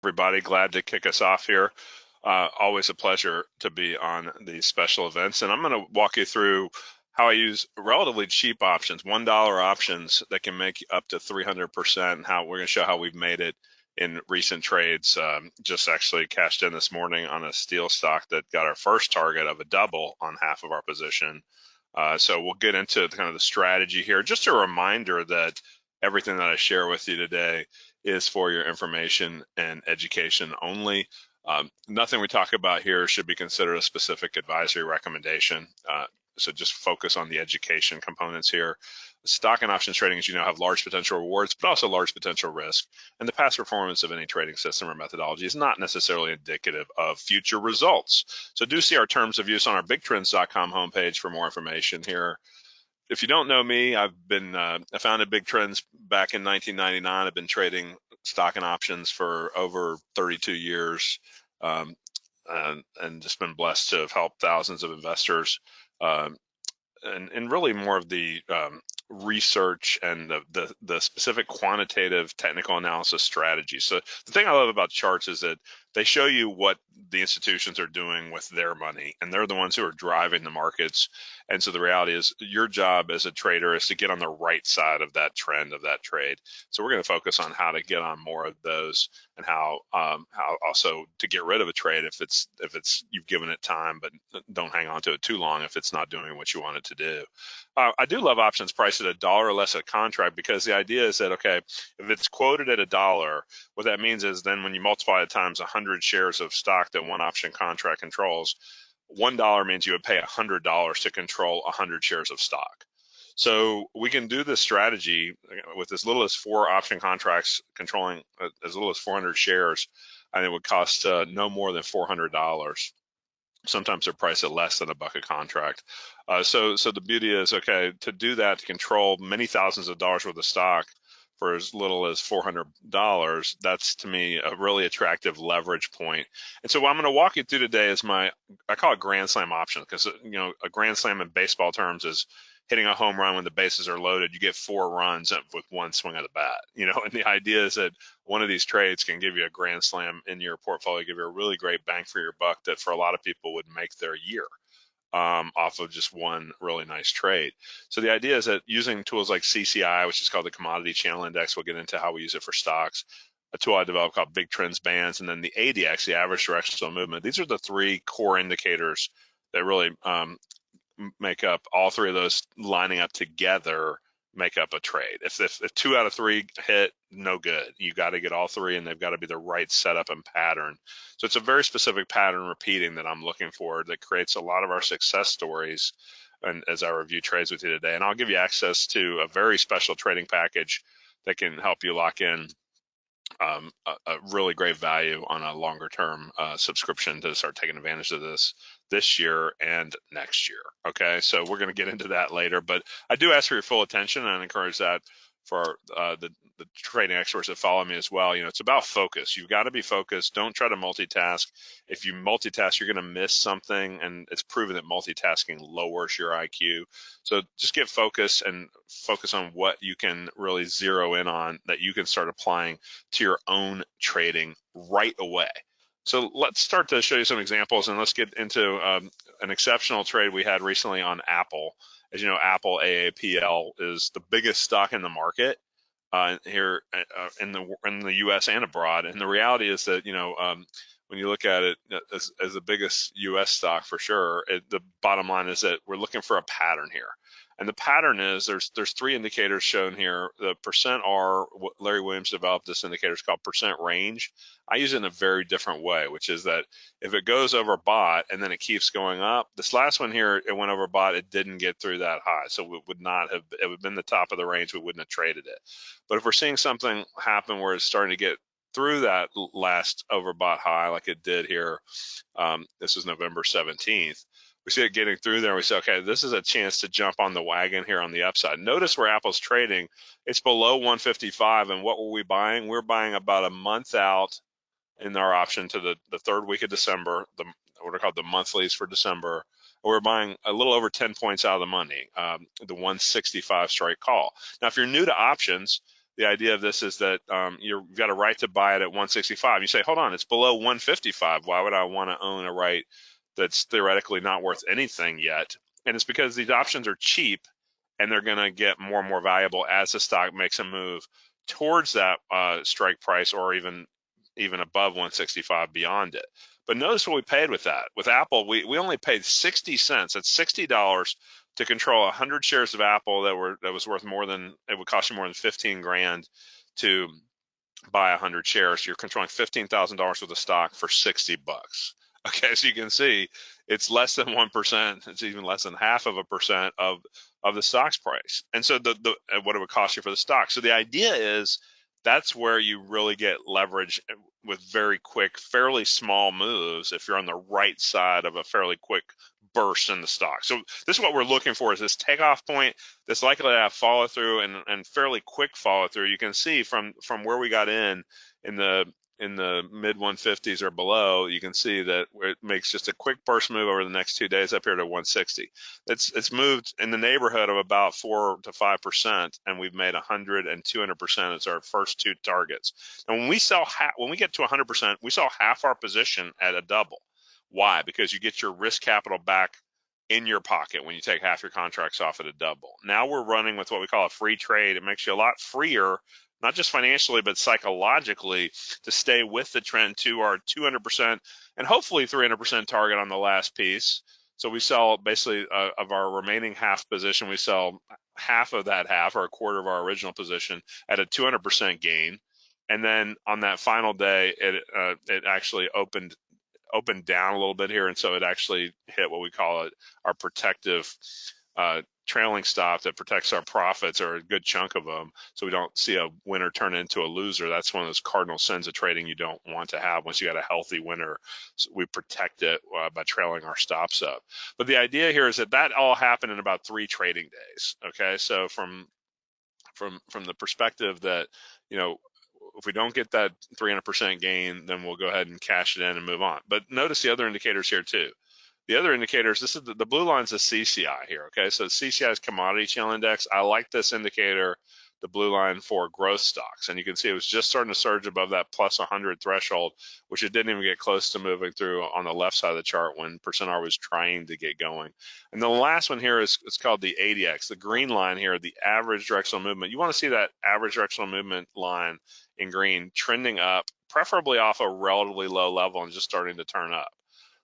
Everybody, glad to kick us off here. Always a pleasure to be on these special events. And I'm going to walk you through how I use relatively cheap options, $1 options that can make up to 300%, and how we're going to show how we've made it in recent trades. Just actually cashed in this morning on a steel stock that got our first target of a double on half of our position. So we'll get into kind of the strategy here. Just a reminder that everything that I share with you today is for your information and education only. Nothing we talk about here should be considered a specific advisory recommendation. So just focus on the education components here. Stock and options trading, as you know, have large potential rewards, but also large potential risk. And the past performance of any trading system or methodology is not necessarily indicative of future results. So do see our terms of use on our bigtrends.com homepage for more information here. If you don't know me, I founded Big Trends back in 1999. I've been trading stock and options for over 32 years, and just been blessed to have helped thousands of investors, and really more of the research and the specific quantitative technical analysis strategy. So the thing I love about charts is that they show you what the institutions are doing with their money, and they're the ones who are driving the markets. And so the reality is your job as a trader is to get on the right side of that trend, of that trade. So we're going to focus on how to get on more of those, and how also to get rid of a trade if it's you've given it time, but don't hang on to it too long if it's not doing what you want it to do. I do love options priced at $1 or less a contract, because the idea is that, okay, if it's quoted at $1, what that means is then when you multiply it times 100 shares of stock that one option contract controls, $1 means you would pay $100 to control 100 shares of stock. So we can do this strategy with as little as 4 option contracts controlling as little as 400 shares, and it would cost no more than $400. Sometimes they're priced at less than $1 a contract. So the beauty is, okay, to do that, to control many thousands of dollars worth of stock for as little as $400, that's to me a really attractive leverage point. And so what I'm going to walk you through today is I call it grand slam option, because a grand slam in baseball terms is hitting a home run when the bases are loaded. You get 4 runs with one swing of the bat, and the idea is that one of these trades can give you a grand slam in your portfolio, give you a really great bang for your buck that for a lot of people would make their year off of just one really nice trade. So the idea is that using tools like CCI, which is called the Commodity Channel Index, we'll get into how we use it for stocks, a tool I developed called Big Trends Bands, and then the ADX, the Average Directional Movement. These are the 3 core indicators that really make up, all 3 of those lining up together make up a trade. If 2 out of 3 hit, no good. You got to get all 3, and they've got to be the right setup and pattern. So it's a very specific pattern repeating that I'm looking for that creates a lot of our success stories, and as I review trades with you today. And I'll give you access to a very special trading package that can help you lock in a really great value on a longer term subscription to start taking advantage of this year and next year. Okay, so we're going to get into that later, but I do ask for your full attention, and I encourage that for the trading experts that follow me as well. It's about focus. You've got to be focused. Don't try to multitask. If you multitask, you're going to miss something, and it's proven that multitasking lowers your IQ. So just get focused and focus on what you can really zero in on, that you can start applying to your own trading right away. So let's start to show you some examples, and let's get into an exceptional trade we had recently on Apple. As you know, Apple AAPL is the biggest stock in the market here in the U.S. and abroad. And the reality is that when you look at it as the biggest U.S. stock for sure, the bottom line is that we're looking for a pattern here. And the pattern is there's 3 indicators shown here. The percent R, Larry Williams developed this indicator, is called percent range. I use it in a very different way, which is that if it goes over bought and then it keeps going up, this last one here, it went over bought, it didn't get through that high. So it would have been the top of the range, we wouldn't have traded it. But if we're seeing something happen where it's starting to get through that last overbought high, like it did here, this is November 17th, we see it getting through there. We say, okay, this is a chance to jump on the wagon here on the upside. Notice where Apple's trading, it's below 155. And what were we buying? We're buying about a month out in our option to the 3rd week of December, what are called the monthlies for December. We're buying a little over 10 points out of the money, the 165 strike call. Now, if you're new to options, the idea of this is that you've got a right to buy it at 165. You say, hold on, it's below 155. Why would I want to own a right that's theoretically not worth anything yet? And it's because these options are cheap, and they're going to get more and more valuable as the stock makes a move towards that strike price, or even above 165 beyond it. But notice what we paid with that. With Apple, we only paid 60 cents. That's $60 to control 100 shares of Apple that was worth more than, it would cost you more than 15 grand to buy 100 shares. You're controlling $15,000 worth of stock for 60 bucks. Okay, so you can see it's less than 1%. It's even less than half of a percent of the stock's price. And so the what it would cost you for the stock. So the idea is that's where you really get leverage with very quick, fairly small moves if you're on the right side of a fairly quick burst in the stock. So this is what we're looking for, is this takeoff point that's likely to have follow through and fairly quick follow through. You can see from where we got in the mid 150s or below, you can see that it makes just a quick burst move over the next 2 days up here to 160. It's moved in the neighborhood of about 4 to 5%, and we've made 100 and 200% as our first two targets. And when we get to 100%, we sell half our position at a double. Why? Because you get your risk capital back in your pocket when you take half your contracts off at a double. Now we're running with what we call a free trade. It makes you a lot freer, not just financially, but psychologically, to stay with the trend to our 200% and hopefully 300% target on the last piece. So we sell basically of our remaining half position, we sell half of that half, or a quarter of our original position, at a 200% gain. And then on that final day, it actually opened down a little bit here, and so it actually hit what we call our protective trailing stop that protects our profits, or a good chunk of them, so we don't see a winner turn into a loser. That's one of those cardinal sins of trading you don't want to have. Once you got a healthy winner, so we protect it by trailing our stops up. But the idea here is that all happened in about 3 trading days. Okay, so from the perspective that, if we don't get that 300% gain, then we'll go ahead and cash it in and move on. But notice the other indicators here too. The other indicators, this is the blue line is the CCI here. Okay, so CCI is Commodity Channel Index. I like this indicator, the blue line, for growth stocks. And you can see it was just starting to surge above that plus 100 threshold, which it didn't even get close to moving through on the left side of the chart when percent R was trying to get going. And the last one here is called the ADX, the green line here, the average directional movement. You want to see that average directional movement line in green trending up, preferably off a relatively low level and just starting to turn up.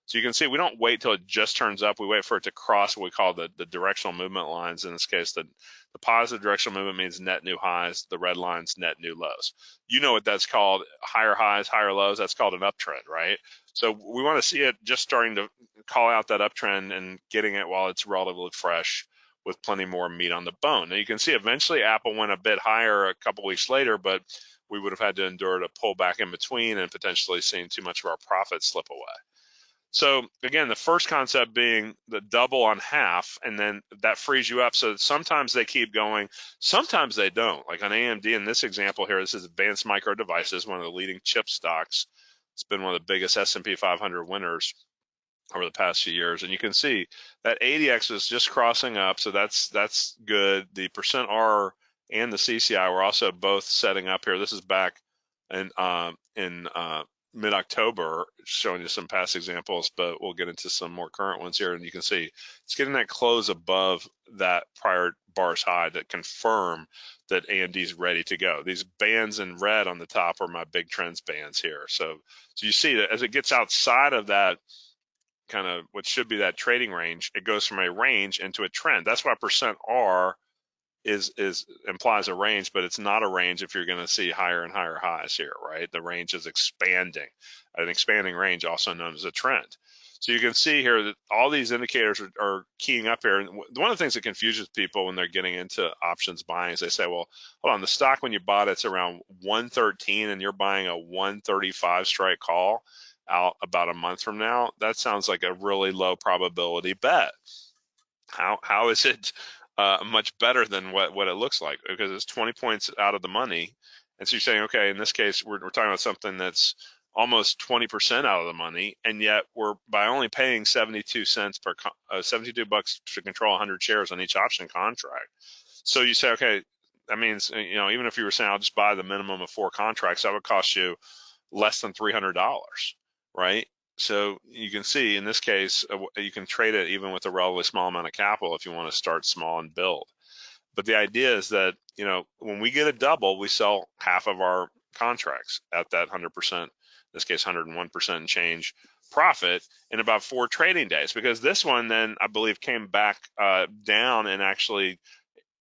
So you can see we don't wait till it just turns up. We wait for it to cross what we call the directional movement lines. In this case, the positive directional movement means net new highs. The red line's net new lows. You know what that's called, higher highs, higher lows. That's called an uptrend, right? So we want to see it just starting to call out that uptrend and getting it while it's relatively fresh with plenty more meat on the bone. Now you can see eventually Apple went a bit higher a couple weeks later, but we would have had to endure to pull back in between and potentially seeing too much of our profits slip away. So again, the first concept being the double on half, and then that frees you up. So sometimes they keep going, sometimes they don't. Like on AMD in this example here, this is Advanced Micro Devices, one of the leading chip stocks. It's been one of the biggest S&P 500 winners over the past few years. And you can see that ADX is just crossing up, so that's good. The percent R and the CCI were also both setting up here. This is back in mid-October, showing you some past examples, but we'll get into some more current ones here. And you can see it's getting that close above that prior bars high that confirm that AMD is ready to go. These bands in red on the top are my big trends bands here. So you see that as it gets outside of that kind of what should be that trading range, it goes from a range into a trend. That's why percent R implies a range, but it's not a range if you're going to see higher and higher highs here, right? The range is expanding, an expanding range, also known as a trend. So you can see here that all these indicators are keying up here. And one of the things that confuses people when they're getting into options buying is they say, well, hold on, the stock when you bought it's around 113 and you're buying a 135 strike call out about a month from now. That sounds like a really low probability bet. How is it much better than what it looks like? Because it's 20 points out of the money. And so you're saying, okay, in this case, we're talking about something that's almost 20% out of the money, and yet we're by only paying 72 cents $72 to control 100 shares on each option contract. So you say, okay, that means, even if you were saying I'll just buy the minimum of 4 contracts, that would cost you less than $300, right? So you can see in this case, you can trade it even with a relatively small amount of capital if you want to start small and build. But the idea is that, when we get a double, we sell half of our contracts at that 100%, in this case, 101% and change profit in about 4 trading days, because this one then I believe came back down and actually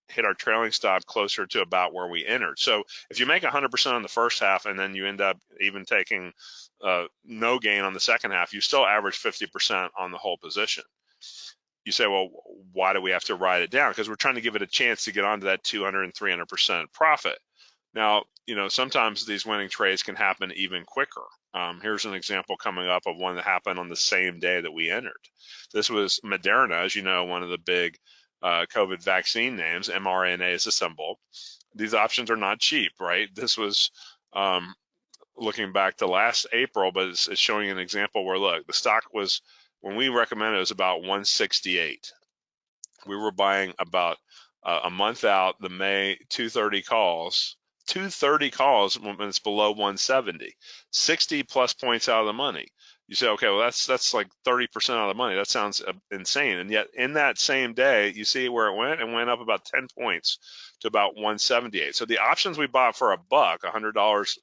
hit our trailing stop closer to about where we entered. So if you make 100% on the first half and then you end up even taking no gain on the second half, you still average 50% on the whole position. You say, well, why do we have to write it down? Because we're trying to give it a chance to get onto that 200 and 300% profit. Now, sometimes these winning trades can happen even quicker. Here's an example coming up of one that happened on the same day that we entered. This was Moderna, as you know, one of the big COVID vaccine names. mRNA is a symbol. These options are not cheap, right? This was looking back to last April, but it's showing an example where, look, the stock was, when we recommended, it was about 168. We were buying about a month out the May 230 calls. 230 calls when it's below 170, 60 plus points out of the money. You say, okay, well, that's like 30% of the money. That sounds insane. And yet in that same day, you see where it went, and went up about 10 points to about 178. So the options we bought for $100, $100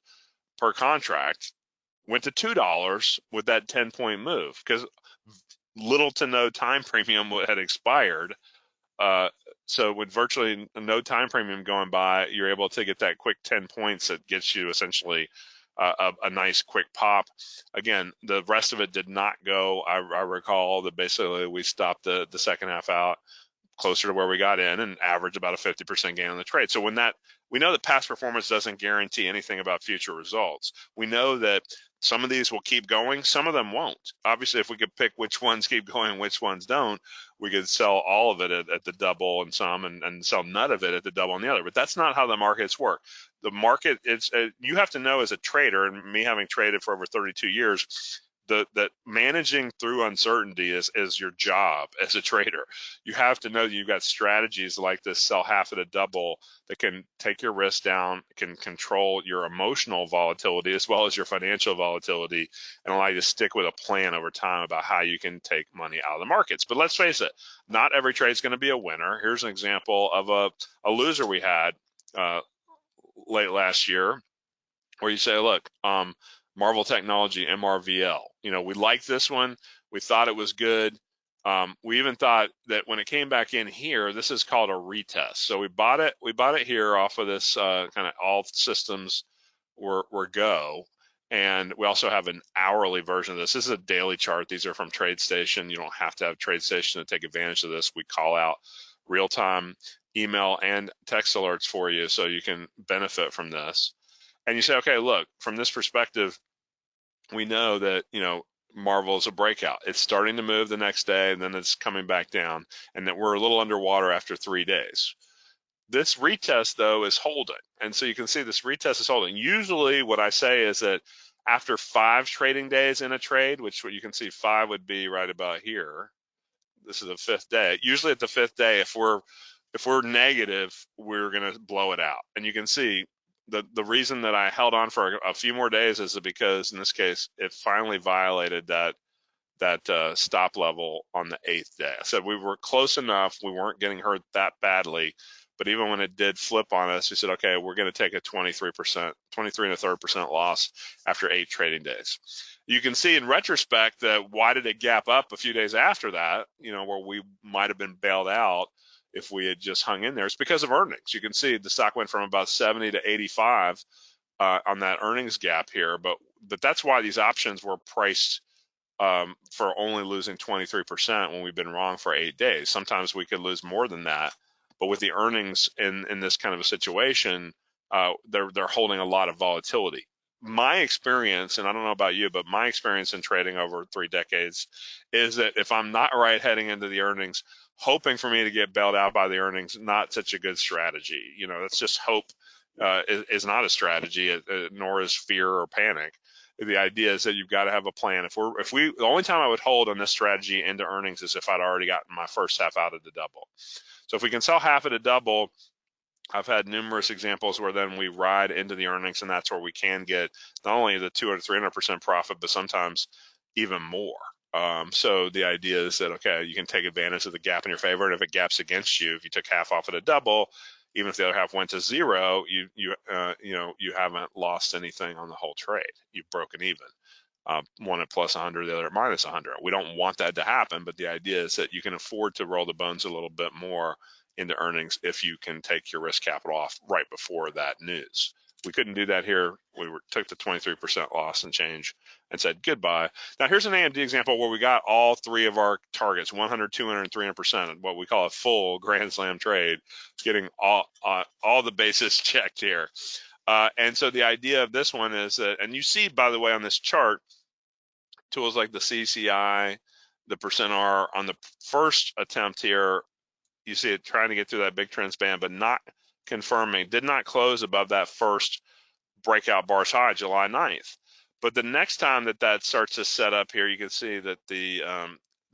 per contract, went to $2 with that 10-point move, because little to no time premium had expired. So with virtually no time premium going by, you're able to get that quick 10 points that gets you essentially a nice quick pop. Again, the rest of it did not go. I recall that basically we stopped the second half out closer to where we got in and averaged about a 50% gain on the trade. So when that, we know that past performance doesn't guarantee anything about future results. We know that some of these will keep going, some of them won't. Obviously, if we could pick which ones keep going and which ones don't, we could sell all of it at the double and some, and sell none of it at the double and the other. But that's not how the markets work. The market, you have to know as a trader, and me having traded for over 32 years, that managing through uncertainty is your job as a trader. You have to know that you've got strategies like this, sell half at a double, that can take your risk down, can control your emotional volatility as well as your financial volatility, and allow you to stick with a plan over time about how you can take money out of the markets. But let's face it, not every trade is going to be a winner. Here's an example of a loser we had late last year, where you say, look, Marvel Technology, MRVL. We liked this one. We thought it was good. We even thought that when it came back in here, this is called a retest. So we bought it. We bought it here off of this kind of all systems were go. And we also have an hourly version of this. This is a daily chart. These are from TradeStation. You don't have to have TradeStation to take advantage of this. We call out real-time email and text alerts for you so you can benefit from this. And you say, okay, look, from this perspective, we know that, Marvel is a breakout. It's starting to move the next day, and then it's coming back down, and that we're a little underwater after 3 days. This retest, though, is holding. And so you can see this retest is holding. Usually what I say is that after 5 trading days in a trade, which what you can see 5 would be right about here. This is the 5th day. Usually at the 5th day, if we're negative, we're going to blow it out. And you can see the reason that I held on for a few more days is because in this case, it finally violated that stop level on the 8th day. I said we were close enough. We weren't getting hurt that badly. But even when it did flip on us, we said, okay, we're going to take a 23 and a third percent loss after 8 trading days. You can see in retrospect that why did it gap up a few days after that, where we might have been bailed out if we had just hung in there. It's because of earnings. You can see the stock went from about 70 to 85 on that earnings gap here. But that's why these options were priced for only losing 23% when we've been wrong for 8 days. Sometimes we could lose more than that. But with the earnings in this kind of a situation, they're holding a lot of volatility. My experience, and I don't know about you, but my experience in trading over 3 decades is that if I'm not right heading into the earnings, hoping for me to get bailed out by the earnings, not such a good strategy. That's just hope is not a strategy, nor is fear or panic. The idea is that you've got to have a plan. The only time I would hold on this strategy into earnings is if I'd already gotten my first half out of the double. So if we can sell half at a double, I've had numerous examples where then we ride into the earnings, and that's where we can get not only the 200 to 300% profit, but sometimes even more. So the idea is that, okay, you can take advantage of the gap in your favor, and if it gaps against you, if you took half off at a double, even if the other half went to zero, you haven't lost anything on the whole trade. You've broken even. One at plus 100, the other at minus 100. We don't want that to happen, but the idea is that you can afford to roll the bones a little bit more into earnings if you can take your risk capital off right before that news. We couldn't do that here. Took the 23% loss and change and said goodbye. Now here's an AMD example where we got all three of our targets, 100, 200, and 300%, what we call a full Grand Slam trade, getting all the bases checked here. And so the idea of this one is that, and you see, by the way, on this chart, tools like the CCI, the percent R on the first attempt here, you see it trying to get through that big trend span, but not confirming, did not close above that first breakout bars high, July 9th. But the next time that starts to set up here, you can see that the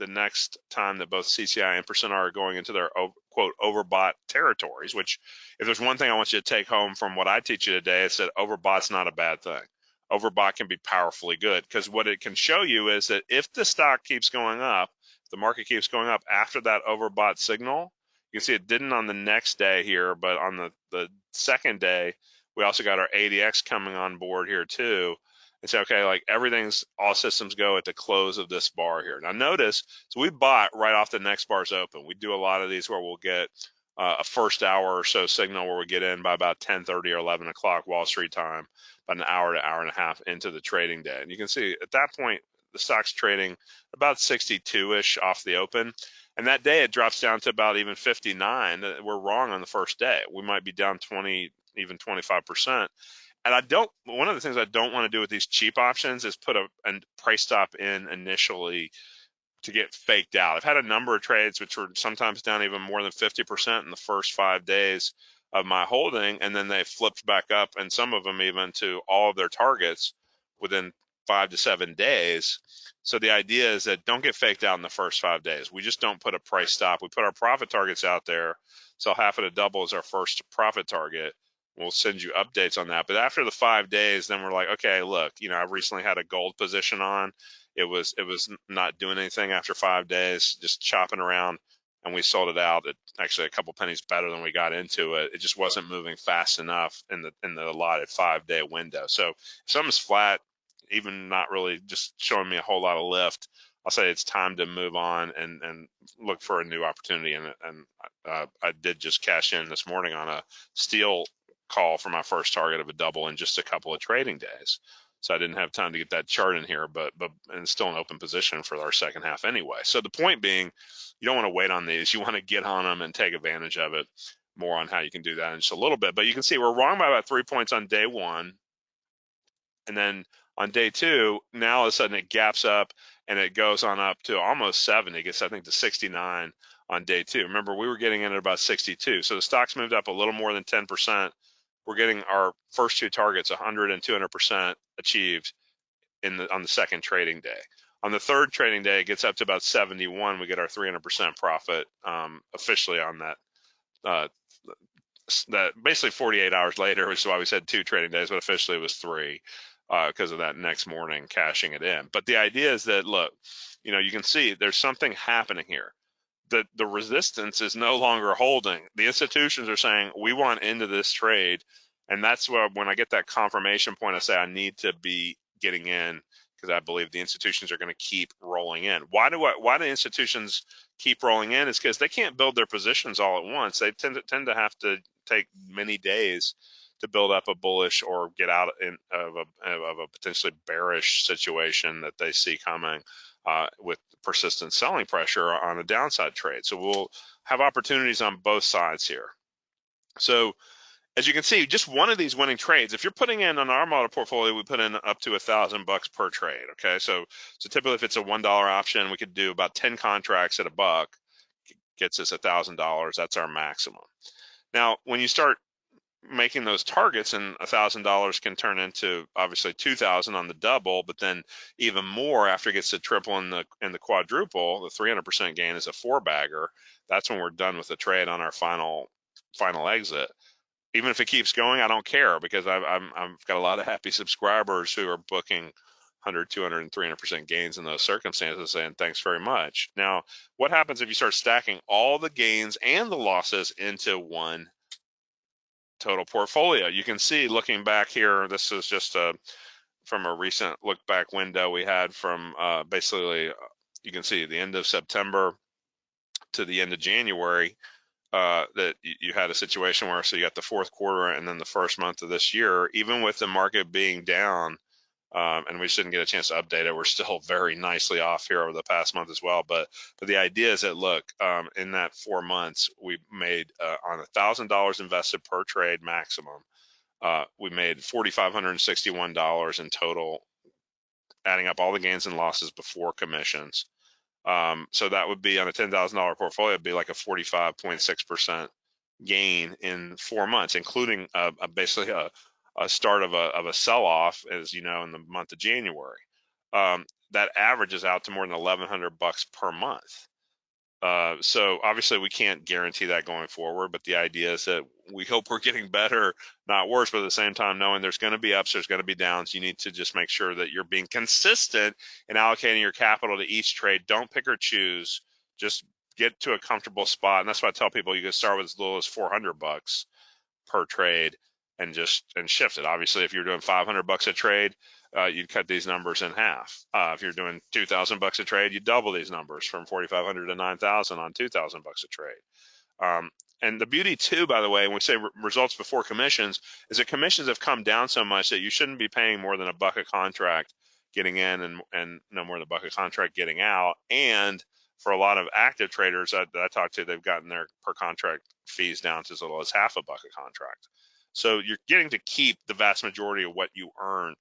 next time that both CCI and percent R are going into their quote overbought territories, which if there's one thing I want you to take home from what I teach you today, it's that overbought's not a bad thing. Overbought can be powerfully good, because what it can show you is that if the stock keeps going up, the market keeps going up after that overbought signal. You can see it didn't on the next day here, but on the second day, we also got our ADX coming on board here too, and say, okay, like everything's all systems go at the close of this bar here. Now notice, so we bought right off the next bar's open. We do a lot of these where we'll get a first hour or so signal where we get in by about 10:30 or 11 o'clock Wall Street time, about an hour to hour and a half into the trading day. And you can see at that point, the stock's trading about 62-ish off the open. And that day it drops down to about even 59. We're wrong on the first day. We might be down 20, even 25%. And one of the things I don't want to do with these cheap options is put a price stop in initially to get faked out. I've had a number of trades which were sometimes down even more than 50% in the first 5 days of my holding, and then they flipped back up, and some of them even to all of their targets within 5 to 7 days. So the idea is that don't get faked out in the first 5 days. We just don't put a price stop. We put our profit targets out there. So half at a double is our first profit target. We'll send you updates on that. But after the 5 days, then we're like, okay, look, I've recently had a gold position on. It was not doing anything after 5 days, just chopping around, and we sold it out at actually a couple pennies better than we got into it. It just wasn't moving fast enough in the allotted 5-day window. So if something's flat, even not really just showing me a whole lot of lift, I'll say it's time to move on and look for a new opportunity. And I did just cash in this morning on a steel call for my first target of a double in just a couple of trading days. So I didn't have time to get that chart in here, but and it's still an open position for our second half anyway. So the point being, you don't want to wait on these. You want to get on them and take advantage of it. More on how you can do that in just a little bit. But you can see we're wrong by about 3 points on day one. And then on day two, now all of a sudden it gaps up and it goes on up to almost 70. It gets, I think, to 69 on day two. Remember, we were getting in at about 62. So the stock's moved up a little more than 10%. We're getting our first two targets 100 and 200% achieved on the second trading day. On the third trading day, it gets up to about 71. We get our 300% profit officially on that. That basically 48 hours later, which is why we said 2 trading days, but officially it was 3 because of that next morning cashing it in. But the idea is that, look, you can see there's something happening here. The resistance is no longer holding. The institutions are saying, we want into this trade. And that's when I get that confirmation point, I say I need to be getting in, because I believe the institutions are going to keep rolling in. Why do institutions keep rolling in? Is because they can't build their positions all at once. They tend to have to take many days to build up a bullish or get out of a potentially bearish situation that they see coming with persistent selling pressure on a downside trade. So we'll have opportunities on both sides here. So as you can see, just one of these winning trades, if you're putting in on our model portfolio, we put in up to $1,000 per trade. Okay, so typically if it's a $1 option, we could do about 10 contracts at $1, gets us $1,000. That's our maximum. Now, when you start making those targets, and $1,000 can turn into obviously 2,000 on the double, but then even more after it gets to triple and the quadruple. The 300% gain is a 4-bagger. That's when we're done with the trade on our final exit. even if it keeps going, I don't care because I've got a lot of happy subscribers who are booking 100, 200, and 300% gains in those circumstances, saying thanks very much. Now, what happens if you start stacking all the gains and the losses into one total portfolio? You can see, looking back here, this is just from a recent look back window we had from basically, you can see the end of September to the end of January, that you had a situation where, so you got the fourth quarter and then the first month of this year, even with the market being down, and we just didn't get a chance to update it. We're still very nicely off here over the past month as well. But the idea is that, look, in that 4 months, we made on $1,000 invested per trade maximum, we made $4,561 in total, adding up all the gains and losses before commissions. So that would be on a $10,000 portfolio, it'd be like a 45.6% gain in 4 months, including basically a start of a sell-off, as you know, in the month of January. That averages out to more than $1,100 per month. So obviously we can't guarantee that going forward, but the idea is that we hope we're getting better, not worse, but at the same time, knowing there's going to be ups, there's going to be downs, you need to just make sure that you're being consistent in allocating your capital to each trade. Don't pick or choose, just get to a comfortable spot. And that's why I tell people you can start with as little as $400 per trade and shift it. Obviously, if you're doing $500 a trade, you'd cut these numbers in half. If you're doing $2,000 a trade, you double these numbers from 4,500 to 9,000 on $2,000 a trade. And the beauty too, by the way, when we say results before commissions, is that commissions have come down so much that you shouldn't be paying more than $1 a contract getting in and no more than $1 a contract getting out. And for a lot of active traders that I talked to, they've gotten their per contract fees down to as little as half $1 a contract. So you're getting to keep the vast majority of what you earn.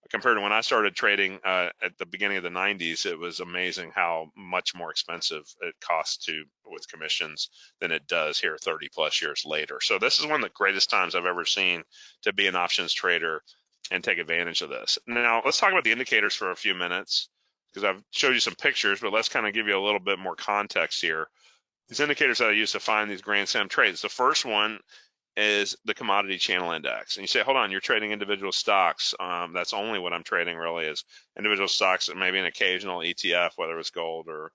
Compared to when I started trading at the beginning of the 90s, it was amazing how much more expensive it costs with commissions than it does here 30 plus years later. So this is one of the greatest times I've ever seen to be an options trader and take advantage of this. Now, let's talk about the indicators for a few minutes, because I've showed you some pictures, but let's kind of give you a little bit more context here. These indicators that I use to find these Grand Slam trades. The first one is the commodity channel index. And you say, hold on, you're trading individual stocks. That's only what I'm trading really, is individual stocks and maybe an occasional ETF, whether it's gold or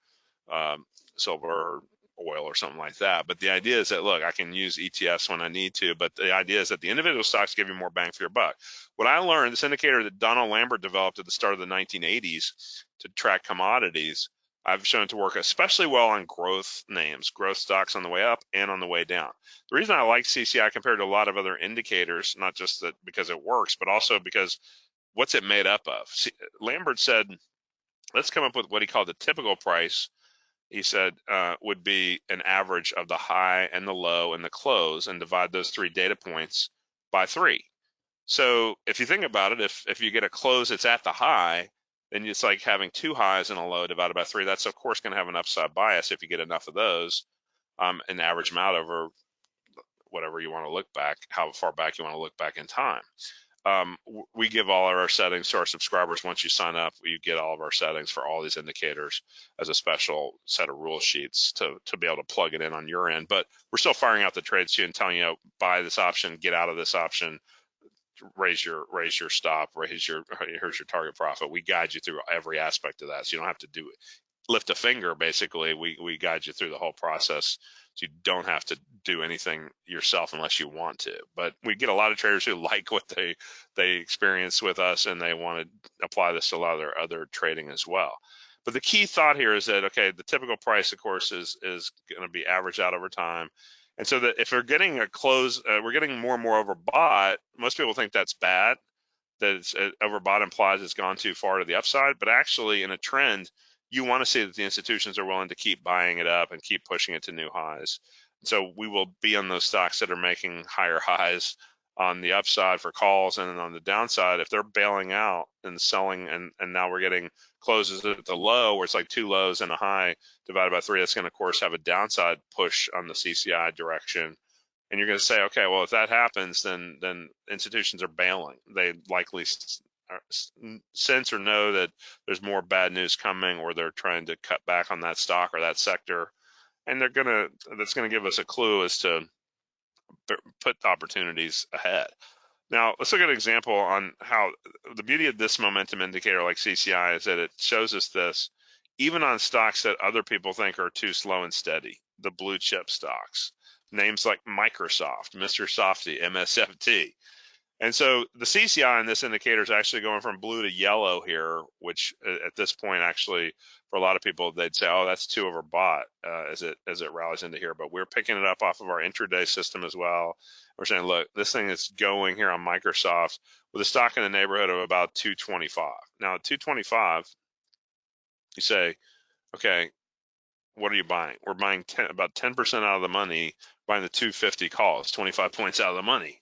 silver or oil or something like that. But the idea is that, look, I can use ETFs when I need to, but the idea is that the individual stocks give you more bang for your buck. What I learned, this indicator that Donald Lambert developed at the start of the 1980s to track commodities, I've shown it to work especially well on growth names, growth stocks on the way up and on the way down. The reason I like CCI compared to a lot of other indicators, not just that because it works, but also because what's it made up of? Lambert said, let's come up with what he called the typical price. He said would be an average of the high and the low and the close, and divide those 3 data points by 3. So if you think about it, if you get a close that's at the high, then it's like having 2 highs and a low divided by 3. That's, of course, going to have an upside bias if you get enough of those, and average them out over whatever you want to look back, how far back you want to look back in time. We give all of our settings to our subscribers. Once you sign up, you get all of our settings for all these indicators as a special set of rule sheets to be able to plug it in on your end. But we're still firing out the trades to you and telling you, buy this option, get out of this option, raise your stop, here's your target profit. We guide you through every aspect of that, so you don't have to lift a finger. Basically, we guide you through the whole process, so you don't have to do anything yourself unless you want to. But we get a lot of traders who like what they experience with us, and they want to apply this to a lot of their other trading as well. But the key thought here is that, okay, the typical price, of course, is going to be averaged out over time. And so that if we're getting a close, we're getting more and more overbought. Most people think that's bad, that it's overbought implies it's gone too far to the upside. But actually, in a trend, you want to see that the institutions are willing to keep buying it up and keep pushing it to new highs. So we will be on those stocks that are making higher highs on the upside for calls, and then on the downside, if they're bailing out and selling, and now we're getting closes at the low where it's like 2 lows and a high divided by 3, that's going to, of course, have a downside push on the CCI direction. And you're going to say, okay, well, if that happens, then institutions are bailing. They likely sense or know that there's more bad news coming, or they're trying to cut back on that stock or that sector, and that's going to give us a clue as to put opportunities ahead. Now, let's look at an example on how the beauty of this momentum indicator like CCI is that it shows us this even on stocks that other people think are too slow and steady, the blue chip stocks, names like Microsoft, Mr. Softy, MSFT. And so the CCI in this indicator is actually going from blue to yellow here, which at this point, actually, for a lot of people, they'd say, oh, that's too overbought as it rallies into here. But we're picking it up off of our intraday system as well. We're saying, look, this thing is going here on Microsoft with a stock in the neighborhood of about 225. Now, at 225, you say, okay, what are you buying? We're buying about 10% out of the money, buying the 250 calls, 25 points out of the money.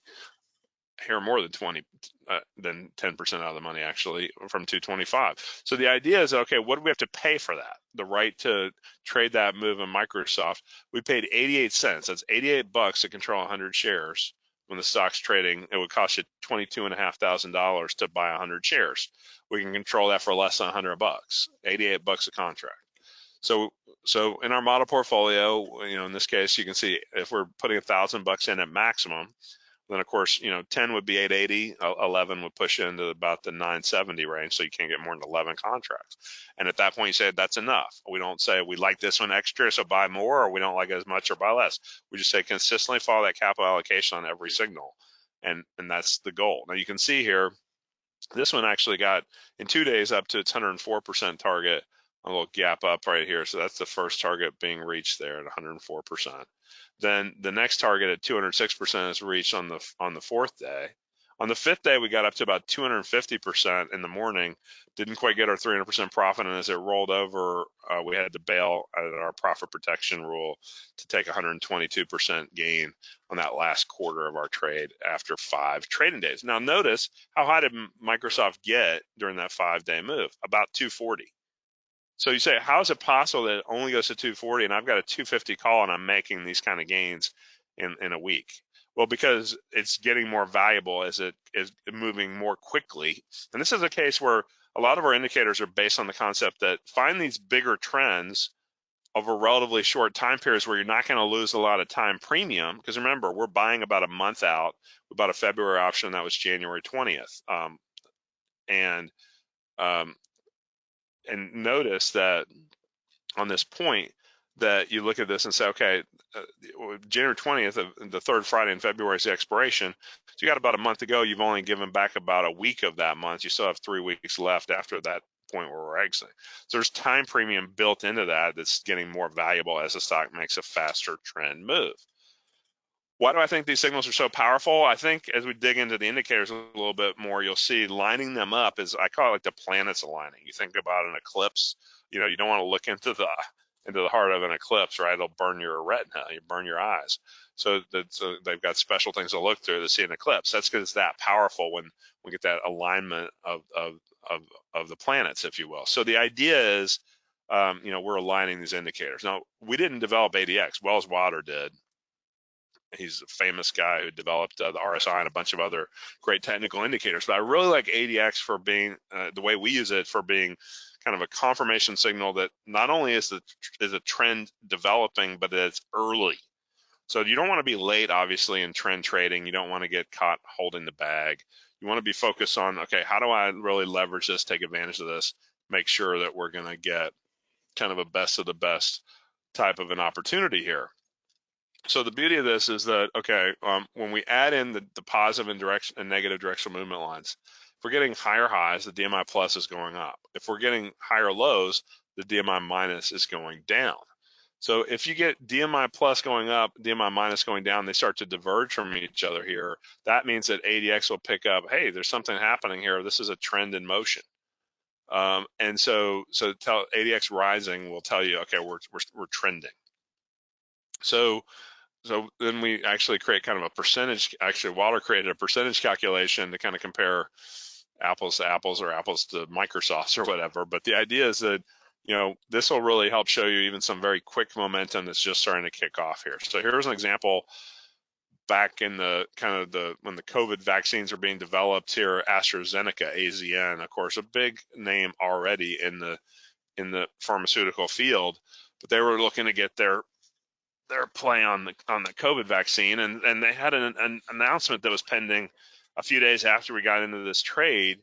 Here more than 10% out of the money actually from 225. So the idea is, okay, what do we have to pay for that? The right to trade that move in Microsoft. We paid 88 cents. That's $88 to control 100 shares. When the stock's trading, it would cost you $22,500 to buy 100 shares. We can control that for less than $100, $88 a contract. So in our model portfolio, in this case, you can see if we're putting $1,000 in at maximum, then of course, 10 would be 880, 11 would push you into about the 970 range, so you can't get more than 11 contracts. And at that point, you say that's enough. We don't say we like this one extra, so buy more, or we don't like it as much, or buy less. We just say consistently follow that capital allocation on every signal, and that's the goal. Now you can see here, this one actually got in 2 days up to its 104% target. A little gap up right here, so that's the first target being reached there at 104%. Then the next target at 206% is reached on the fourth day. On the fifth day, we got up to about 250% in the morning. Didn't quite get our 300% profit, and as it rolled over, we had to bail at our profit protection rule to take 122% gain on that last quarter of our trade after 5 trading days. Now notice, how high did Microsoft get during that 5-day move? About 240. So you say, how is it possible that it only goes to 240 and I've got a 250 call and I'm making these kind of gains in a week? Well, because it's getting more valuable as it is moving more quickly. And this is a case where a lot of our indicators are based on the concept that find these bigger trends over relatively short time periods where you're not going to lose a lot of time premium. Because remember, we're buying about a month out. We bought a February option that was January 20th. And notice that on this point that you look at this and say, okay, January 20th, the third Friday in February is the expiration. So you got about a month to go. You've only given back about a week of that month. You still have 3 weeks left after that point where we're exiting. So there's time premium built into that that's getting more valuable as the stock makes a faster trend move. Why do I think these signals are so powerful? I think as we dig into the indicators a little bit more, you'll see lining them up is, I call it like the planets aligning. You think about an eclipse, you don't want to look into the heart of an eclipse, right? It'll burn your retina, you burn your eyes. So they've got special things to look through to see an eclipse. That's because it's that powerful when we get that alignment of the planets, if you will. So the idea is, we're aligning these indicators. Now, we didn't develop ADX. Wells Water did. He's a famous guy who developed the RSI and a bunch of other great technical indicators. But I really like ADX for being the way we use it, for being kind of a confirmation signal that not only is a trend developing, but it's early. So you don't want to be late, obviously, in trend trading. You don't want to get caught holding the bag. You want to be focused on, okay, how do I really leverage this, take advantage of this, make sure that we're going to get kind of a best of the best type of an opportunity here. So the beauty of this is that, okay, when we add in the positive and negative directional movement lines, if we're getting higher highs, the DMI plus is going up. If we're getting higher lows, the DMI minus is going down. So if you get DMI plus going up, DMI minus going down, they start to diverge from each other here. That means that ADX will pick up, hey, there's something happening here. This is a trend in motion. And so ADX rising will tell you, okay, we're trending. So then we actually create kind of a percentage. Actually, Water created a percentage calculation to kind of compare apples to apples or apples to Microsoft or whatever. But the idea is that, this will really help show you even some very quick momentum that's just starting to kick off here. So here's an example back in when the COVID vaccines are being developed here, AstraZeneca, AZN, of course, a big name already in the pharmaceutical field, but they were looking to get their their play on the COVID vaccine, and they had an announcement that was pending a few days after we got into this trade.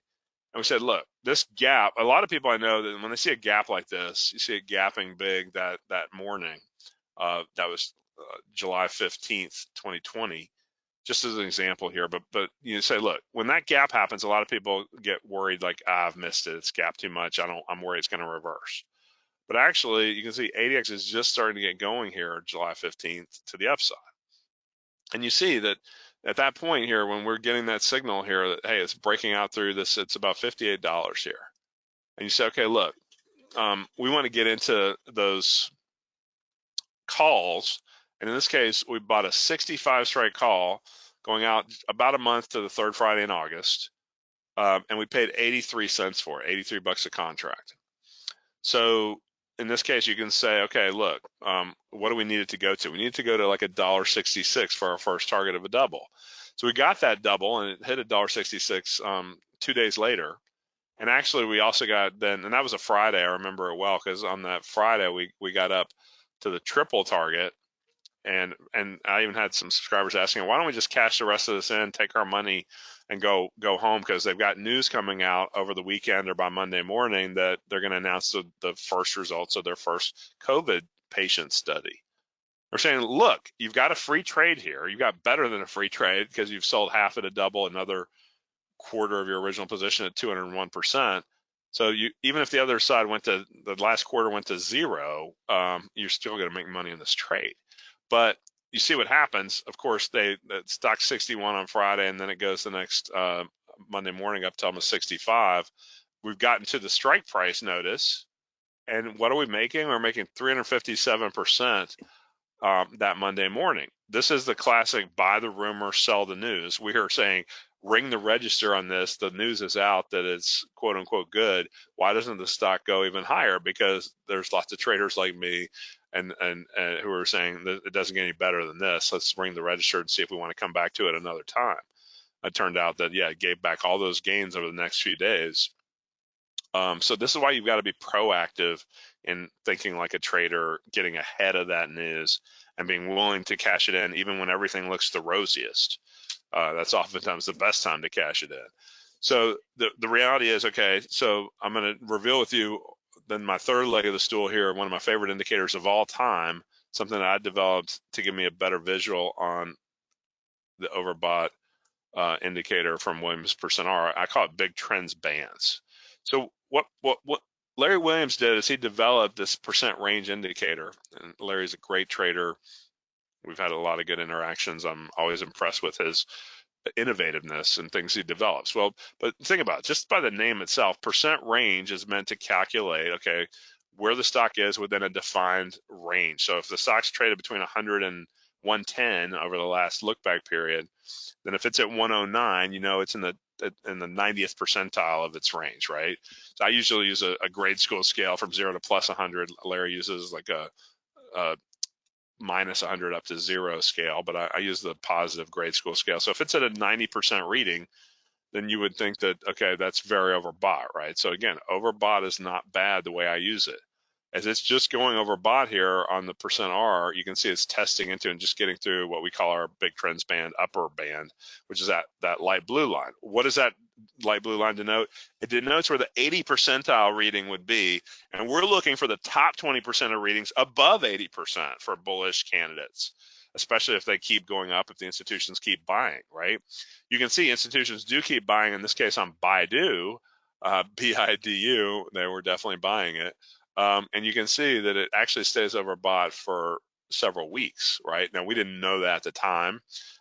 And we said, look, this gap, a lot of people I know that when they see a gap like this, you see it gapping big that morning. That was July 15th, 2020, just as an example here. But you say, look, when that gap happens, a lot of people get worried, like, I've missed it. It's gapped too much. I'm worried it's going to reverse. But actually, you can see ADX is just starting to get going here July 15th to the upside. And you see that at that point here, when we're getting that signal here that, hey, it's breaking out through this, it's about $58 here. And you say, okay, look, we want to get into those calls. And in this case, we bought a 65 strike call going out about a month to the third Friday in August. And we paid 83 cents for it, 83 bucks a contract. So in this case, you can say, okay, look, what do we need it to go to? We need to go to like $1.66 for our first target of a double. So we got that double, and it hit $1.66 2 days later. And actually, we also got then, and that was a Friday. I remember it well because on that Friday we got up to the triple target, and I even had some subscribers asking, why don't we just cash the rest of this in, take our money, and go home, because they've got news coming out over the weekend or by Monday morning that they're going to announce the first results of their first COVID patient study. They're saying, look, you've got a free trade here. You've got better than a free trade because you've sold half at a double, another quarter of your original position at 201%. So you, even if the other side the last quarter went to zero, you're still going to make money in this trade. But you see what happens. Of course, the stock's 61 on Friday, and then it goes the next Monday morning up to almost 65. We've gotten to the strike price notice, and what are we making? We're making 357% that Monday morning. This is the classic buy the rumor, sell the news. We are saying ring the register on this. The news is out that it's quote unquote good. Why doesn't the stock go even higher? Because there's lots of traders like me and who are saying that it doesn't get any better than this. Let's ring the register and see if we want to come back to it another time. It turned out that, yeah, it gave back all those gains over the next few days. So this is why you've got to be proactive in thinking like a trader, getting ahead of that news and being willing to cash it in even when everything looks the rosiest. That's oftentimes the best time to cash it in. So the reality is, okay, so I'm going to reveal with you then my third leg of the stool here, one of my favorite indicators of all time, something that I developed to give me a better visual on the overbought indicator from Williams percent R. I call it big trends bands. So what Larry Williams did is he developed this percent range indicator, and Larry's a great trader. We've had a lot of good interactions. I'm always impressed with his innovativeness and things he develops. Well, but think about it, just by the name itself, percent range is meant to calculate, okay, where the stock is within a defined range. So if the stock's traded between 100 and 110 over the last look back period, then if it's at 109, you know it's in the 90th percentile of its range, right? So I usually use a grade school scale from 0 to plus 100. Larry uses like a minus 100 up to 0 scale, but I use the positive grade school scale. So if it's at a 90% reading, then you would think that, okay, that's very overbought, right? So again, overbought is not bad the way I use it. As it's just going overbought here on the percent R, you can see it's testing into and just getting through what we call our big trends band, upper band, which is that light blue line. What does that light blue line denote? It denotes where the 80 percentile reading would be, and we're looking for the top 20% of readings above 80% for bullish candidates, especially if they keep going up, if the institutions keep buying, right? You can see institutions do keep buying. In this case on Baidu, BIDU, they were definitely buying it. And you can see that it actually stays overbought for several weeks, right? Now, we didn't know that at the time.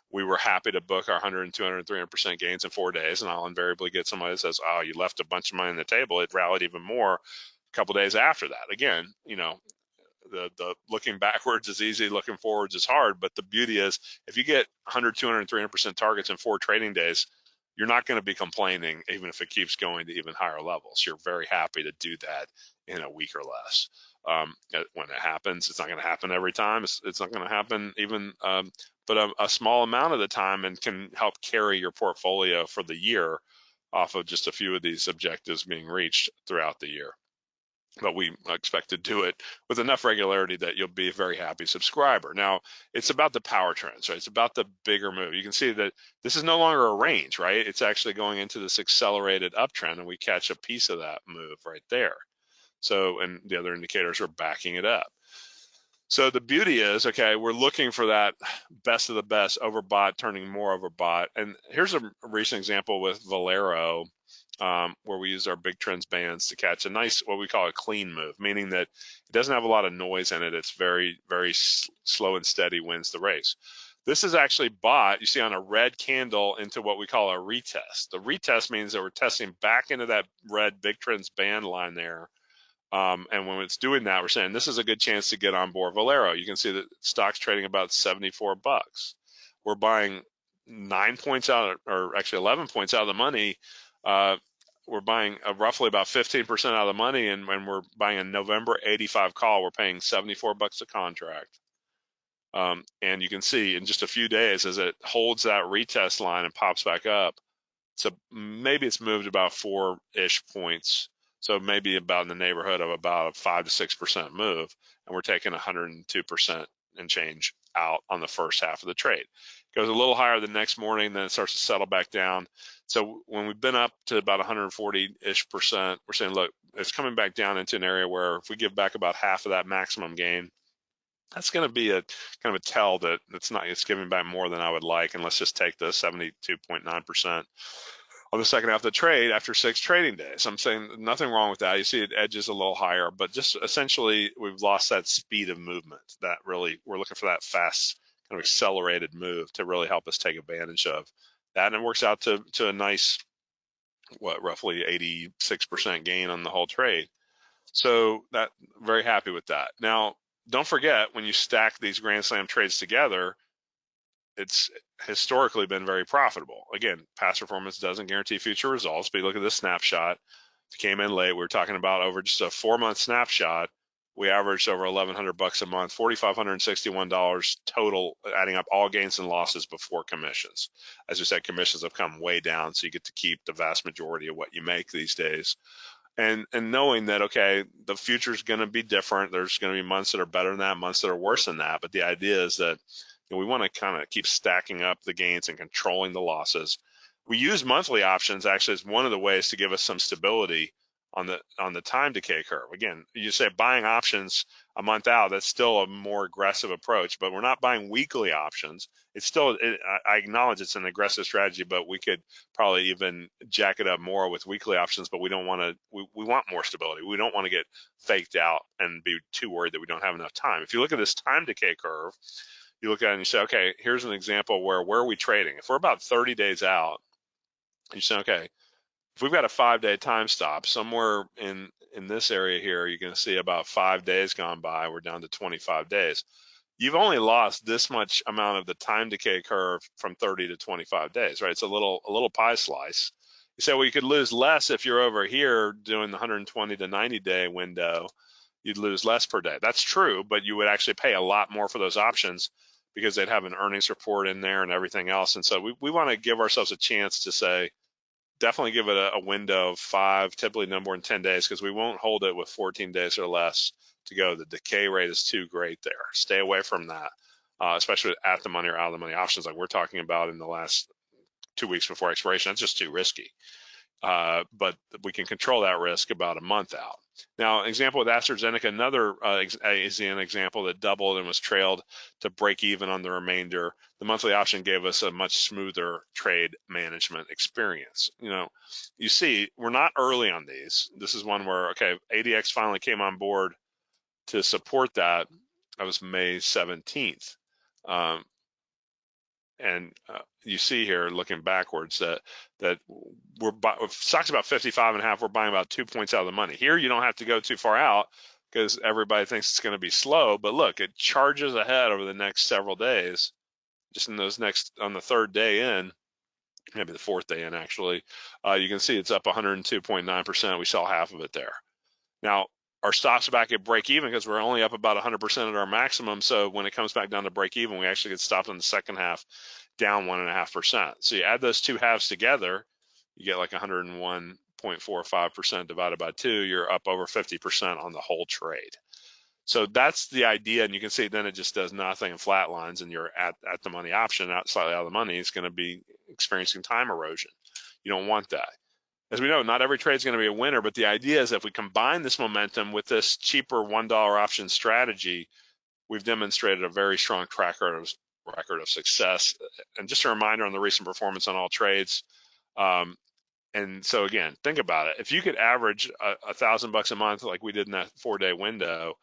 We were happy to book our 100, 200, 300% gains in 4 days, and I'll invariably get somebody that says, oh, you left a bunch of money on the table. It rallied even more a couple days after that. Again, you know, the looking backwards is easy, looking forwards is hard, but the beauty is if you get 100, 200, 300% targets in 4 trading days, you're not going to be complaining even if it keeps going to even higher levels. You're very happy to do that in a week or less. When it happens, it's not going to happen every time. It's not going to happen even, but a small amount of the time, and can help carry your portfolio for the year off of just a few of these objectives being reached throughout the year. but we expect to do it with enough regularity that you'll be a very happy subscriber. Now, it's about the power trends, right? It's about the bigger move. You can see that this is no longer a range, right? It's actually going into this accelerated uptrend, and we catch a piece of that move right there. So, and the other indicators are backing it up. So the beauty is, okay, we're looking for that best of the best, overbought turning more overbought. And here's a recent example with Valero, where we use our big trends bands to catch a nice, what we call a clean move, meaning that it doesn't have a lot of noise in it. It's very, very slow and steady wins the race. This is actually bought, you see, on a red candle into what we call a retest. The retest means that we're testing back into that red big trends band line there. And when it's doing that, we're saying this is a good chance to get on board Valero. You can see that stock's trading about 74 bucks. We're buying 9 points out, or actually 11 points out of the money. We're buying roughly about 15% out of the money, and when we're buying a November 85 call, we're paying 74 bucks a contract. And you can see in just a few days as it holds that retest line and pops back up, so maybe it's moved about 4-ish points. So maybe about in the neighborhood of about a 5 to 6% move, and we're taking 102% and change out on the first half of the trade. It goes a little higher the next morning, then it starts to settle back down. So when we've been up to about 140-ish%, we're saying, look, it's coming back down into an area where if we give back about half of that maximum gain, that's going to be a kind of a tell that it's giving back more than I would like. And let's just take the 72.9% on the second half of the trade after 6 trading days. I'm saying nothing wrong with that. You see it edges a little higher, but just essentially we've lost that speed of movement that really we're looking for, that fast kind of accelerated move to really help us take advantage of that. And it works out to a nice, roughly 86% gain on the whole trade. So that, very happy with that. Now, don't forget, when you stack these Grand Slam trades together, it's historically been very profitable. Again, past performance doesn't guarantee future results, but you look at this snapshot. It came in late. We were talking about over just a 4-month snapshot. We averaged over $1,100 a month, $4,561 total, adding up all gains and losses before commissions. As we said, commissions have come way down, so you get to keep the vast majority of what you make these days. And knowing that, okay, the future is going to be different. There's going to be months that are better than that, months that are worse than that. But the idea is that we want to kind of keep stacking up the gains and controlling the losses. We use monthly options actually as one of the ways to give us some stability on the time decay curve. Again, you say buying options a month out, that's still a more aggressive approach, but we're not buying weekly options. It's still, I acknowledge it's an aggressive strategy, but we could probably even jack it up more with weekly options, but we don't want to, we want more stability. We don't want to get faked out and be too worried that we don't have enough time. If you look at this time decay curve, you look at it and you say, okay, here's an example where are we trading? If we're about 30 days out, you say, okay, if we've got a 5-day time stop somewhere in this area here, you're going to see about 5 days gone by. We're down to 25 days. You've only lost this much amount of the time decay curve from 30 to 25 days, right? It's a little pie slice. You say, well, you could lose less if you're over here doing the 120 to 90 day window. You'd lose less per day. That's true, but you would actually pay a lot more for those options because they'd have an earnings report in there and everything else. And so we want to give ourselves a chance to say, definitely give it a window of 5, typically no more than 10 days, because we won't hold it with 14 days or less to go. The decay rate is too great there. Stay away from that, especially at the money or out of the money options like we're talking about in the last 2 weeks before expiration. That's just too risky. But we can control that risk about a month out. Now, example with AstraZeneca, another is an example that doubled and was trailed to break even on the remainder. The monthly option gave us a much smoother trade management experience. You see, we're not early on these. This is one where, okay, ADX finally came on board to support that. That was May 17th. And you see here, looking backwards, that stock's about 55.5. We're buying about 2 points out of the money. Here, you don't have to go too far out because everybody thinks it's going to be slow. But look, it charges ahead over the next several days. Just on the third day in, maybe the fourth day in actually, you can see it's up 102.9%. We saw half of it there. Now, our stock's back at break even because we're only up about 100% at our maximum. So when it comes back down to break even, we actually get stopped in the second half down 1.5%. So you add those two halves together, you get like 101% 0.45% divided by 2, you're up over 50% on the whole trade. So that's the idea, and you can see then it just does nothing and flatlines, and you're at the money option, slightly out of the money. It's going to be experiencing time erosion. You don't want that. As we know, not every trade is going to be a winner, but the idea is if we combine this momentum with this cheaper $1 option strategy, we've demonstrated a very strong track record of success. And just a reminder on the recent performance on all trades. And so again, think about it. If you could average $1,000 a month like we did in that 4-day window,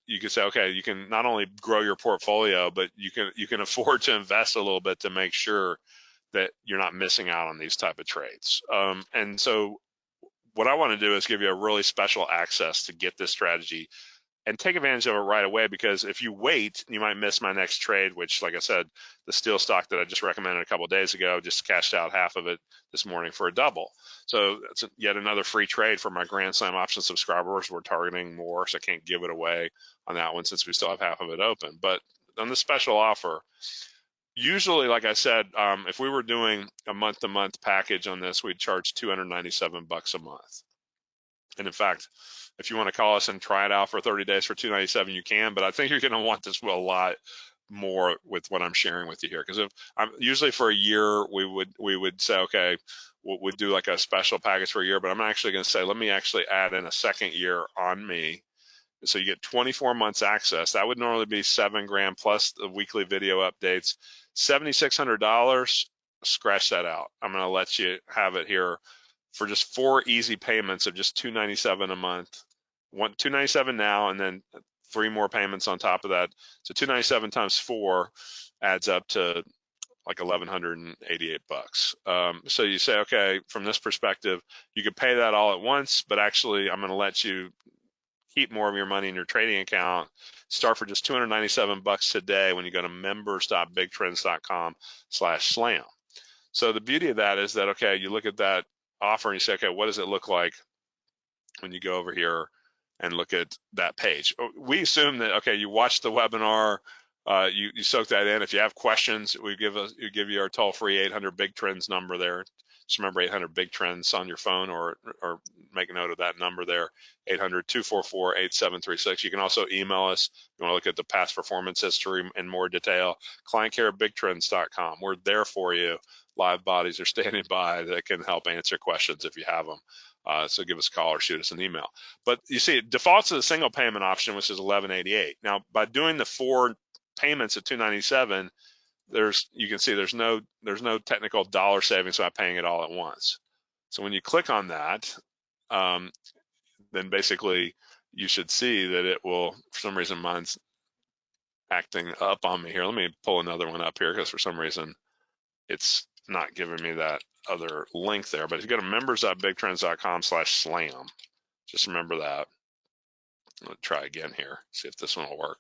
you could say, okay, you can not only grow your portfolio, but you can afford to invest a little bit to make sure that you're not missing out on these type of trades. And so what I want to do is give you a really special access to get this strategy and take advantage of it right away, because if you wait, you might miss my next trade, which, like I said, the steel stock that I just recommended a couple of days ago, just cashed out half of it this morning for a double. So that's yet another free trade for my Grand Slam option subscribers. We're targeting more, so I can't give it away on that one since we still have half of it open. But on the special offer, usually, like I said, if we were doing a month-to-month package on this, we'd charge $297 a month. And in fact, if you want to call us and try it out for 30 days for $297, you can. But I think you're going to want this a lot more with what I'm sharing with you here, because if I'm usually for a year, we would say, okay, we'd do like a special package for a year. But I'm actually going to say, let me actually add in a second year on me. So you get 24 months access. That would normally be $7,000 plus the weekly video updates. $7,600. Scratch that out. I'm going to let you have it here for just 4 easy payments of just $297 a month. $297 now, and then 3 more payments on top of that. So $297 times 4 adds up to like $1,188. So you say, okay, from this perspective, you could pay that all at once, but actually I'm going to let you keep more of your money in your trading account. Start for just $297 today when you go to members.bigtrends.com/slam. So the beauty of that is that, okay, you look at that offer and you say, okay, what does it look like when you go over here and look at that page? We assume that, okay, you watched the webinar, you soak that in. If you have questions, we give you our toll-free 800 Big Trends number there. Just remember 800 Big Trends on your phone, or make a note of that number there, 800-244-8736. You can also email us if you want to look at the past performance history in more detail. clientcare@bigtrends.com. We're there for you. Live bodies are standing by that can help answer questions if you have them. So give us a call or shoot us an email. But you see, it defaults to the single payment option, which is $1,188. Now, by doing the 4 payments at $297, you can see there's no technical dollar savings by paying it all at once. So when you click on that, then basically you should see that it will, for some reason mine's acting up on me here. Let me pull another one up here, because for some reason it's not giving me that other link there. But if you go to members.bigtrends.com/slam, just remember that. I'll try again here, see if this one will work.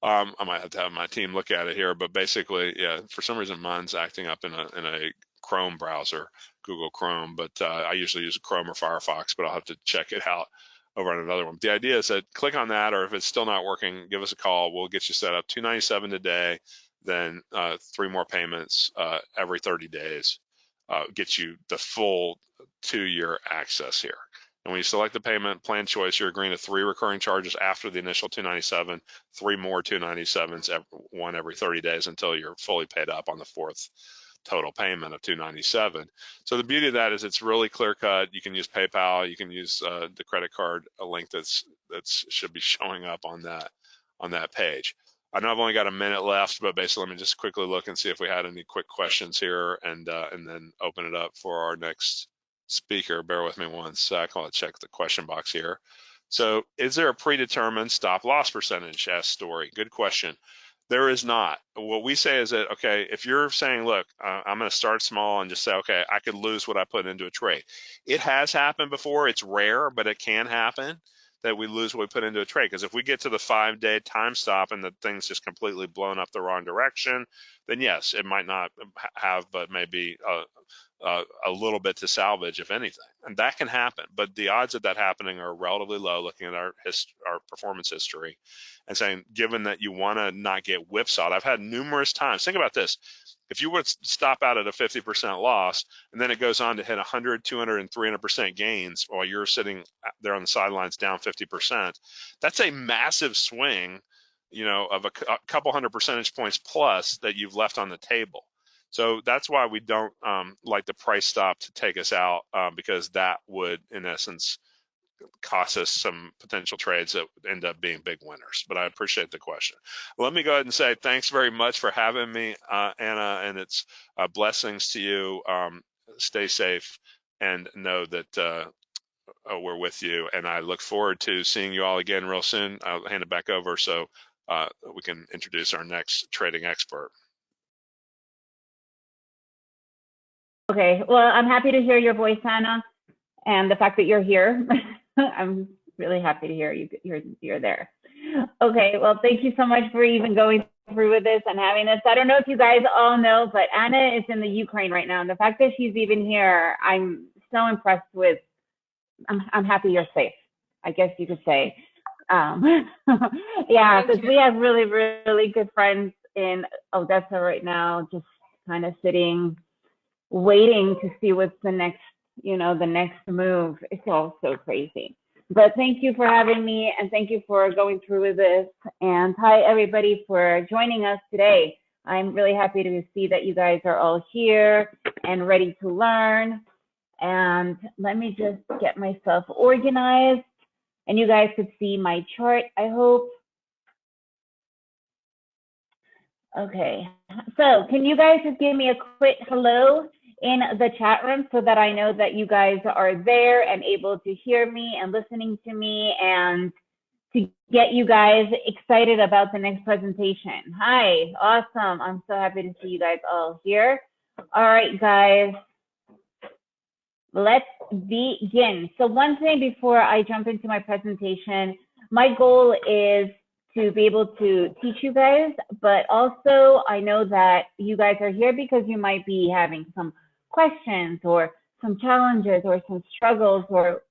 I might have to have my team look at it here, but basically, yeah, for some reason mine's acting up in a Chrome browser, Google Chrome, but I usually use Chrome or Firefox, but I'll have to check it out over on another one. But the idea is that click on that, or if it's still not working, give us a call. We'll get you set up. $297 today, then 3 more payments every 30 days. Get you the full 2-year access here. And when you select the payment plan choice, you're agreeing to 3 recurring charges after the initial $297, 3 more $297s, one every 30 days until you're fully paid up on the 4th total payment of $297. So the beauty of that is it's really clear cut. You can use PayPal, you can use the credit card, a link that should be showing up on that page. I know I've only got a minute left, but basically let me just quickly look and see if we had any quick questions here, and then open it up for our next speaker. Bear with me one sec. I'll check the question box here. So, is there a predetermined stop loss percentage? Asked Story. Good question. There is not. What we say is that, okay, if you're saying, look, I'm going to start small and just say, okay, I could lose what I put into a trade. It has happened before. It's rare, but it can happen that we lose what we put into a trade. Because if we get to the 5-day time stop and the thing's just completely blown up the wrong direction, then yes, it might not have, but maybe a little bit to salvage, if anything. And that can happen. But the odds of that happening are relatively low, looking at our performance history and saying, given that you want to not get whipsawed. I've had numerous times. Think about this. If you would stop out at a 50% loss, and then it goes on to hit 100, 200, and 300% gains while you're sitting there on the sidelines down 50%, that's a massive swing, of a couple hundred percentage points plus that you've left on the table. So that's why we don't like the price stop to take us out, because that would, in essence, cost us some potential trades that end up being big winners. But I appreciate the question. Let me go ahead and say thanks very much for having me, Anna, and it's blessings to you. Stay safe and know that we're with you. And I look forward to seeing you all again real soon. I'll hand it back over so we can introduce our next trading expert. Okay, well, I'm happy to hear your voice, Anna, and the fact that you're here. I'm really happy to hear you're there. Okay, well, thank you so much for even going through with this and having this. I don't know if you guys all know, but Anna is in the Ukraine right now, and the fact that she's even here, I'm so impressed with. I'm happy you're safe, I guess you could say. Yeah, because we have really, really good friends in Odessa right now, just kind of sitting, waiting to see what's the next, the next move. It's all so crazy. But thank you for having me, and thank you for going through with this. And hi, everybody, for joining us today. I'm really happy to see that you guys are all here and ready to learn. And let me just get myself organized. And you guys could see my chart, I hope. Okay, so can you guys just give me a quick hello in the chat room so that I know that you guys are there and able to hear me and listening to me, and to get you guys excited about the next presentation. Hi, awesome. I'm so happy to see you guys all here. All right, guys, let's begin. So one thing before I jump into my presentation, my goal is to be able to teach you guys, but also I know that you guys are here because you might be having some questions or some challenges or some struggles or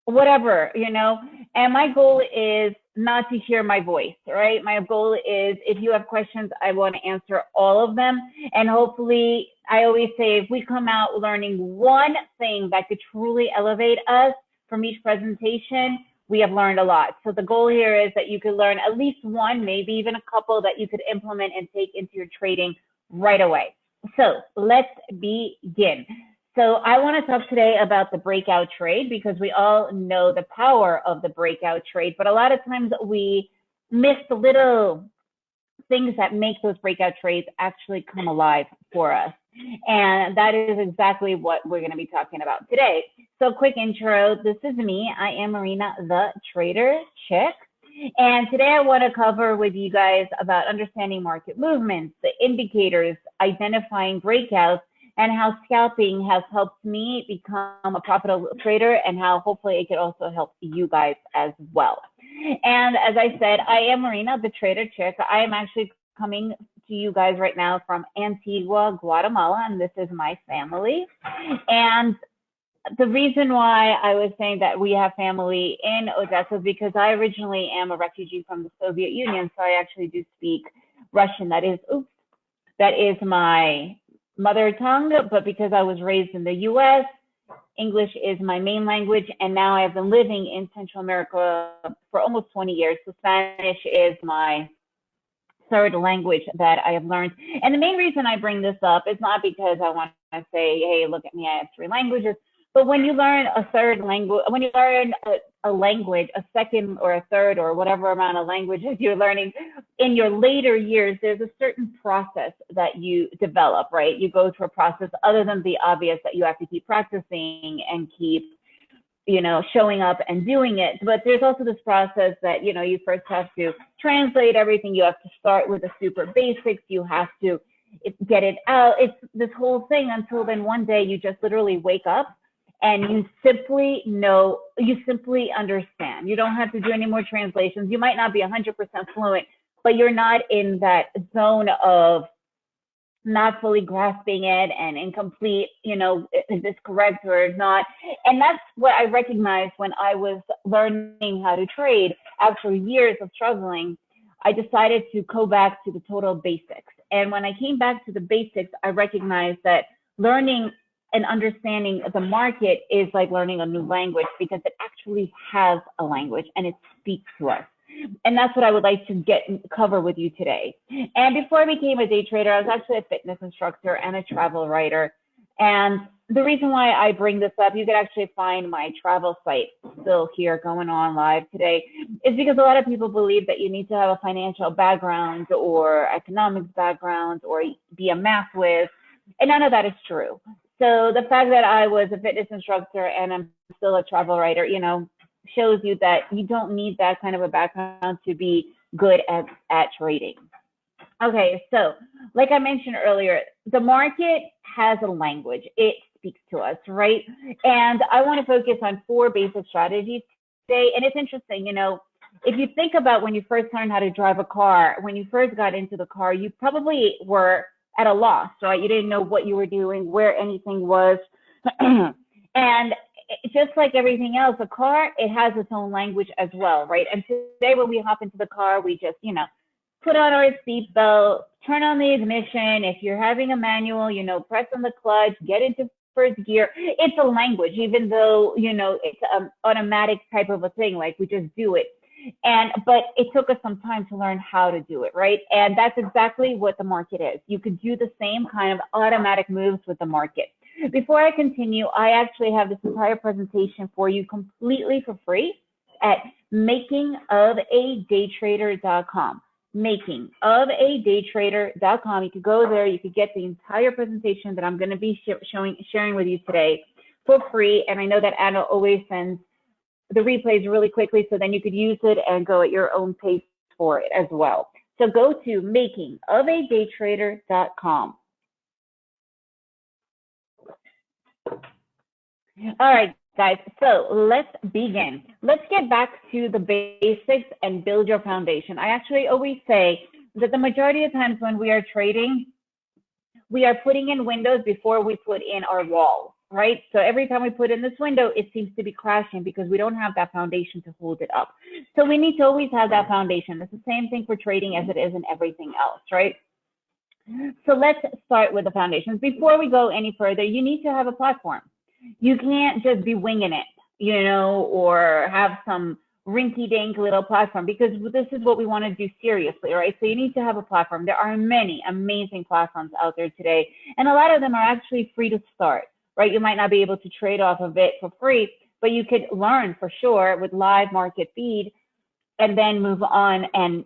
whatever, and my goal is not to hear my voice, right? My goal is, if you have questions, I want to answer all of them. And hopefully, I always say, if we come out learning one thing that could truly elevate us from each presentation, we have learned a lot. So the goal here is that you could learn at least one, maybe even a couple that you could implement and take into your trading right away. So let's begin. So I want to talk today about the breakout trade, because we all know the power of the breakout trade, but a lot of times we miss the little things that make those breakout trades actually come alive for us. And that is exactly what we're going to be talking about today. So quick intro, this is me. I am Marina, the Trader Chick. And today I want to cover with you guys about understanding market movements, the indicators, identifying breakouts, and how scalping has helped me become a profitable trader, and how hopefully it could also help you guys as well. And as I said, I am Marina, the Trader Chick. I am actually coming to you guys right now from Antigua, Guatemala, and this is my family. And the reason why I was saying that we have family in Odessa is because I originally am a refugee from the Soviet Union, so I actually do speak Russian. That is my mother tongue, but because I was raised in the US, English is my main language, and now I've been living in Central America for almost 20 years, so Spanish is my third language that I have learned. And the main reason I bring this up is not because I want to say, hey, look at me, I have 3 languages, but when you learn a third language, when you learn a language, a second or a third or whatever amount of languages you're learning in your later years, there's a certain process that you develop, right? You go through a process other than the obvious that you have to keep practicing and keep, showing up and doing it. But there's also this process that, you first have to translate everything. You have to start with the super basics. You have to get it out. It's this whole thing until then one day you just literally wake up and you simply know, you simply understand. You don't have to do any more translations. You might not be 100% fluent, but you're not in that zone of not fully grasping it and incomplete, is this correct or not? And that's what I recognized when I was learning how to trade. After years of struggling, I decided to go back to the total basics. And when I came back to the basics, I recognized that learning and understanding the market is like learning a new language, because it actually has a language and it speaks to us. And that's what I would like to cover with you today. And before I became a day trader, I was actually a fitness instructor and a travel writer. And the reason why I bring this up, you can actually find my travel site still here going on live today, is because a lot of people believe that you need to have a financial background or economics background or be a math whiz, and none of that is true. So the fact that I was a fitness instructor and I'm still a travel writer, shows you that you don't need that kind of a background to be good at trading. Okay, so like I mentioned earlier, the market has a language. It speaks to us, right? And I want to focus on 4 basic strategies today. And it's interesting, if you think about when you first learned how to drive a car, when you first got into the car, you probably were at a loss, right? You didn't know what you were doing, where anything was. And just like everything else, a car, it has its own language as well, right? And today when we hop into the car, we just, put on our seatbelt, turn on the ignition. If you're having a manual, press on the clutch, get into first gear. It's a language, even though, it's an automatic type of a thing, like we just do it. But it took us some time to learn how to do it, right? And that's exactly what the market is. You could do the same kind of automatic moves with the market. Before I continue, I actually have this entire presentation for you completely for free at makingofadaytrader.com. Makingofadaytrader.com. You could go there. You could get the entire presentation that I'm going to be sharing with you today for free. And I know that Anna always sends the replays really quickly, so then you could use it and go at your own pace for it as well. So go to makingofadaytrader.com. All right, guys, so let's begin. Let's get back to the basics and build your foundation. I actually always say that the majority of times when we are trading, we are putting in windows before we put in our walls, right? So every time we put in this window, it seems to be crashing because we don't have that foundation to hold it up. So we need to always have that foundation. It's the same thing for trading as it is in everything else, right? So let's start with the foundations. Before we go any further, you need to have a platform. You can't just be winging it, or have some rinky-dink little platform, because this is what we want to do seriously, right? So you need to have a platform. There are many amazing platforms out there today, and a lot of them are actually free to start, right? You might not be able to trade off of it for free, but you could learn for sure with live market feed and then move on and,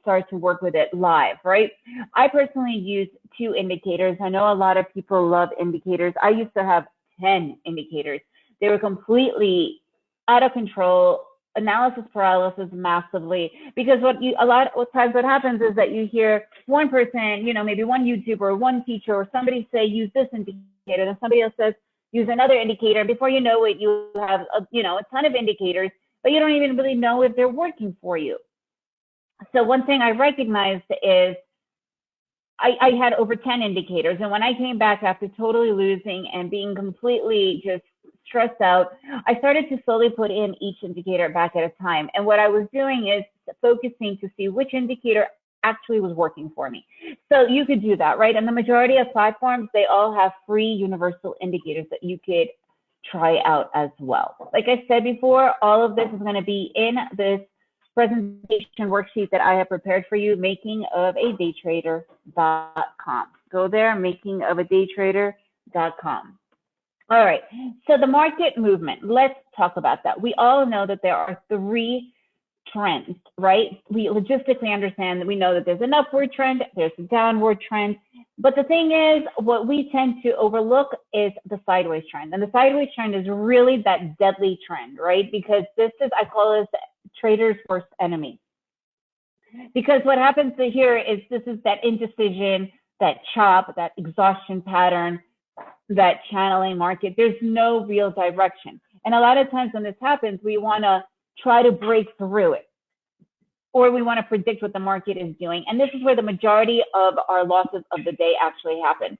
start to work with it live, right? I personally use 2 indicators. I know a lot of people love indicators. I used to have 10 indicators. They were completely out of control, analysis paralysis massively, because a lot of times what happens is that you hear one person, maybe one YouTuber or one teacher or somebody say, use this indicator, and somebody else says, use another indicator. And before you know it, you have, a ton of indicators, but you don't even really know if they're working for you. So one thing I recognized is I had over 10 indicators. And when I came back after totally losing and being completely just stressed out, I started to slowly put in each indicator back at a time. And what I was doing is focusing to see which indicator actually was working for me. So you could do that, right? And the majority of platforms, they all have free universal indicators that you could try out as well. Like I said before, all of this is going to be in this presentation worksheet that I have prepared for you, makingofadaytrader.com. Go there, makingofadaytrader.com. All right, so the market movement, let's talk about that. We all know that there are 3 trends, right? We logistically understand that we know that there's an upward trend, there's a downward trend, but the thing is, what we tend to overlook is the sideways trend. And the sideways trend is really that deadly trend, right? Because I call this trader's worst enemy. Because what happens here is this is that indecision, that chop, that exhaustion pattern, that channeling market. There's no real direction. And a lot of times when this happens, we want to try to break through it, or we want to predict what the market is doing. And this is where the majority of our losses of the day actually happen.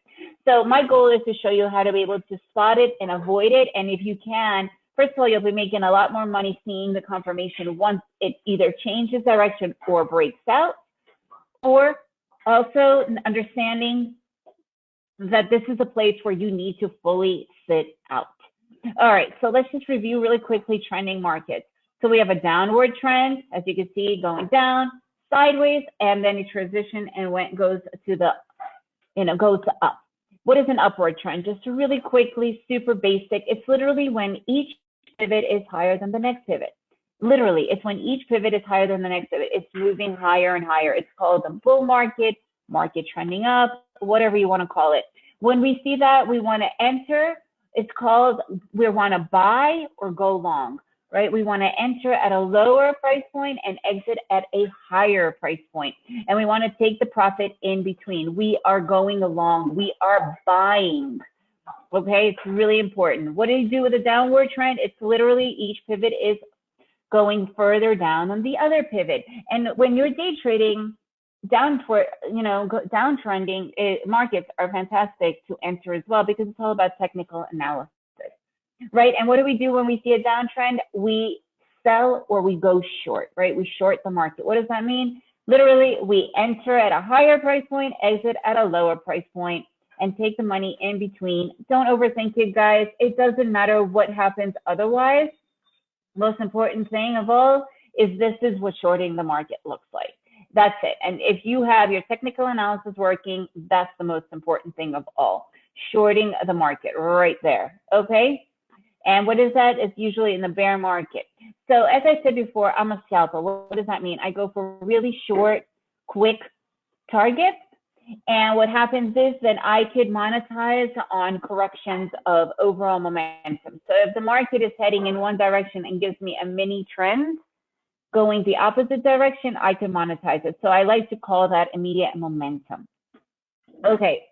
So my goal is to show you how to be able to spot it and avoid it. And if you can, first of all, you'll be making a lot more money seeing the confirmation once it either changes direction or breaks out, or Also, understanding that this is a place where you need to fully sit out. All right, so let's just review really quickly trending markets. So we have a downward trend, as you can see, going down, sideways, and then a transition and when it goes to the, goes up. What is an upward trend? Just really quickly, super basic. It's literally when each pivot is higher than the next pivot. Literally, it's when each pivot is higher than the next pivot. It's moving higher and higher. It's called the bull market, market trending up, whatever you want to call it. When we see that, we want to enter. It's called, we want to buy or go long, right? We want to enter at a lower price point and exit at a higher price point. And we want to take the profit in between. We are going along. We are buying. Okay, it's really important. What do you do with a downward trend? It's literally each pivot is going further down than the other pivot. And when you're day trading, downtrending markets are fantastic to enter as well because it's all about technical analysis, right? And what do we do when we see a downtrend? We sell or we go short, right? We short the market. What does that mean? Literally, we enter at a higher price point, exit at a lower price point, and take the money in between. Don't overthink it, guys. It doesn't matter what happens otherwise. Most important thing of all is this is what shorting the market looks like. That's it. And if you have your technical analysis working, that's the most important thing of all. Shorting the market right there. Okay. And what is that? It's usually in the bear market. So as I said before, I'm a scalper. What does that mean? I go for really short, quick targets. And what happens is that I could monetize on corrections of overall momentum. So if the market is heading in one direction and gives me a mini trend going the opposite direction, I can monetize it. So I like to call that immediate momentum. Okay,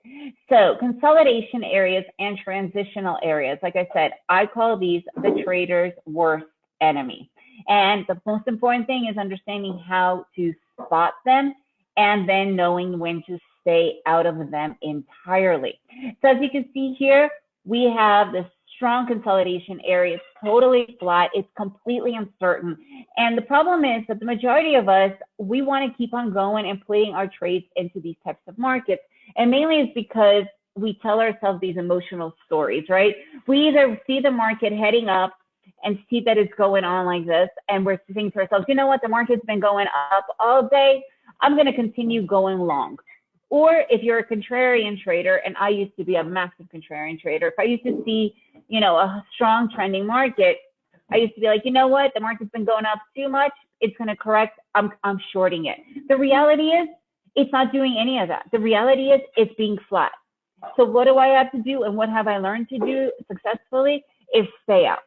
so consolidation areas and transitional areas. Like I said, I call these the trader's worst enemy. And the most important thing is understanding how to spot them and then knowing when to stay out of them entirely. So as you can see here, we have this strong consolidation area. It's totally flat. It's completely uncertain. And the problem is that the majority of us, we want to keep on going and playing our trades into these types of markets. And mainly it's because we tell ourselves these emotional stories, right? We either see the market heading up and see that it's going on like this, and we're thinking to ourselves, you know what, the market's been going up all day. I'm going to continue going long. Or if you're a contrarian trader, and I used to be a massive contrarian trader, if I used to see, a strong trending market, I used to be like, you know what, the market's been going up too much. It's going to correct. I'm shorting it. The reality is it's not doing any of that. The reality is it's being flat. So what do I have to do? And what have I learned to do successfully is stay out.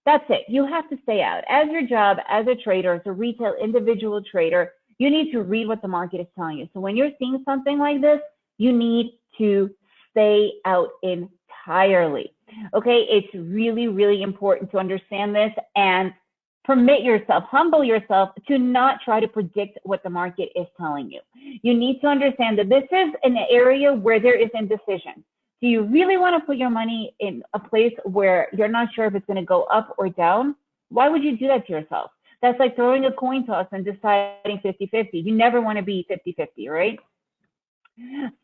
That's it. You have to stay out. As your job, as a trader, as a retail individual trader, you need to read what the market is telling you. So when you're seeing something like this, you need to stay out entirely. Okay, it's really, really important to understand this and permit yourself, humble yourself to not try to predict what the market is telling you. You need to understand that this is an area where there is indecision. Do you really want to put your money in a place where you're not sure if it's going to go up or down? Why would you do that to yourself? That's like throwing a coin toss and deciding 50-50. You never want to be 50-50, right?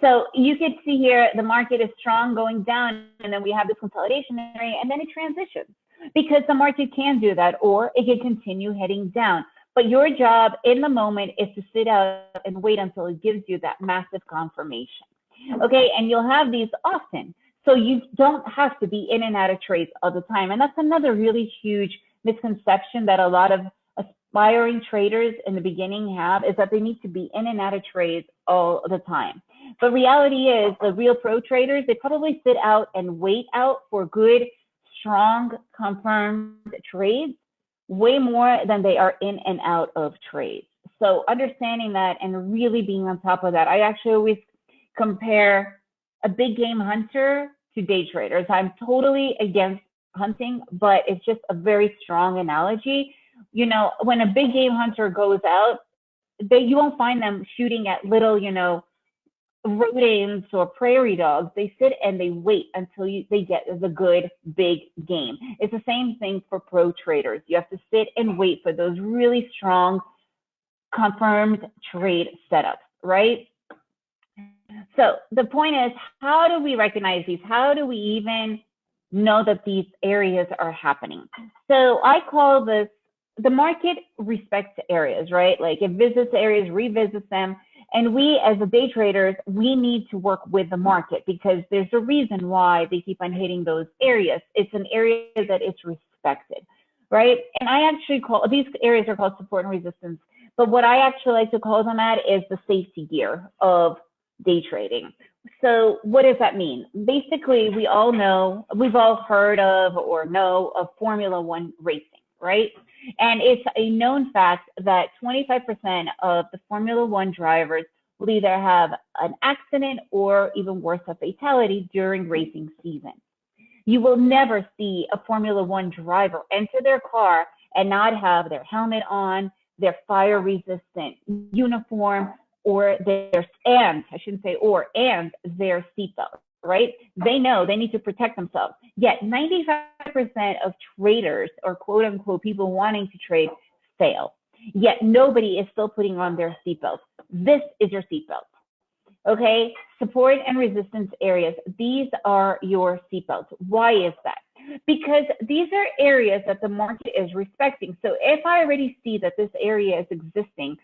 So you can see here, the market is strong going down, and then we have this consolidation area, and then it transitions because the market can do that, or it can continue heading down. But your job in the moment is to sit out and wait until it gives you that massive confirmation. Okay, and you'll have these often. So you don't have to be in and out of trades all the time. And that's another really huge misconception that a lot of aspiring traders in the beginning have, is that they need to be in and out of trades all the time. But reality is, the real pro traders, they probably sit out and wait out for good, strong, confirmed trades way more than they are in and out of trades. So understanding that and really being on top of that, I actually always compare a big game hunter to day traders. I'm totally against hunting, but it's just a very strong analogy. When a big game hunter goes out, you won't find them shooting at little, rodents or prairie dogs. They sit and they wait until they get the good big game. It's the same thing for pro traders. You have to sit and wait for those really strong confirmed trade setups, right? So the point is, how do we recognize these? How do we even know that these areas are happening? So I call this, the market respects areas, right? Like it visits areas, revisits them. And we as the day traders, we need to work with the market because there's a reason why they keep on hitting those areas. It's an area that it's respected, right? And I actually call, these areas are called support and resistance. But what I actually like to call them at is the safety gear of day trading. So what does that mean? Basically, we all know, we've all heard of or know of Formula One racing, right? And it's a known fact that 25% of the Formula One drivers will either have an accident or even worse, a fatality during racing season. You will never see a Formula One driver enter their car and not have their helmet on, their fire resistant uniform, or their, and I shouldn't say or, and their seatbelt, right? They know they need to protect themselves. Yet 95% of traders or quote unquote people wanting to trade fail. Yet nobody is still putting on their seatbelts. This is your seatbelt. Okay, support and resistance areas. These are your seatbelts. Why is that? Because these are areas that the market is respecting. So if I already see that this area is existing,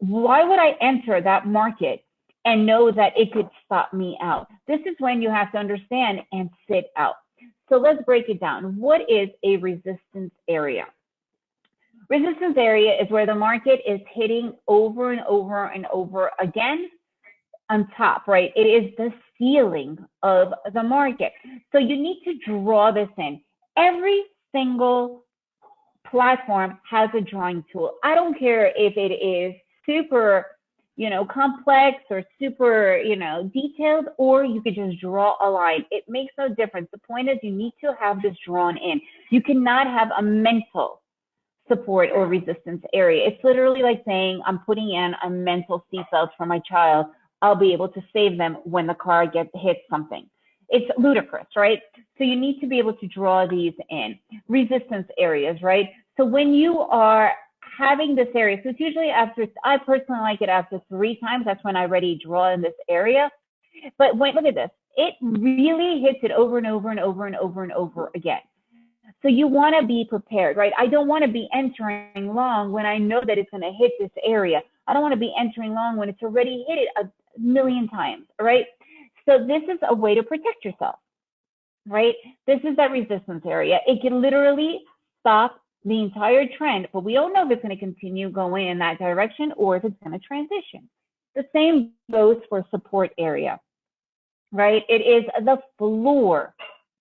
why would I enter that market and know that it could stop me out? This is when you have to understand and sit out. So let's break it down. What is a resistance area? Resistance area is where the market is hitting over and over and over again on top, right? It is the ceiling of the market. So you need to draw this in. Every single platform has a drawing tool. I don't care if it is super, complex or super, detailed, or you could just draw a line. It makes no difference. The point is you need to have this drawn in. You cannot have a mental support or resistance area. It's literally like saying, I'm putting in a mental seatbelt for my child. I'll be able to save them when the car hits something. It's ludicrous, right? So you need to be able to draw these in. Resistance areas, right? So when you are having this area, so it's usually after, I personally like it after 3 times, that's when I already draw in this area. But wait, look at this. It really hits it over and over and over and over and over again. So you want to be prepared, right? I don't want to be entering long when I know that it's going to hit this area. I don't want to be entering long when it's already hit it a million times, right? So this is a way to protect yourself, right? This is that resistance area. It can literally stop the entire trend, but we don't know if it's going to continue going in that direction or if it's going to transition. The same goes for support area, right? It is the floor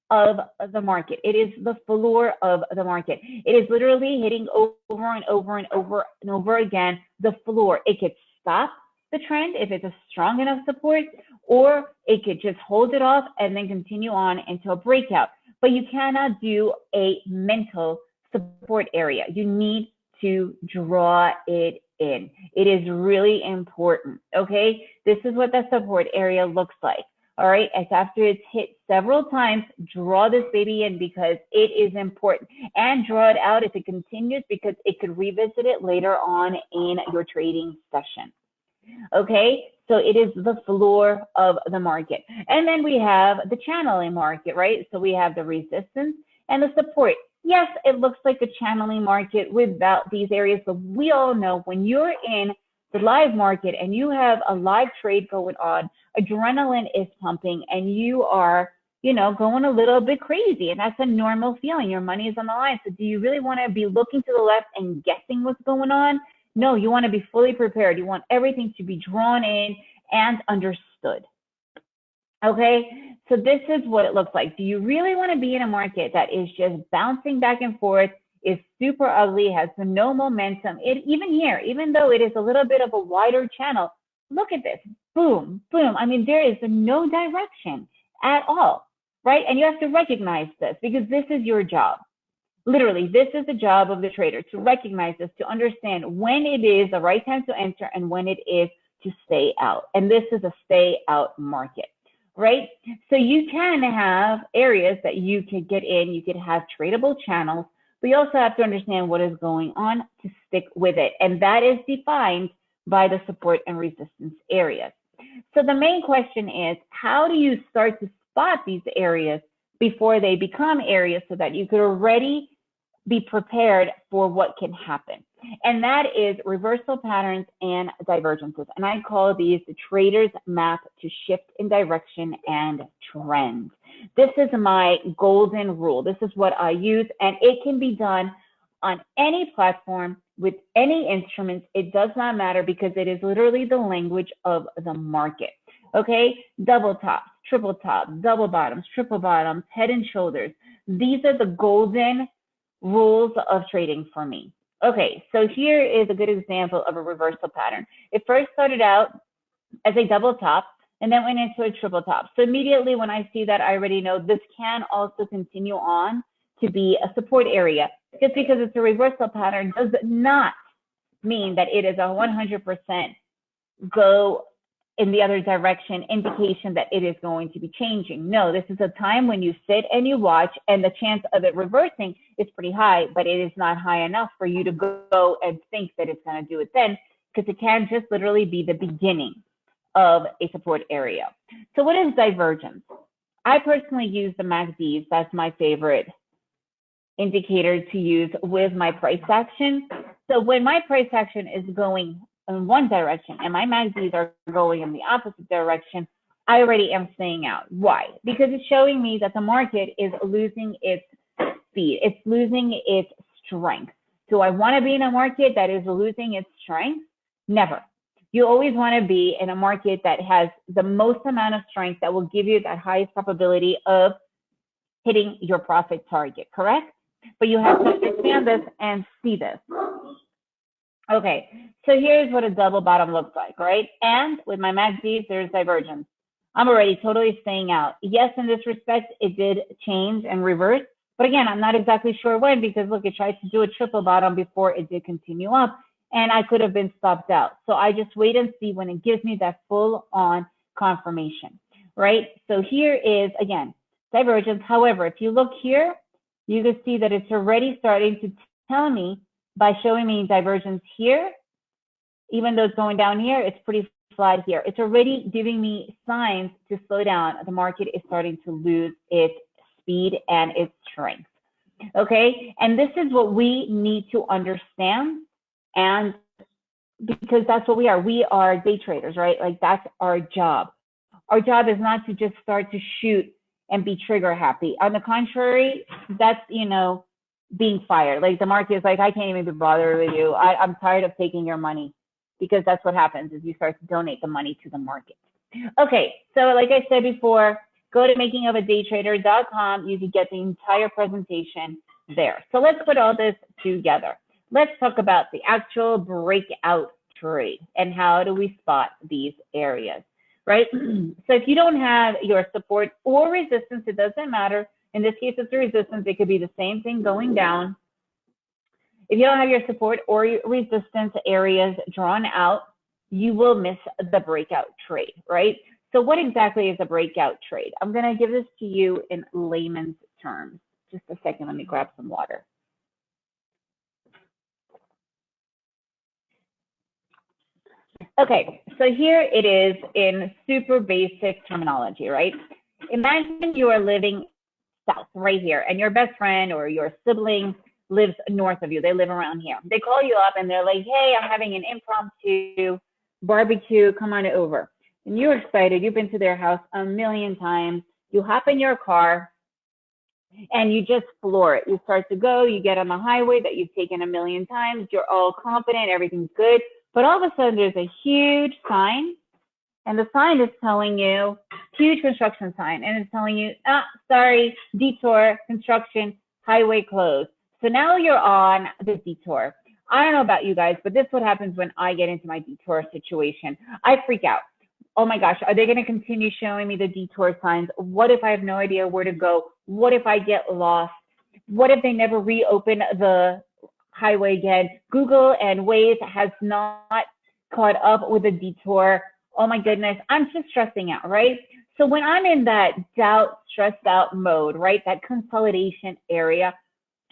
of the market. It is the floor of the market. It is literally hitting over and over and over and over again the floor. It could stop the trend if it's a strong enough support, or it could just hold it off and then continue on into a breakout. But you cannot do a mental support area. You need to draw it in. It is really important, okay? This is what the support area looks like. All right, as after it's hit several times, draw this baby in because it is important, and draw it out if it continues because it could revisit it later on in your trading session. Okay, so it is the floor of the market. And then we have the channeling market, right? So we have the resistance and the support. Yes, it looks like a channeling market without these areas, but we all know when you're in the live market and you have a live trade going on, adrenaline is pumping and you are, going a little bit crazy, and that's a normal feeling. Your money is on the line. So do you really want to be looking to the left and guessing what's going on? No, you want to be fully prepared. You want everything to be drawn in and understood. Okay, so this is what it looks like. Do you really want to be in a market that is just bouncing back and forth, is super ugly, has no momentum? Even here, even though it is a little bit of a wider channel, look at this. Boom, boom. I mean, there is no direction at all, right? And you have to recognize this because this is your job. Literally, this is the job of the trader, to recognize this, to understand when it is the right time to enter and when it is to stay out. And this is a stay out market, right? So you can have areas that you could get in, you could have tradable channels, but you also have to understand what is going on to stick with it. And that is defined by the support and resistance areas. So the main question is, how do you start to spot these areas before they become areas so that you could already be prepared for what can happen? And that is reversal patterns and divergences. And I call these the trader's map to shift in direction and trend. This is my golden rule. This is what I use, and it can be done on any platform with any instruments. It does not matter because it is literally the language of the market. Okay, double tops, triple tops, double bottoms, triple bottoms, head and shoulders. These are the golden rules of trading for me. Okay, so here is a good example of a reversal pattern. It first started out as a double top and then went into a triple top. So immediately when I see that, I already know this can also continue on to be a support area. Just because it's a reversal pattern does not mean that it is a 100% go in the other direction indication that it is going to be changing. No, this is a time when you sit and you watch, and the chance of it reversing is pretty high, but it is not high enough for you to go and think that it's going to do it then, because it can just literally be the beginning of a support area. So what is divergence? I personally use the MACDs. That's my favorite indicator to use with my price action. So when my price action is going in one direction and my MACDs are going in the opposite direction, I already am staying out. Why? Because it's showing me that the market is losing its speed. It's losing its strength. Do I want to be in a market that is losing its strength? Never. You always want to be in a market that has the most amount of strength that will give you that highest probability of hitting your profit target, correct? But you have to understand this and see this. Okay, so here's what a double bottom looks like, right? And with my MACDs, there's divergence. I'm already totally staying out. Yes, in this respect, it did change and reverse. But again, I'm not exactly sure when, because look, it tried to do a triple bottom before it did continue up, and I could have been stopped out. So I just wait and see when it gives me that full on confirmation, right? So here is, again, divergence. However, if you look here, you can see that it's already starting to tell me by showing me divergence here, even though it's going down here, it's pretty flat here. It's already giving me signs to slow down. The market is starting to lose its speed and its strength. Okay, and this is what we need to understand, and because that's what we are. We are day traders, right? Like that's our job. Our job is not to just start to shoot and be trigger happy. On the contrary, that's, being fired. Like the market is like, I can't even be bothered with you. I'm tired of taking your money, because that's what happens is you start to donate the money to the market. Okay, so like I said before, go to makingofadaytrader.com. You can get the entire presentation there. So let's put all this together. Let's talk about the actual breakout trade and how do we spot these areas, right? So if you don't have your support or resistance, it doesn't matter. In this case, it's a resistance. It could be the same thing going down. If you don't have your support or your resistance areas drawn out, you will miss the breakout trade, right? So what exactly is a breakout trade? I'm going to give this to you in layman's terms. Just a second. Let me grab some water. Okay, so here it is in super basic terminology, right? Imagine you are living south right here, and your best friend or your sibling lives north of you. They live around here. They call you up and they're like, hey, I'm having an impromptu barbecue. Come on over. And you're excited. You've been to their house a million times. You hop in your car and you just floor it. You start to go. You get on the highway that you've taken a million times. You're all confident. Everything's good. But all of a sudden, there's a huge sign. And the sign is telling you, huge construction sign, and it's telling you, sorry, detour, construction, highway closed. So now you're on the detour. I don't know about you guys, but this is what happens when I get into my detour situation. I freak out. Oh my gosh, are they going to continue showing me the detour signs? What if I have no idea where to go? What if I get lost? What if they never reopen the highway again? Google and Waze has not caught up with the detour. Oh my goodness, I'm just stressing out, right? So when I'm in that doubt, stressed out mode, right, that consolidation area,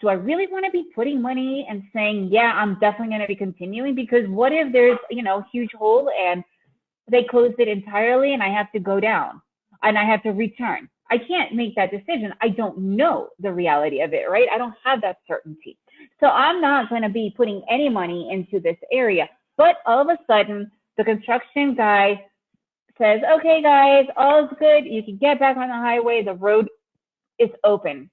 do I really want to be putting money and saying, yeah, I'm definitely going to be continuing? Because what if there's, huge hole and they closed it entirely and I have to go down and I have to return. I can't make that decision. I don't know the reality of it, right? I don't have that certainty. So I'm not going to be putting any money into this area. But all of a sudden, the construction guy says, okay, guys, all is good. You can get back on the highway. The road is open.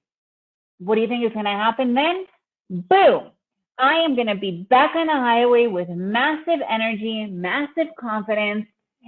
What do you think is going to happen then? Boom. I am going to be back on the highway with massive energy, massive confidence,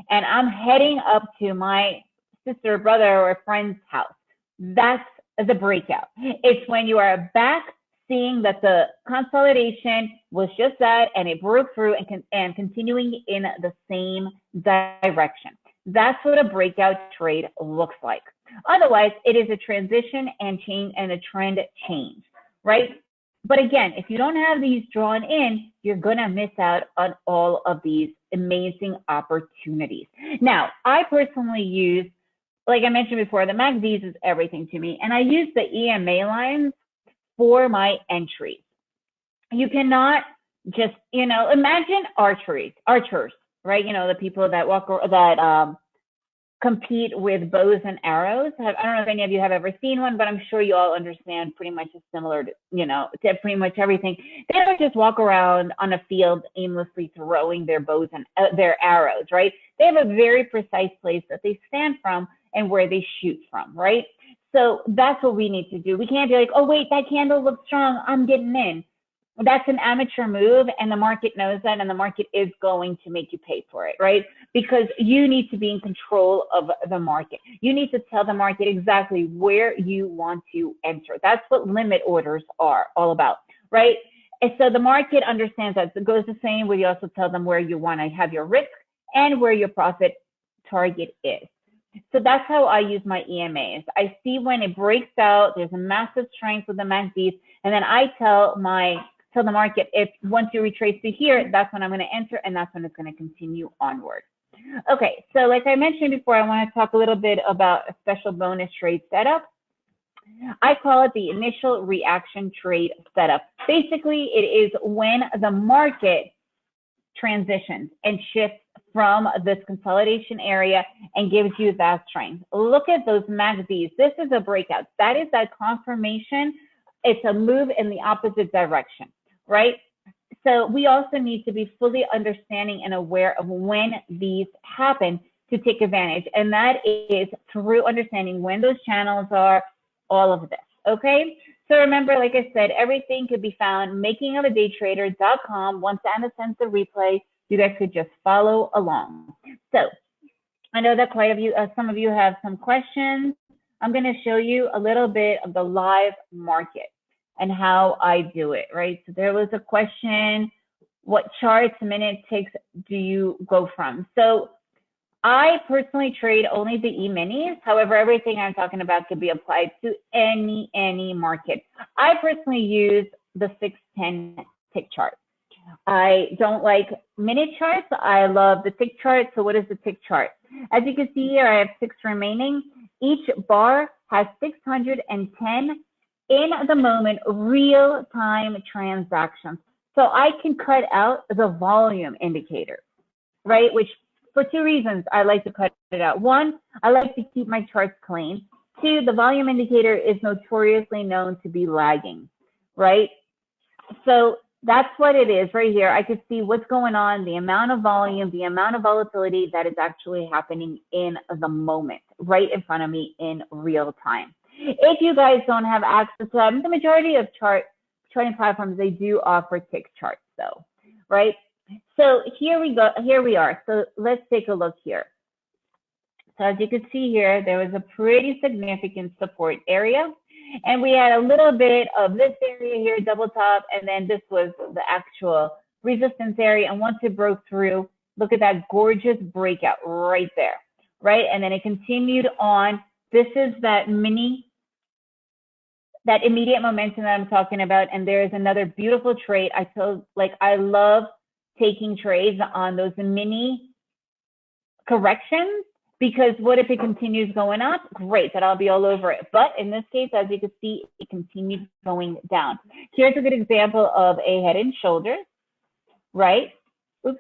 and I'm heading up to my sister, brother, or friend's house. That's the breakout. It's when you are back seeing that the consolidation was just that and it broke through and continuing in the same direction. That's what a breakout trade looks like. Otherwise, it is a transition and change and a trend change, right? But again, if you don't have these drawn in, you're going to miss out on all of these amazing opportunities. Now, I personally use, like I mentioned before, the MACDs is everything to me, and I use the EMA lines for my entries. You cannot just, imagine archers, right? The people that compete with bows and arrows. I don't know if any of you have ever seen one, but I'm sure you all understand pretty much it's similar to pretty much everything. They don't just walk around on a field aimlessly throwing their bows and their arrows, right? They have a very precise place that they stand from and where they shoot from, right? So that's what we need to do. We can't be like, oh, wait, that candle looks strong. I'm getting in. That's an amateur move, and the market knows that, and the market is going to make you pay for it, right? Because you need to be in control of the market. You need to tell the market exactly where you want to enter. That's what limit orders are all about, right? And so the market understands that. It goes the same way you also tell them where you want to have your risk and where your profit target is. So that's how I use my EMAs. I see when it breaks out, there's a massive strength with the MACDs, and then I tell the market, if once you retrace to here, that's when I'm going to enter, and that's when it's going to continue onward. Okay, so like I mentioned before, I want to talk a little bit about a special bonus trade setup. I call it the initial reaction trade setup. Basically, it is when the market transitions and shifts from this consolidation area and gives you that strength. Look at those MACDs. This is a breakout. That is that confirmation. It's a move in the opposite direction, right? So we also need to be fully understanding and aware of when these happen to take advantage. And that is through understanding when those channels are, all of this, okay? So remember, like I said, everything could be found makingofadaytrader.com. Once Anna sends the replay, you guys could just follow along. So I know that some of you have some questions. I'm going to show you a little bit of the live market and how I do it, right? So there was a question, what charts, minute ticks do you go from? So I personally trade only the E-minis. However, everything I'm talking about could be applied to any market. I personally use the 610 tick chart. I don't like minute charts. I love the tick chart. So what is the tick chart? As you can see here, I have 6 remaining. Each bar has 610 in the moment real-time transactions. So I can cut out the volume indicator, right? Which for 2 reasons, I like to cut it out. 1, I like to keep my charts clean. 2, the volume indicator is notoriously known to be lagging, right? So that's what it is right here. I could see what's going on, the amount of volume, the amount of volatility that is actually happening in the moment, right in front of me in real time. If you guys don't have access to that, the majority of charting platforms, they do offer tick charts though, right? So here we are. So let's take a look here. So as you can see here, there was a pretty significant support area. And we had a little bit of this area here, double top, and then this was the actual resistance area. And once it broke through, look at that gorgeous breakout right there, right? And then it continued on. This is that immediate momentum that I'm talking about. And there is another beautiful trade. I love taking trades on those mini corrections, because what if it continues going up? Great, that I'll be all over it. But in this case, as you can see, it continued going down. Here's a good example of a head and shoulders, right? Oops.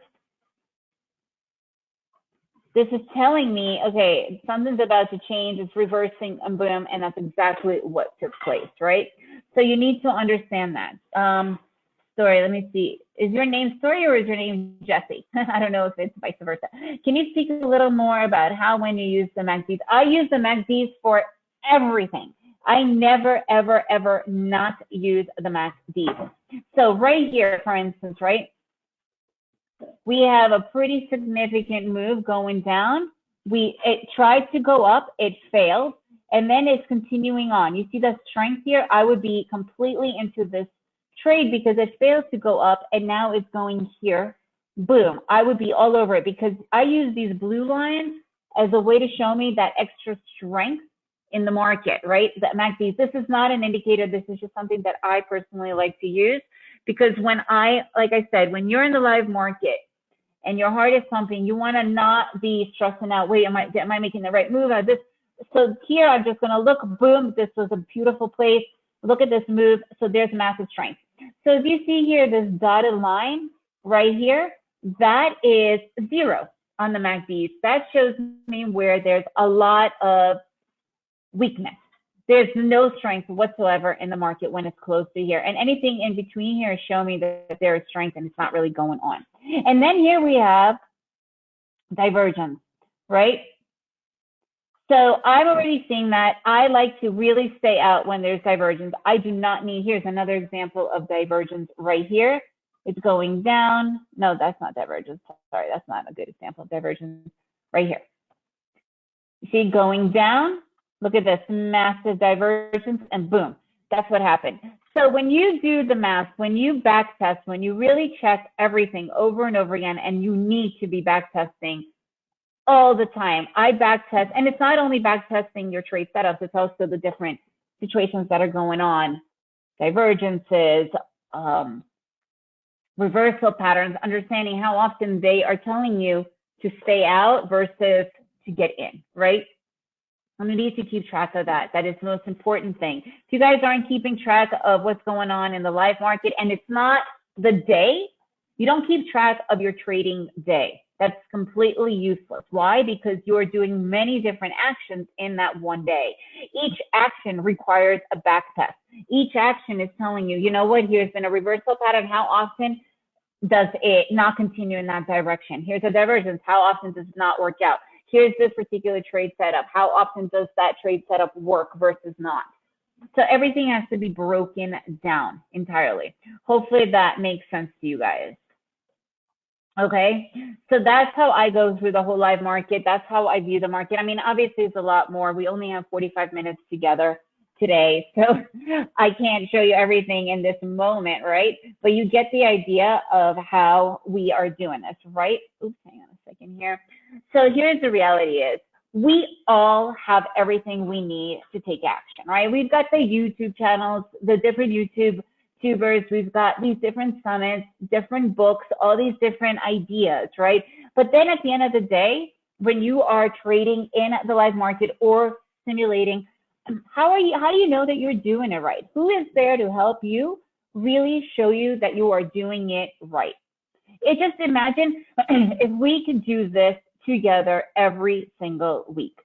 This is telling me, okay, something's about to change, it's reversing, and boom, and that's exactly what took place, right? So you need to understand that. Story, let me see. Is your name Story or is your name Jesse? I don't know if it's vice versa. Can you speak a little more about how, when you use the MACDs? I use the MACDs for everything. I never, ever, ever not use the MACDs. So right here, for instance, right, we have a pretty significant move going down. It tried to go up, it failed, and then it's continuing on. You see the strength here? I would be completely into this trade because it failed to go up, and now it's going here. Boom. I would be all over it because I use these blue lines as a way to show me that extra strength in the market, right? That MACDs, this is not an indicator. This is just something that I personally like to use because like I said, when you're in the live market and your heart is pumping, you want to not be stressing out. Wait, am I making the right move? So here I'm just going to look, boom, this was a beautiful place. Look at this move. So there's massive strength. So if you see here, this dotted line right here, that is 0 on the MACDs. That shows me where there's a lot of weakness. There's no strength whatsoever in the market when it's close to here. And anything in between here is showing me that there is strength and it's not really going on. And then here we have divergence, right? So I'm already seeing that. I like to really stay out when there's divergence. I do not need, here's another example of divergence right here. It's going down. No, that's not divergence. Sorry, that's not a good example of divergence right here. You see going down, look at this massive divergence and boom, that's what happened. So when you do the math, when you back test, when you really check everything over and over again, and you need to be back testing all the time. I back test, and it's not only back testing your trade setups, it's also the different situations that are going on, divergences, reversal patterns, understanding how often they are telling you to stay out versus to get in, right? I'm going to need to keep track of that. That is the most important thing. If you guys aren't keeping track of what's going on in the live market, and it's not the day, you don't keep track of your trading day. That's completely useless. Why? Because you're doing many different actions in that one day. Each action requires a back test. Each action is telling you, you know what, here's been a reversal pattern. How often does it not continue in that direction? Here's a divergence. How often does it not work out? Here's this particular trade setup. How often does that trade setup work versus not? So everything has to be broken down entirely. Hopefully that makes sense to you guys. Okay, so that's how I go through the whole live market. That's how I view the market. I mean, obviously it's a lot more. We only have 45 minutes together today, so I can't show you everything in this moment, right? But you get the idea of how we are doing this, right? Oops, hang on a second here. So here's the reality is, we all have everything we need to take action, right? We've got the YouTube channels, the different YouTubers, we've got these different summits, different books, all these different ideas, right? But then at the end of the day, when you are trading in the live market or simulating, how do you know that you're doing it right? Who is there to help you really show you that you are doing it right? Just imagine if we could do this together every single week,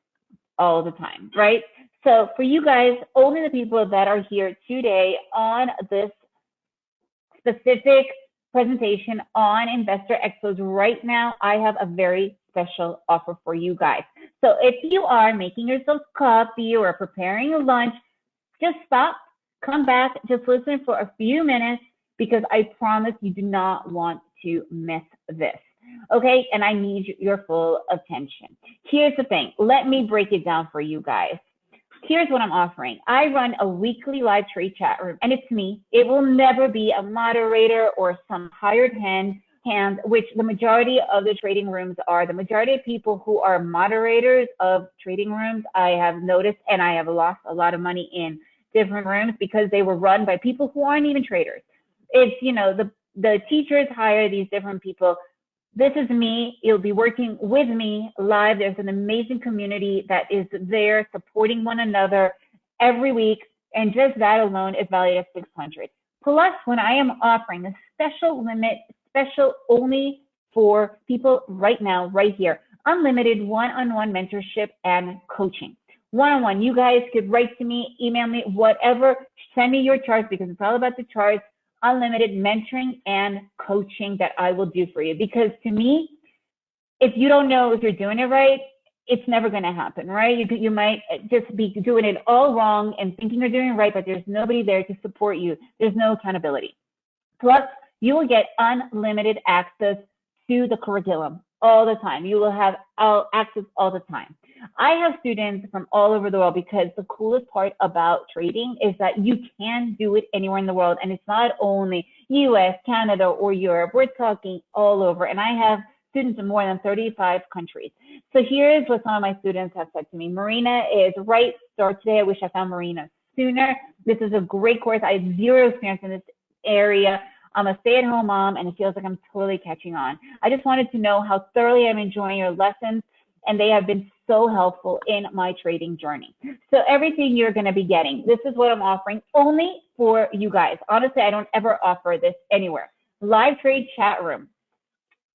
all the time, right? So for you guys, only the people that are here today on this specific presentation on Investor Expos right now, I have a very special offer for you guys. So if you are making yourself coffee or preparing a lunch, just stop, come back, just listen for a few minutes, because I promise you do not want to miss this. Okay, and I need your full attention. Here's the thing. Let me break it down for you guys. Here's what I'm offering. I run a weekly live trade chat room, and it's me. It will never be a moderator or some hired hand, which the majority of the trading rooms are. The majority of people who are moderators of trading rooms, I have noticed, and I have lost a lot of money in different rooms because they were run by people who aren't even traders. It's, you know, the teachers hire these different people. This is me. You'll be working with me live. There's an amazing community that is there supporting one another every week. And just that alone is valued at $600. Plus, when I am offering a special limit, special only for people right now, right here, unlimited one-on-one mentorship and coaching. One-on-one, you guys could write to me, email me, whatever, send me your charts because it's all about the charts, unlimited mentoring and coaching that I will do for you. Because to me, if you don't know if you're doing it right, it's never going to happen, right? You might just be doing it all wrong and thinking you're doing it right, but there's nobody there to support you. There's no accountability. Plus, you will get unlimited access to the curriculum all the time. You will have access all the time. I have students from all over the world because the coolest part about trading is that you can do it anywhere in the world. And it's not only US, Canada, or Europe. We're talking all over. And I have students in more than 35 countries. So here's what some of my students have said to me. Marina is right start today. I wish I found Marina sooner. This is a great course. I have zero experience in this area. I'm a stay-at-home mom, and it feels like I'm totally catching on. I just wanted to know how thoroughly I'm enjoying your lessons, and they have been so helpful in my trading journey. So everything you're going to be getting, this is what I'm offering only for you guys. Honestly, I don't ever offer this anywhere. Live trade chat room,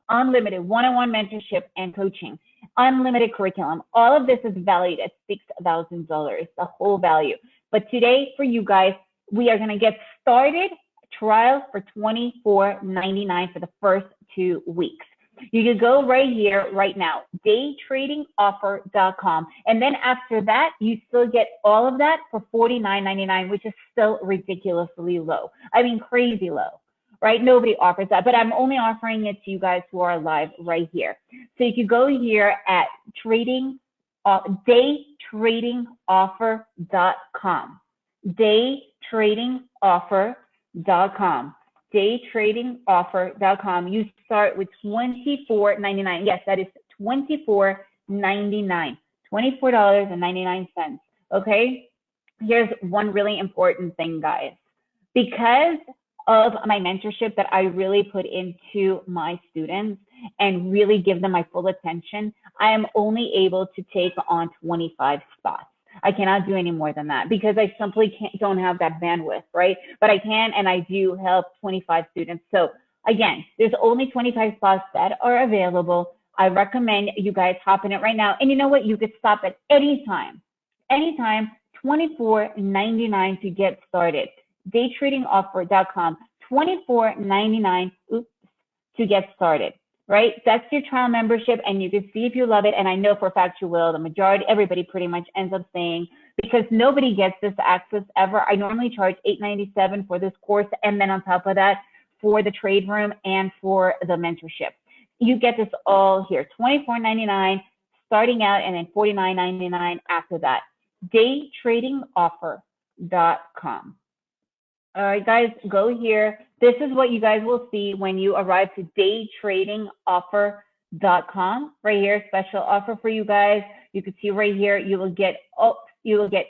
unlimited one-on-one mentorship and coaching, unlimited curriculum. All of this is valued at $6,000, the whole value. But today, for you guys, we are going to get started trial for $24.99 for the first 2 weeks. You can go right here, right now, daytradingoffer.com. And then after that, you still get all of that for $49.99, which is still ridiculously low. I mean, crazy low, right? Nobody offers that, but I'm only offering it to you guys who are live right here. So you can go here at daytradingoffer.com. Daytradingoffer.com. Daytradingoffer.com. You start with $24.99. Yes, that is $24.99. $24.99. Okay. Here's one really important thing, guys. Because of my mentorship that I really put into my students and really give them my full attention, I am only able to take on 25 spots. I cannot do any more than that because I simply don't have that bandwidth, right? But I can, and I do help 25 students. So again, there's only 25 spots that are available. I recommend you guys hop in it right now. And you know what? You could stop at any time, $24.99 to get started. Daytradingoffer.com, $24.99 to get started. Right? That's your trial membership, and you can see if you love it. And I know for a fact you will. The majority, everybody pretty much ends up staying because nobody gets this access ever. I normally charge $8.97 for this course, and then on top of that, for the trade room and for the mentorship. You get this all here, $24.99 starting out, and then $49.99 after that. Daytradingoffer.com. All right, guys, go here. This is what you guys will see when you arrive to daytradingoffer.com. Right here, special offer for you guys. You can see right here, you will get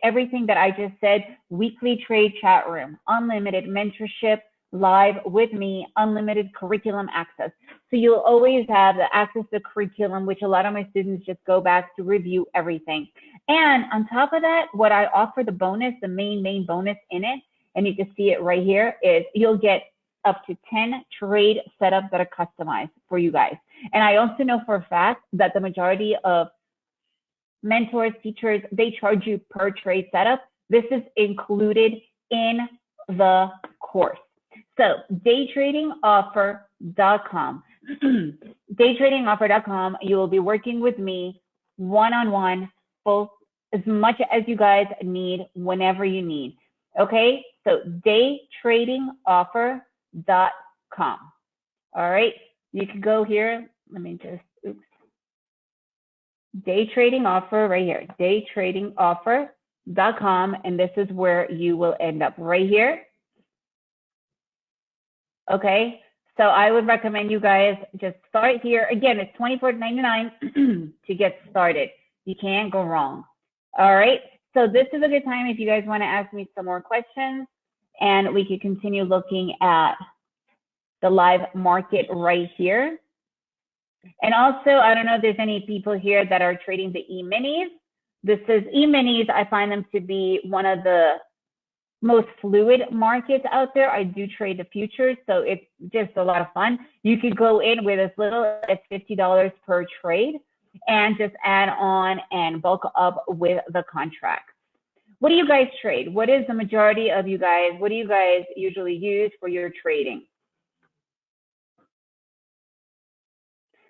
everything that I just said. Weekly trade chat room, unlimited mentorship, live with me, unlimited curriculum access. So you'll always have the access to curriculum, which a lot of my students just go back to review everything. And on top of that, what I offer, the bonus, the main bonus in it, and you can see it right here, is you'll get up to 10 trade setups that are customized for you guys. And I also know for a fact that the majority of mentors, teachers, they charge you per trade setup. This is included in the course. So daytradingoffer.com. Daytradingoffer.com, you will be working with me one-on-one, full, as much as you guys need, whenever you need. Okay, so daytradingoffer.com. All right, you can go here. Let me just, day trading offer right here, daytradingoffer.com, and this is where you will end up right here. Okay, so I would recommend you guys just start here. Again, it's $24.99 to get started. You can't go wrong. All right. So this is a good time if you guys want to ask me some more questions, and we can continue looking at the live market right here. And also, I don't know if there's any people here that are trading the E-minis. This is E-minis. I find them to be one of the most fluid markets out there. I do trade the futures, so it's just a lot of fun. You could go in with as little as $50 per trade. and just add on and bulk up with the contracts. What do you guys trade? What is the majority of you guys? What do you guys usually use for your trading?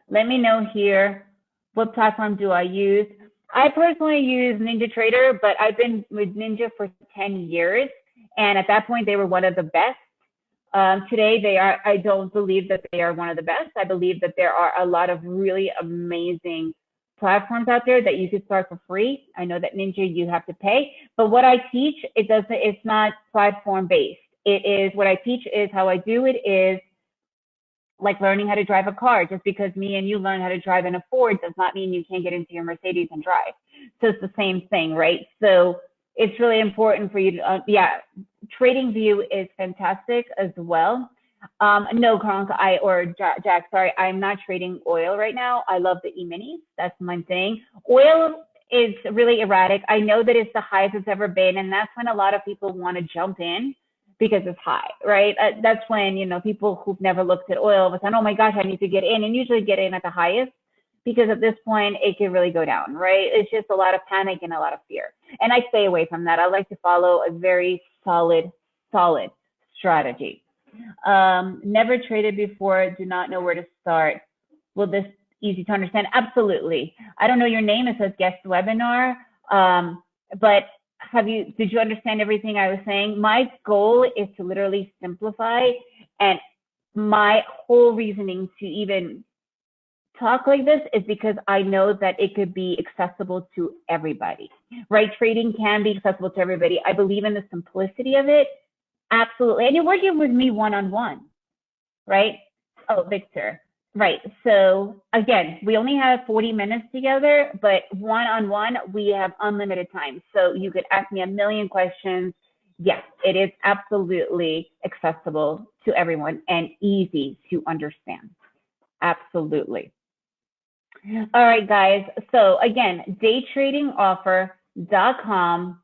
Let me know here. What platform do I use? I personally use NinjaTrader, but I've been with Ninja for 10 years. And at that point, they were one of the best. Today, they are, I don't believe that they are one of the best. I believe that there are a lot of really amazing platforms out there that you could start for free. I know that Ninja, you have to pay, but what I teach, it's not platform based. It is, what I teach is how I do it is like learning how to drive a car. Just because me and you learn how to drive in a Ford does not mean you can't get into your Mercedes and drive. So it's the same thing, right? So it's really important for you to, TradingView is fantastic as well. No, Kronk, Jack, sorry, I'm not trading oil right now. I love the E-minis. That's my thing. Oil is really erratic. I know that it's the highest it's ever been, and that's when a lot of people want to jump in because it's high, right? That's when, people who've never looked at oil will say, oh my gosh, I need to get in, and usually get in at the highest, because at this point it can really go down, right? It's just a lot of panic and a lot of fear. And I stay away from that. I like to follow a very solid strategy. Never traded before, do not know where to start. Will this easy to understand? Absolutely. I don't know your name, it says guest webinar, but did you understand everything I was saying? My goal is to literally simplify, and my whole reasoning to even talk like this is because I know that it could be accessible to everybody, right? Trading can be accessible to everybody. I believe in the simplicity of it. Absolutely. And you're working with me one-on-one, right? Oh, Victor. Right. So again, we only have 40 minutes together, but one-on-one, we have unlimited time. So you could ask me a million questions. Yes, it is absolutely accessible to everyone and easy to understand. Absolutely. All right, guys. So again, daytradingoffer.com.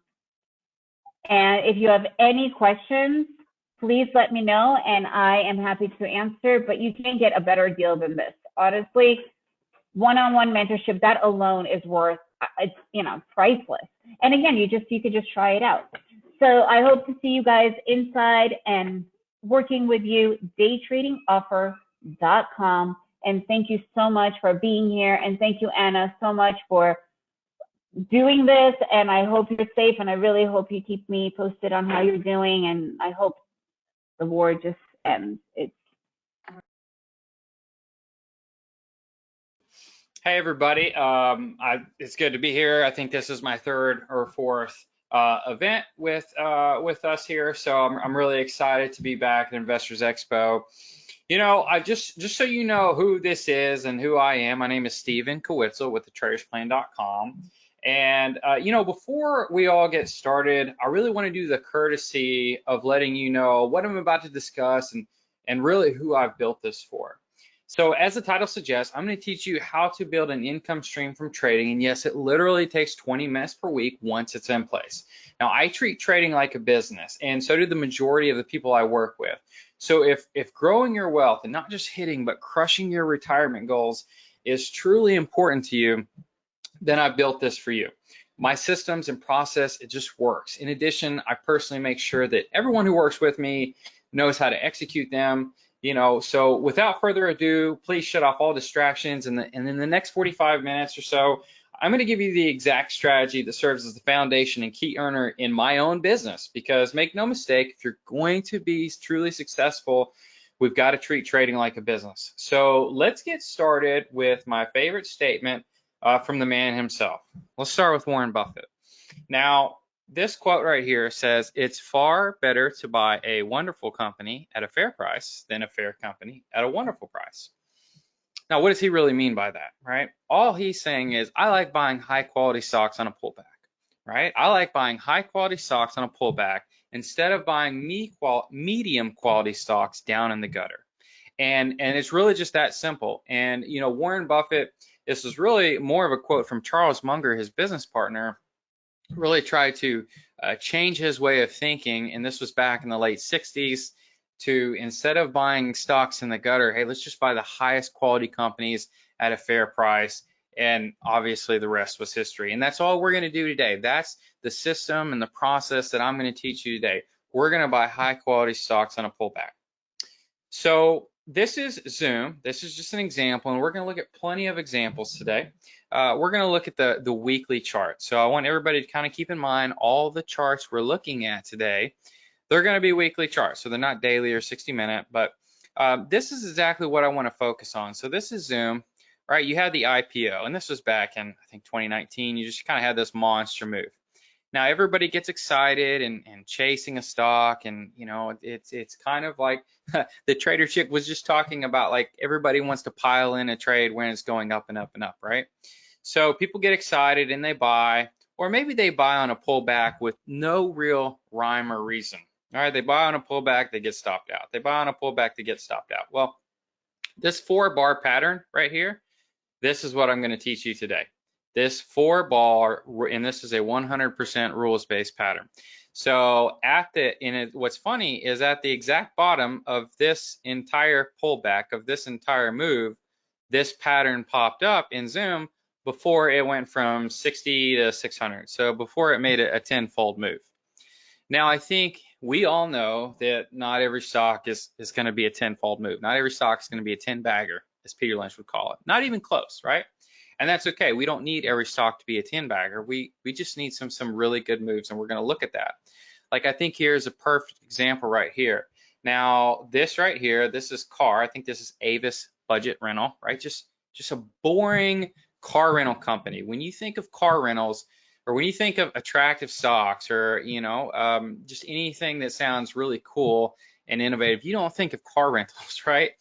And if you have any questions, please let me know and I am happy to answer, but you can't get a better deal than this. Honestly, one-on-one mentorship, that alone is worth, it's, priceless. And again, you could just try it out. So I hope to see you guys inside and working with you, daytradingoffer.com. And thank you so much for being here. And thank you, Anna, so much for doing this. And I hope you're safe. And I really hope you keep me posted on how you're doing. And I hope the war just ends. Hey everybody, it's good to be here. I think this is my third or fourth event with us here, so I'm really excited to be back at Investors Expo. I just so you know who this is and who I am. My name is Stephen Cawiezell with thetradersplan.com. And before we all get started, I really want to do the courtesy of letting you know what I'm about to discuss and really who I've built this for. So as the title suggests, I'm going to teach you how to build an income stream from trading. And yes, it literally takes 20 minutes per week once it's in place. Now, I treat trading like a business, and so do the majority of the people I work with. So if growing your wealth and not just hitting, but crushing your retirement goals is truly important to you, then I built this for you. My systems and process, it just works. In addition, I personally make sure that everyone who works with me knows how to execute them. So without further ado, please shut off all distractions. And in the next 45 minutes or so, I'm going to give you the exact strategy that serves as the foundation and key earner in my own business. Because make no mistake, if you're going to be truly successful, we've got to treat trading like a business. So let's get started with my favorite statement from the man himself. Let's start with Warren Buffett. Now, this quote right here says, it's far better to buy a wonderful company at a fair price than a fair company at a wonderful price. Now, what does he really mean by that, right? All he's saying is, I like buying high quality stocks on a pullback, right? I like buying high quality stocks on a pullback instead of buying medium quality stocks down in the gutter. And it's really just that simple. And, Warren Buffett, this is really more of a quote from Charles Munger, his business partner, really tried to change his way of thinking, and this was back in the late 60s, to instead of buying stocks in the gutter, hey, let's just buy the highest quality companies at a fair price. And obviously the rest was history. And that's all we're going to do today. That's the system and the process that I'm going to teach you today. We're going to buy high quality stocks on a pullback. So this is Zoom. This is just an example, and we're going to look at plenty of examples today. We're going to look at the weekly chart. So I want everybody to kind of keep in mind all the charts we're looking at today. They're going to be weekly charts, so they're not daily or 60-minute, but this is exactly what I want to focus on. So this is Zoom, right? You had the IPO, and this was back in, I think, 2019. You just kind of had this monster move. Now everybody gets excited and chasing a stock, and you know it's kind of like the trader chick was just talking about, like everybody wants to pile in a trade when it's going up and up and up, right? So people get excited and they buy, or maybe they buy on a pullback with no real rhyme or reason. All right, they buy on a pullback, they get stopped out. They buy on a pullback, they get stopped out. Well, this 4-bar pattern right here, this is what I'm going to teach you today. This 4-bar, and this is a 100% rules-based pattern. So what's funny is at the exact bottom of this entire pullback, of this entire move, this pattern popped up in Zoom before it went from 60 to 600. So before it made a 10-fold move. Now, I think we all know that not every stock is going to be a 10-fold move. Not every stock is going to be a 10-bagger, as Peter Lynch would call it. Not even close, right? And that's okay. We don't need every stock to be a 10-bagger. We just need some really good moves, and we're going to look at that. Like I think here's a perfect example right here. Now, this right here, this is car. I think this is Avis Budget Rental, right? Just a boring car rental company. When you think of car rentals, or when you think of attractive stocks, or just anything that sounds really cool and innovative, you don't think of car rentals, right?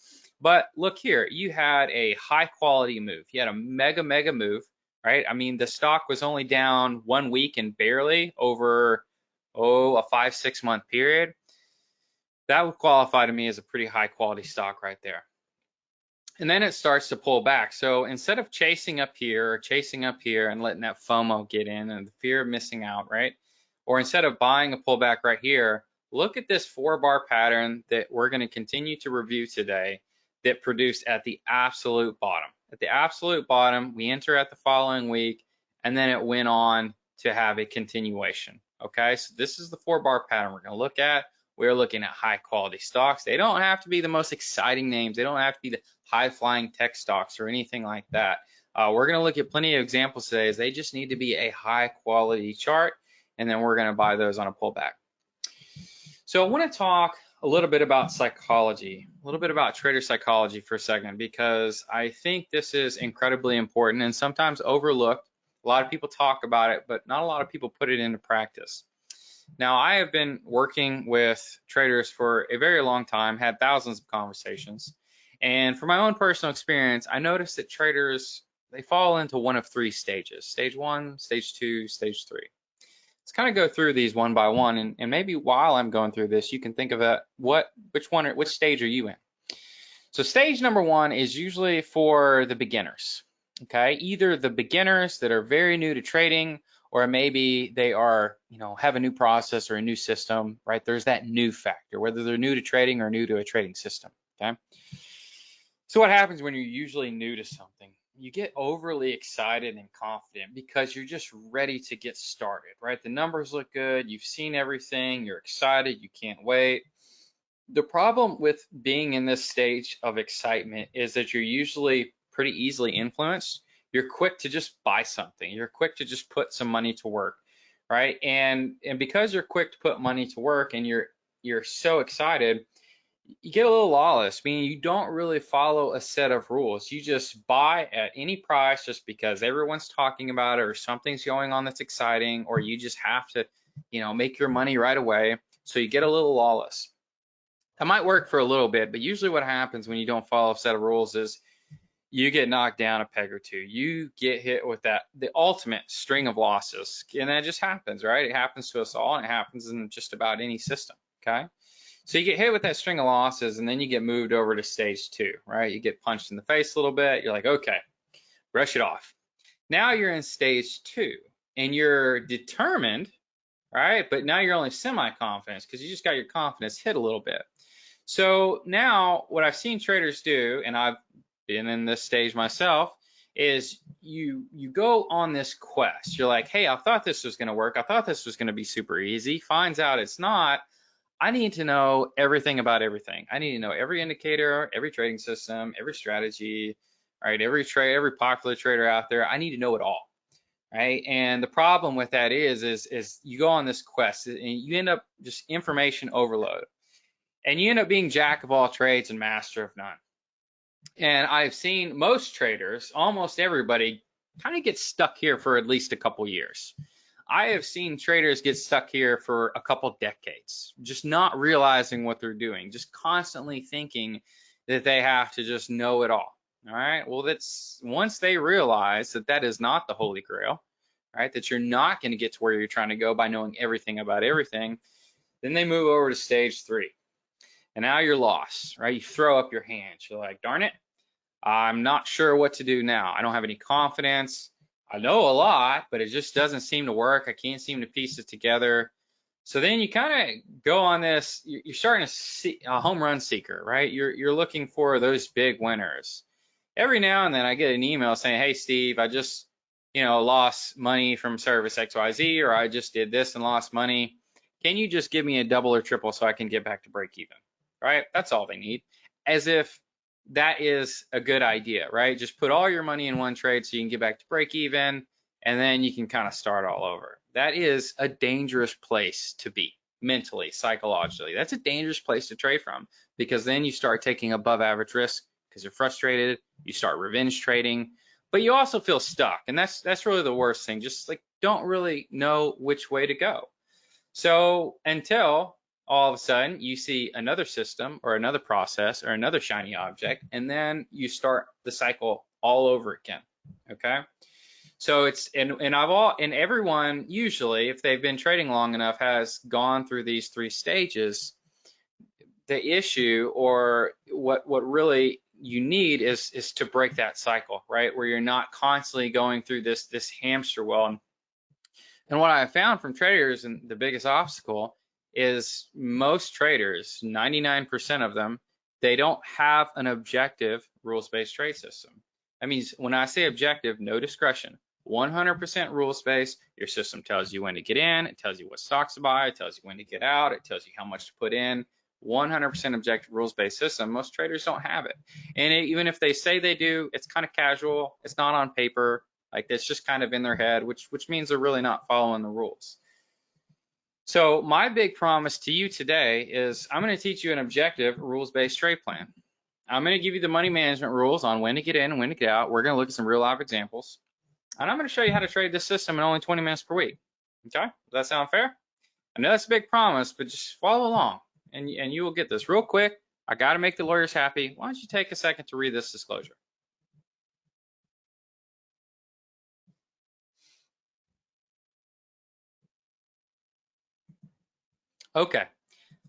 But look here, you had a high quality move. You had a mega move, right? I mean, the stock was only down 1 week and barely over a 5-6 month period. That would qualify to me as a pretty high quality stock right there. And then it starts to pull back. So instead of chasing up here or chasing up here and letting that FOMO get in and the fear of missing out, right? Or instead of buying a pullback right here, look at this 4-bar pattern that we're going to continue to review today that produced at the absolute bottom. At the absolute bottom, we enter at the following week, and then it went on to have a continuation. Okay, so this is the 4-bar pattern we're going to look at. We're looking at high quality stocks. They don't have to be the most exciting names. They don't have to be the high flying tech stocks or anything like that. We're going to look at plenty of examples today. They just need to be a high quality chart, and then we're going to buy those on a pullback. So I want to talk a little bit about psychology, a little bit about trader psychology for a second, because I think this is incredibly important and sometimes overlooked. A lot of people talk about it, but not a lot of people put it into practice. Now, I have been working with traders for a very long time, had thousands of conversations. And from my own personal experience, I noticed that traders, they fall into one of 3 stages: stage 1, stage 2, stage 3. Let's kind of go through these one by one. And maybe while I'm going through this, you can think of which stage are you in? So stage number 1 is usually for the beginners. Okay, either the beginners that are very new to trading, or maybe they are, have a new process or a new system, right? There's that new factor, whether they're new to trading or new to a trading system, okay? So what happens when you're usually new to something? You get overly excited and confident because you're just ready to get started, right? The numbers look good, you've seen everything, you're excited, you can't wait. The problem with being in this stage of excitement is that you're usually pretty easily influenced. You're quick to just buy something. You're quick to just put some money to work, right? And because you're quick to put money to work and you're so excited, you get a little lawless, meaning you don't really follow a set of rules. You just buy at any price just because everyone's talking about it or something's going on that's exciting, or you just have to, make your money right away. So you get a little lawless. That might work for a little bit, but usually what happens when you don't follow a set of rules is you get knocked down a peg or two. You get hit with the ultimate string of losses, and that just happens, right? It happens to us all, and it happens in just about any system, okay? So you get hit with that string of losses, and then you get moved over to stage 2, right? You get punched in the face a little bit. You're like, okay, brush it off. Now you're in stage 2, and you're determined, right? But now you're only semi-confident because you just got your confidence hit a little bit. So now what I've seen traders do, and I've been in this stage myself, is you go on this quest. You're like, hey, I thought this was going to work. I thought this was going to be super easy. Finds out it's not. I need to know everything about everything. I need to know every indicator, every trading system, every strategy, right? Every trade, every popular trader out there. I need to know it all, right? And the problem with that is you go on this quest and you end up just information overload, and you end up being jack of all trades and master of none. And I've seen most traders, almost everybody, kind of get stuck here for at least a couple years. I have seen traders get stuck here for a couple decades, just not realizing what they're doing, just constantly thinking that they have to just know it all. All right. Well, that's once they realize that that is not the Holy Grail, right? That you're not going to get to where you're trying to go by knowing everything about everything, then they move over to stage 3. And now you're lost, right? You throw up your hands. You're like, darn it, I'm not sure what to do now. I don't have any confidence. I know a lot, but it just doesn't seem to work. I can't seem to piece it together. So then you kind of go on this, you're starting to see a home run seeker, right? You're looking for those big winners. Every now and then I get an email saying, hey, Steve, I just, lost money from service XYZ, or I just did this and lost money. Can you just give me a double or triple so I can get back to break even, right? That's all they need. As if that is a good idea, right? Just put all your money in one trade so you can get back to break even, and then you can kind of start all over. That is a dangerous place to be mentally, psychologically. That's a dangerous place to trade from, because then you start taking above average risk because you're frustrated. You start revenge trading, but you also feel stuck, and that's really the worst thing. Just like don't really know which way to go. So until all of a sudden you see another system or another process or another shiny object, and then you start the cycle all over again. Okay. So it's and everyone usually, if they've been trading long enough, has gone through these 3 stages. The issue, or what really you need is to break that cycle, right? Where you're not constantly going through this hamster wheel. And what I found from traders, and the biggest obstacle is most traders, 99% of them, they don't have an objective rules-based trade system. That means when I say objective, no discretion, 100% rules-based. Your system tells you when to get in, it tells you what stocks to buy, it tells you when to get out, it tells you how much to put in. 100% objective rules-based system. Most traders don't have it. And even if they say they do, it's kind of casual. It's not on paper. Like it's just kind of in their head, which means they're really not following the rules. So my big promise to you today is I'm going to teach you an objective rules-based trade plan. I'm going to give you the money management rules on when to get in and when to get out. We're going to look at some real life examples. And I'm going to show you how to trade this system in only 20 minutes per week. Okay? Does that sound fair? I know that's a big promise, but just follow along and you will get this real quick. I got to make the lawyers happy. Why don't you take a second to read this disclosure? Okay,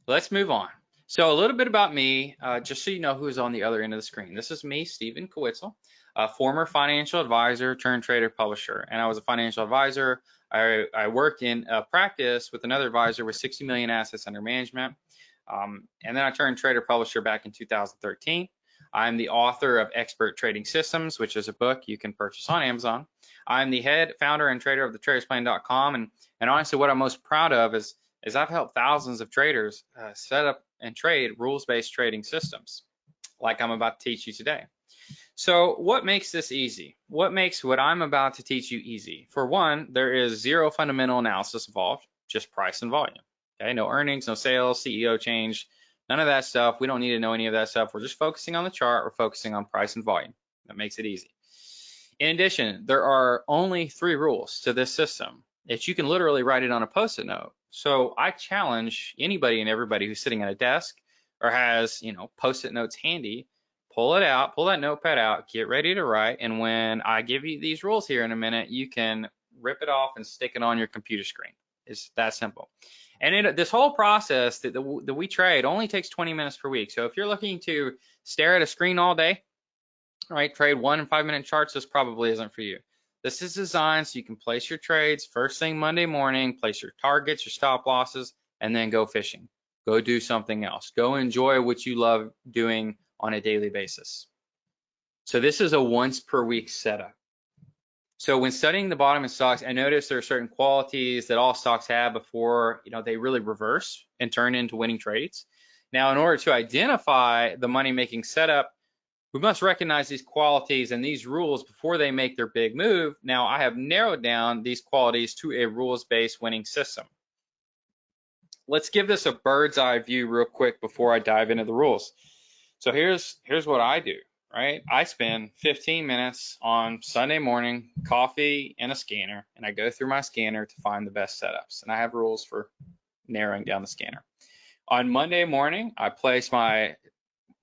let's move on. So a little bit about me, just so you know who's on the other end of the screen. This is me, Stephen Cawiezell, a former financial advisor turned trader publisher. And I was a financial advisor. I worked in a practice with another advisor with 60 million assets under management. And then I turned trader publisher back in 2013. I'm the author of Expert Trading Systems, which is a book you can purchase on Amazon. I'm the head founder and trader of thetradersplan.com. And honestly, what I'm most proud of is I've helped thousands of traders set up and trade rules-based trading systems like I'm about to teach you today. So what makes this easy? What makes what I'm about to teach you easy? For one, there is zero fundamental analysis involved, just price and volume. Okay, no earnings, no sales, CEO change, none of that stuff. We don't need to know any of that stuff. We're just focusing on the chart. We're focusing on price and volume. That makes it easy. In addition, there are only 3 rules to this system that you can literally write it on a Post-it note. So I challenge anybody and everybody who's sitting at a desk or has, Post-it notes handy, pull it out, pull that notepad out, get ready to write. And when I give you these rules here in a minute, you can rip it off and stick it on your computer screen. It's that simple. And this whole process that we trade only takes 20 minutes per week. So if you're looking to stare at a screen all day, right, trade 1 and 5 minute charts, this probably isn't for you. This is designed so you can place your trades first thing Monday morning, place your targets, your stop losses, and then go fishing. Go do something else. Go enjoy what you love doing on a daily basis. So this is a once per week setup. So when studying the bottom of stocks, I noticed there are certain qualities that all stocks have before, they really reverse and turn into winning trades. Now, in order to identify the money-making setup, we must recognize these qualities and these rules before they make their big move. Now, I have narrowed down these qualities to a rules-based winning system. Let's give this a bird's eye view real quick before I dive into the rules. So here's what I do, right? I spend 15 minutes on Sunday morning, coffee and a scanner, and I go through my scanner to find the best setups. And I have rules for narrowing down the scanner. On Monday morning, I place my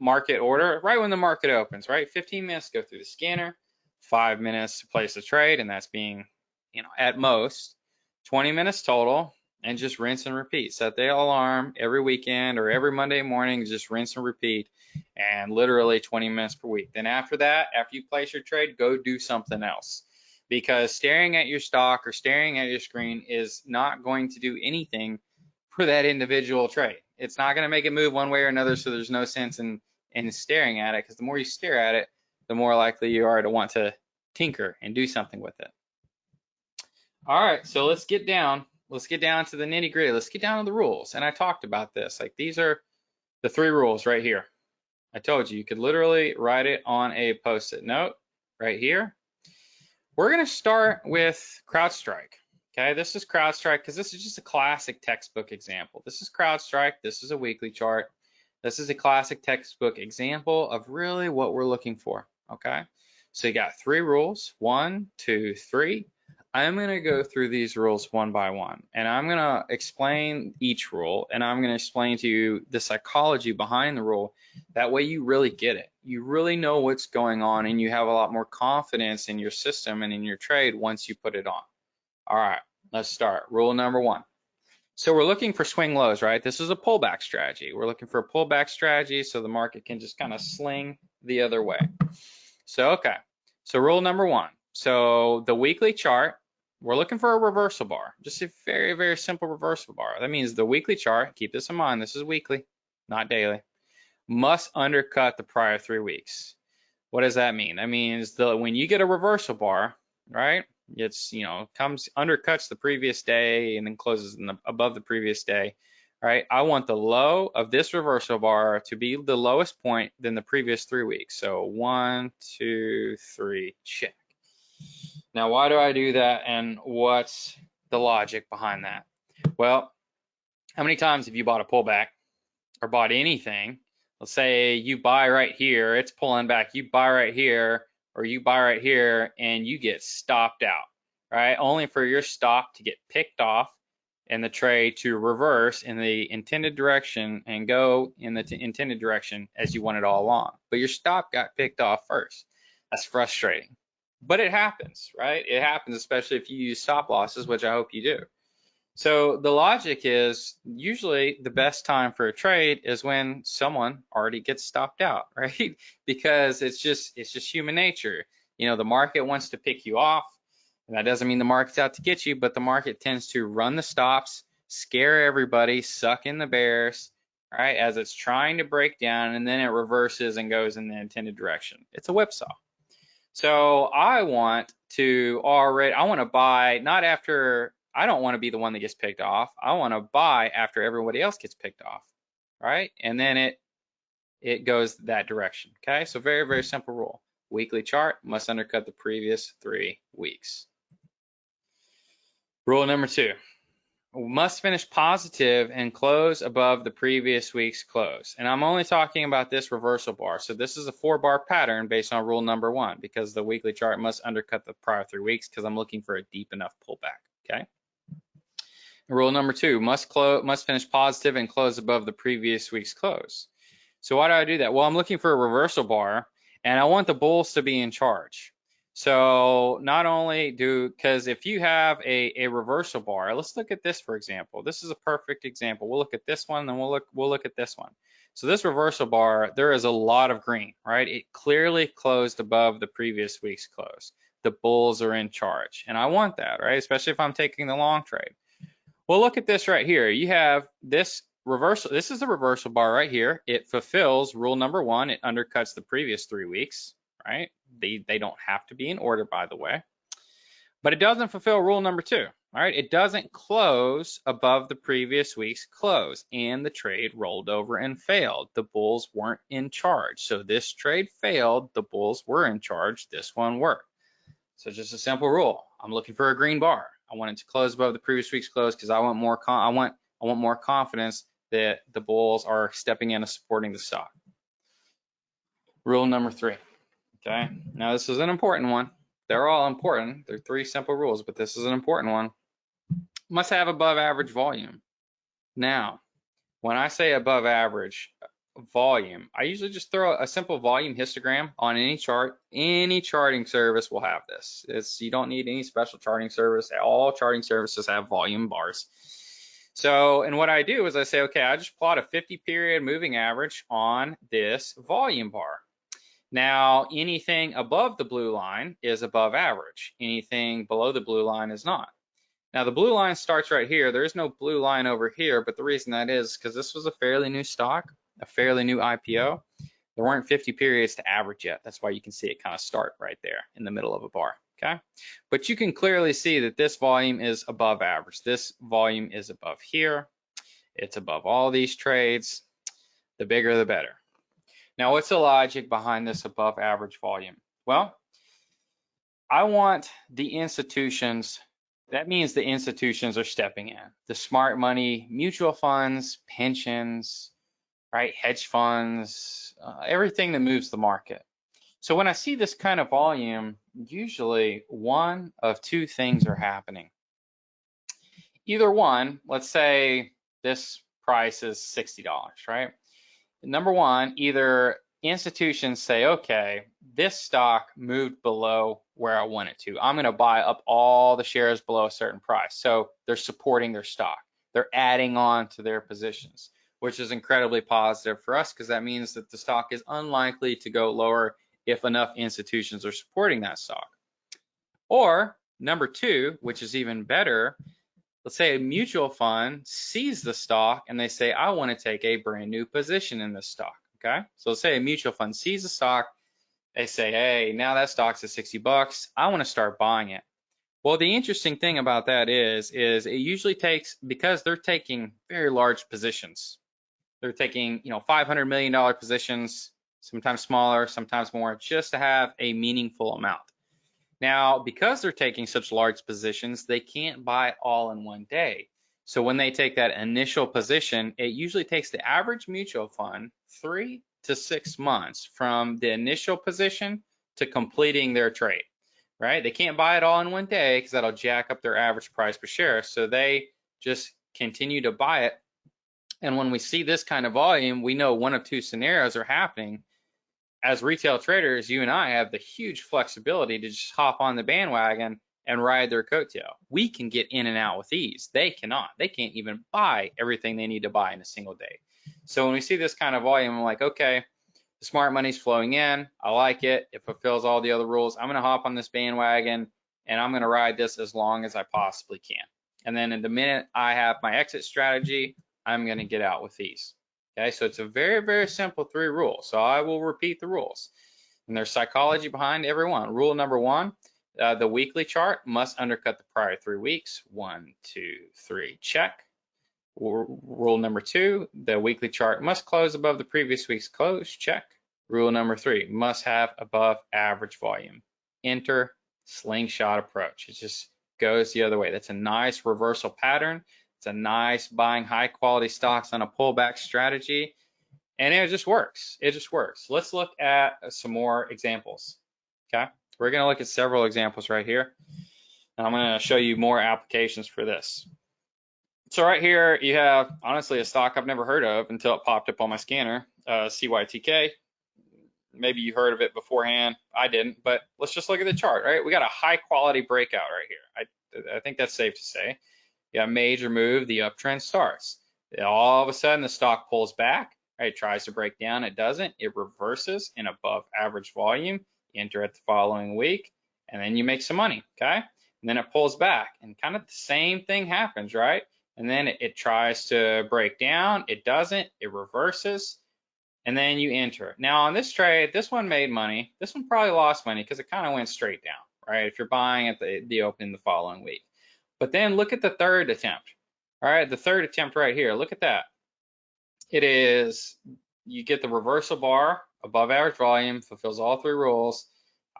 market order right when the market opens, right? 15 minutes to go through the scanner, 5 minutes to place a trade, and that's being, at most 20 minutes total, and just rinse and repeat. Set the alarm every weekend or every Monday morning, just rinse and repeat, and literally 20 minutes per week. Then after that, after you place your trade, go do something else, because staring at your stock or staring at your screen is not going to do anything for that individual trade. It's not going to make it move one way or another, so there's no sense in staring at it, because the more you stare at it, the more likely you are to want to tinker and do something with it. All right, so let's get down to the nitty gritty. Let's get down to the rules. And I talked about this. Like, these are the 3 rules right here. I told you could literally write it on a post-it note right here. We're going to start with CrowdStrike. Okay, this is CrowdStrike because this is just a classic textbook example. This is CrowdStrike. This is a weekly chart. This is a classic textbook example of really what we're looking for. Okay, so you got 3 rules, 1, 2, 3. I'm going to go through these rules one by one, and I'm going to explain each rule, and I'm going to explain to you the psychology behind the rule. That way you really get it. You really know what's going on, and you have a lot more confidence in your system and in your trade once you put it on. All right, let's start. Rule number 1. So we're looking for swing lows, right? This is a pullback strategy. We're looking for a pullback strategy so the market can just kind of sling the other way. So, okay. So rule number 1. So the weekly chart, we're looking for a reversal bar. Just a very, very simple reversal bar. That means the weekly chart, keep this in mind, this is weekly, not daily, must undercut the prior 3 weeks. What does that mean? That means when you get a reversal bar, right? It's, undercuts the previous day and then closes above the previous day, right? I want the low of this reversal bar to be the lowest point than the previous 3 weeks. So 1, 2, 3, check. Now, why do I do that, and what's the logic behind that? Well, how many times have you bought a pullback or bought anything? Let's say you buy right here, it's pulling back, you buy right here, or you buy right here, and you get stopped out, right? Only for your stop to get picked off and the trade to reverse in the intended direction and go in the intended direction as you want it all along. But your stop got picked off first. That's frustrating. But it happens, right? It happens, especially if you use stop losses, which I hope you do. So the logic is usually the best time for a trade is when someone already gets stopped out, right? Because it's just human nature. The market wants to pick you off, and that doesn't mean the market's out to get you, but the market tends to run the stops, scare everybody, suck in the bears, right? As it's trying to break down, and then it reverses and goes in the intended direction. It's a whipsaw. So I want to buy not after. I don't want to be the one that gets picked off. I want to buy after everybody else gets picked off, right? And then it goes that direction, okay? So very, very simple rule. Weekly chart must undercut the previous 3 weeks. Rule number 2, must finish positive and close above the previous week's close. And I'm only talking about this reversal bar. So this is a 4-bar pattern based on rule number 1, because the weekly chart must undercut the prior 3 weeks because I'm looking for a deep enough pullback, okay? Rule number 2, must finish positive and close above the previous week's close. So why do I do that? Well, I'm looking for a reversal bar, and I want the bulls to be in charge. So not only because if you have a reversal bar, let's look at this, for example. This is a perfect example. We'll look at this one, then we'll look at this one. So this reversal bar, there is a lot of green, right? It clearly closed above the previous week's close. The bulls are in charge, and I want that, right? Especially if I'm taking the long trade. Well, look at this right here. You have this reversal. This is the reversal bar right here. It fulfills rule number 1. It undercuts the previous 3 weeks, right? They don't have to be in order, by the way. But it doesn't fulfill rule number 2. All right, it doesn't close above the previous week's close, and the trade rolled over and failed. The bulls weren't in charge. So this trade failed. The bulls were in charge. This one worked. So just a simple rule. I'm looking for a green bar. I want it to close above the previous week's close because I want more confidence that the bulls are stepping in and supporting the stock. Rule number 3. Okay, now this is an important one. They're all important. They're 3 simple rules, but this is an important one. Must have above average volume. Now, when I say above average volume, I usually just throw a simple volume histogram on any chart. Any charting service will have this. You don't need any special charting service. All charting services have volume bars. So, and what I do is I say, okay, I just plot a 50-period moving average on this volume bar. Now, anything above the blue line is above average. Anything below the blue line is not. Now, the blue line starts right here. There is no blue line over here, but the reason that is because this was a fairly new stock, a fairly new IPO. There weren't 50 periods to average yet. That's why you can see it kind of start right there in the middle of a bar, okay? But you can clearly see that this volume is above average. This volume is above here. It's above all these trades. The bigger, the better. Now, what's the logic behind this above average volume? Well, I want the institutions. That means the institutions are stepping in. The smart money, mutual funds, pensions, right? Hedge funds, everything that moves the market. So when I see this kind of volume, usually one of 2 things are happening. Either one, let's say this price is $60, right? Number one, either institutions say, okay, this stock moved below where I want it to. I'm going to buy up all the shares below a certain price. So they're supporting their stock. They're adding on to their positions, which is incredibly positive for us because that means that the stock is unlikely to go lower if enough institutions are supporting that stock. Or number 2, which is even better, let's say a mutual fund sees the stock and they say, I want to take a brand new position in this stock. Okay, so let's say a mutual fund sees the stock, they say, hey, now that stock's at $60, I want to start buying it. Well, the interesting thing about that is it usually takes, because they're taking very large positions. They're taking, $500 million positions, sometimes smaller, sometimes more, just to have a meaningful amount. Now, because they're taking such large positions, they can't buy all in one day. So when they take that initial position, it usually takes the average mutual fund 3 to 6 months from the initial position to completing their trade, right? They can't buy it all in one day because that'll jack up their average price per share. So they just continue to buy it. And when we see this kind of volume, we know one of 2 scenarios are happening. As retail traders, you and I have the huge flexibility to just hop on the bandwagon and ride their coattail. We can get in and out with ease. They cannot. They can't even buy everything they need to buy in a single day. So when we see this kind of volume, I'm like, okay, the smart money's flowing in. I like it. It fulfills all the other rules. I'm going to hop on this bandwagon and I'm going to ride this as long as I possibly can. And then in the minute I have my exit strategy, I'm going to get out with ease. Okay, so it's a very, very simple 3 rules. So I will repeat the rules. And there's psychology behind every one. Rule number 1, the weekly chart must undercut the prior 3 weeks. 1, 2, 3, check. Rule number 2, the weekly chart must close above the previous week's close. Check. Rule number 3, must have above average volume. Enter slingshot approach. It just goes the other way. That's a nice reversal pattern. It's a nice buying high quality stocks on a pullback strategy. And it just works. It just works. Let's look at some more examples. Okay. We're going to look at several examples right here. And I'm going to show you more applications for this. So right here, you have, honestly, a stock I've never heard of until it popped up on my scanner, CYTK. Maybe you heard of it beforehand. I didn't, but let's just look at the chart, right? We got a high quality breakout right here. I think that's safe to say. You got a major move, the uptrend starts. All of a sudden, the stock pulls back, right? It tries to break down, it doesn't. It reverses in above average volume. You enter it the following week, and then you make some money, okay? And then it pulls back, and kind of the same thing happens, right? And then it tries to break down, it doesn't, it reverses. and then you enter it. Now on this trade, this one made money. This one probably lost money because it kind of went straight down, right? If you're buying at the open the following week. But then look at the third attempt. All right, the third attempt right here. Look at that. It is, you get the reversal bar, above average volume, fulfills all three rules.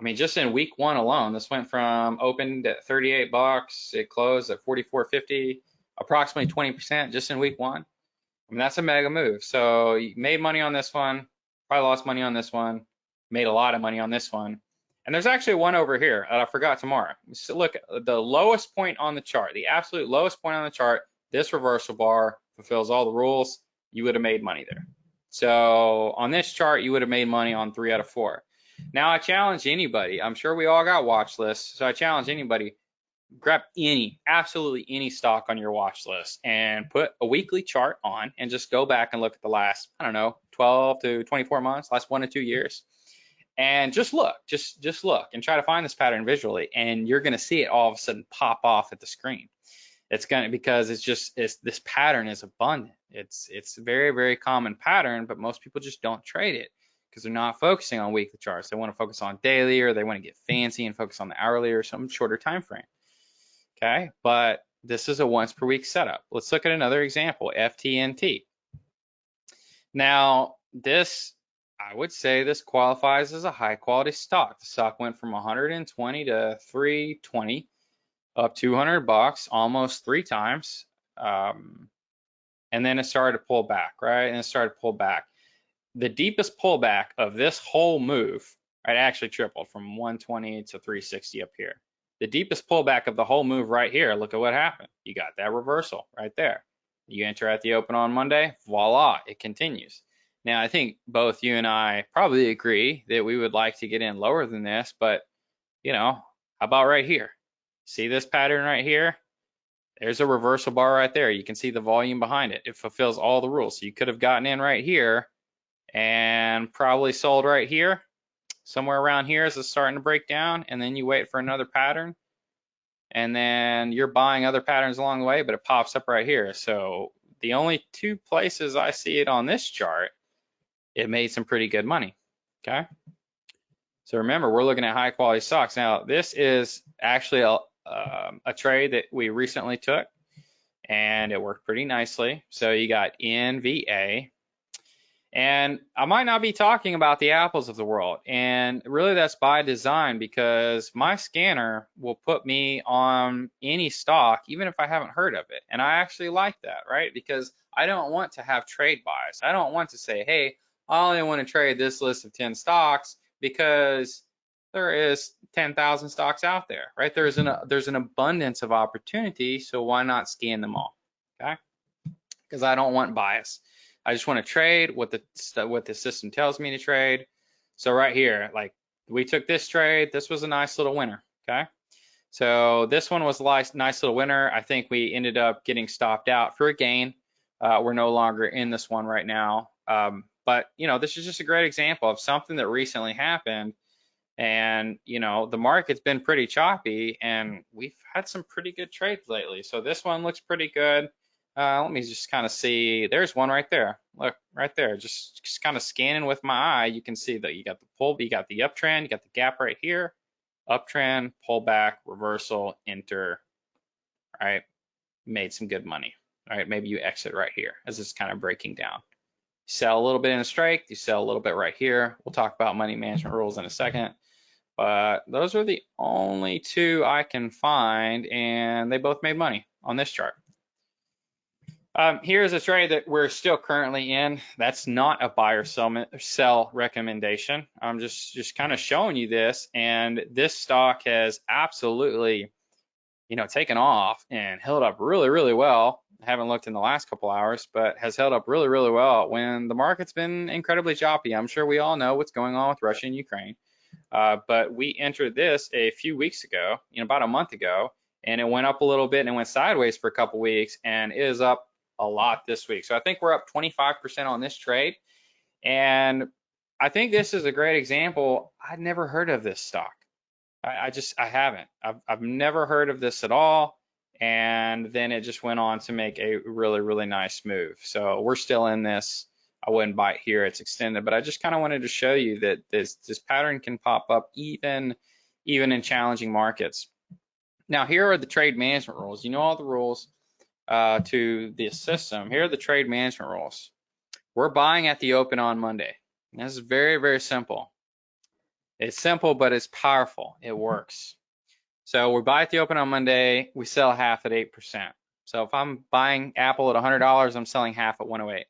I mean, just in week one alone, this went from opened at 38 bucks, it closed at 44.50, approximately 20% just in week one. I mean, that's a mega move. So you made money on this one, probably lost money on this one, made a lot of money on this one. And there's actually one over here that I forgot tomorrow. So look, the lowest point on the chart, the absolute lowest point on the chart, this reversal bar fulfills all the rules. You would have made money there. So on this chart, you would have made money on 3 out of 4. Now I challenge anybody. I'm sure we all got watch lists. So I challenge anybody, grab absolutely any stock on your watch list and put a weekly chart on and just go back and look at the last, I don't know, 12 to 24 months, last 1 to 2 years. And just look, just look and try to find this pattern visually, and you're going to see it all of a sudden pop off at the screen. It's going to, because it's this pattern is abundant. It's a very, very common pattern, but most people just don't trade it because they're not focusing on weekly charts. They want to focus on daily, or they want to get fancy and focus on the hourly or some shorter time frame. Okay, but this is a once per week setup. Let's look at another example, FTNT. Now, this, I would say this qualifies as a high quality stock. The stock went from 120 to 320, up 200 bucks, almost 3 times. And then it started to pull back, right? And it started to pull back. The deepest pullback of this whole move, right, actually tripled from 120 to 360 up here. The deepest pullback of the whole move right here, look at what happened. You got that reversal right there. You enter at the open on Monday, voila, it continues. Now, I think both you and I probably agree that we would like to get in lower than this, but, you know, how about right here? See this pattern right here? There's a reversal bar right there. You can see the volume behind it. It fulfills all the rules. So you could have gotten in right here and probably sold right here. Somewhere around here as it's starting to break down, and then you wait for another pattern, and then you're buying other patterns along the way, but it pops up right here. So the only 2 places I see it on this chart, it made some pretty good money. Okay. So remember, we're looking at high quality stocks. Now, this is actually a trade that we recently took, and it worked pretty nicely. So you got NVA. And I might not be talking about the Apples of the world, and really that's by design, because my scanner will put me on any stock even if I haven't heard of it. And I actually like that, right? Because I don't want to have trade bias. I don't want to say, hey, I only want to trade this list of 10 stocks because there is 10,000 stocks out there, right? There's an abundance of opportunity, so why not scan them all, okay? Because I don't want bias. I just want to trade what the system tells me to trade. So right here, like we took this trade. This was a nice little winner, okay? So this one was a nice little winner. I think we ended up getting stopped out for a gain. We're no longer in this one right now. But, you know, this is just a great example of something that recently happened. And, you know, the market's been pretty choppy, and we've had some pretty good trades lately. So this one looks pretty good. Let me just kind of see. There's one right there. Look, right there. Just kind of scanning with my eye. You can see that you got the pull, you got the uptrend, you got the gap right here. Uptrend, pullback, reversal, enter. All right, made some good money. All right, maybe you exit right here as it's kind of breaking down. Sell a little bit in a strike. You sell a little bit right here. We'll talk about money management rules in a second. But those are the only 2 I can find, and they both made money on this chart. Here's a trade that we're still currently in. That's not a buy or sell recommendation. I'm just kind of showing you this, and this stock has absolutely, you know, taken off and held up really, really well. I haven't looked in the last couple hours, but has held up really, really well when the market's been incredibly choppy. I'm sure we all know what's going on with Russia and Ukraine. But we entered this a few weeks ago, you know, about a month ago, and it went up a little bit and it went sideways for a couple weeks, and it is up a lot this week. So I think we're up 25% on this trade. And I think this is a great example. I'd never heard of this stock. I haven't. I've never heard of this at all. And then it just went on to make a really, really nice move. So we're still in this. I wouldn't buy it here. It's extended, but I just kind of wanted to show you that this pattern can pop up even in challenging markets. Now, here are the trade management rules. You know all the rules to the system. Here are the trade management rules. We're buying at the open on Monday. And this is very, very simple. It's simple, but it's powerful. It works. So we buy at the open on Monday. We sell half at 8%. So if I'm buying Apple at $100, I'm selling half at 108.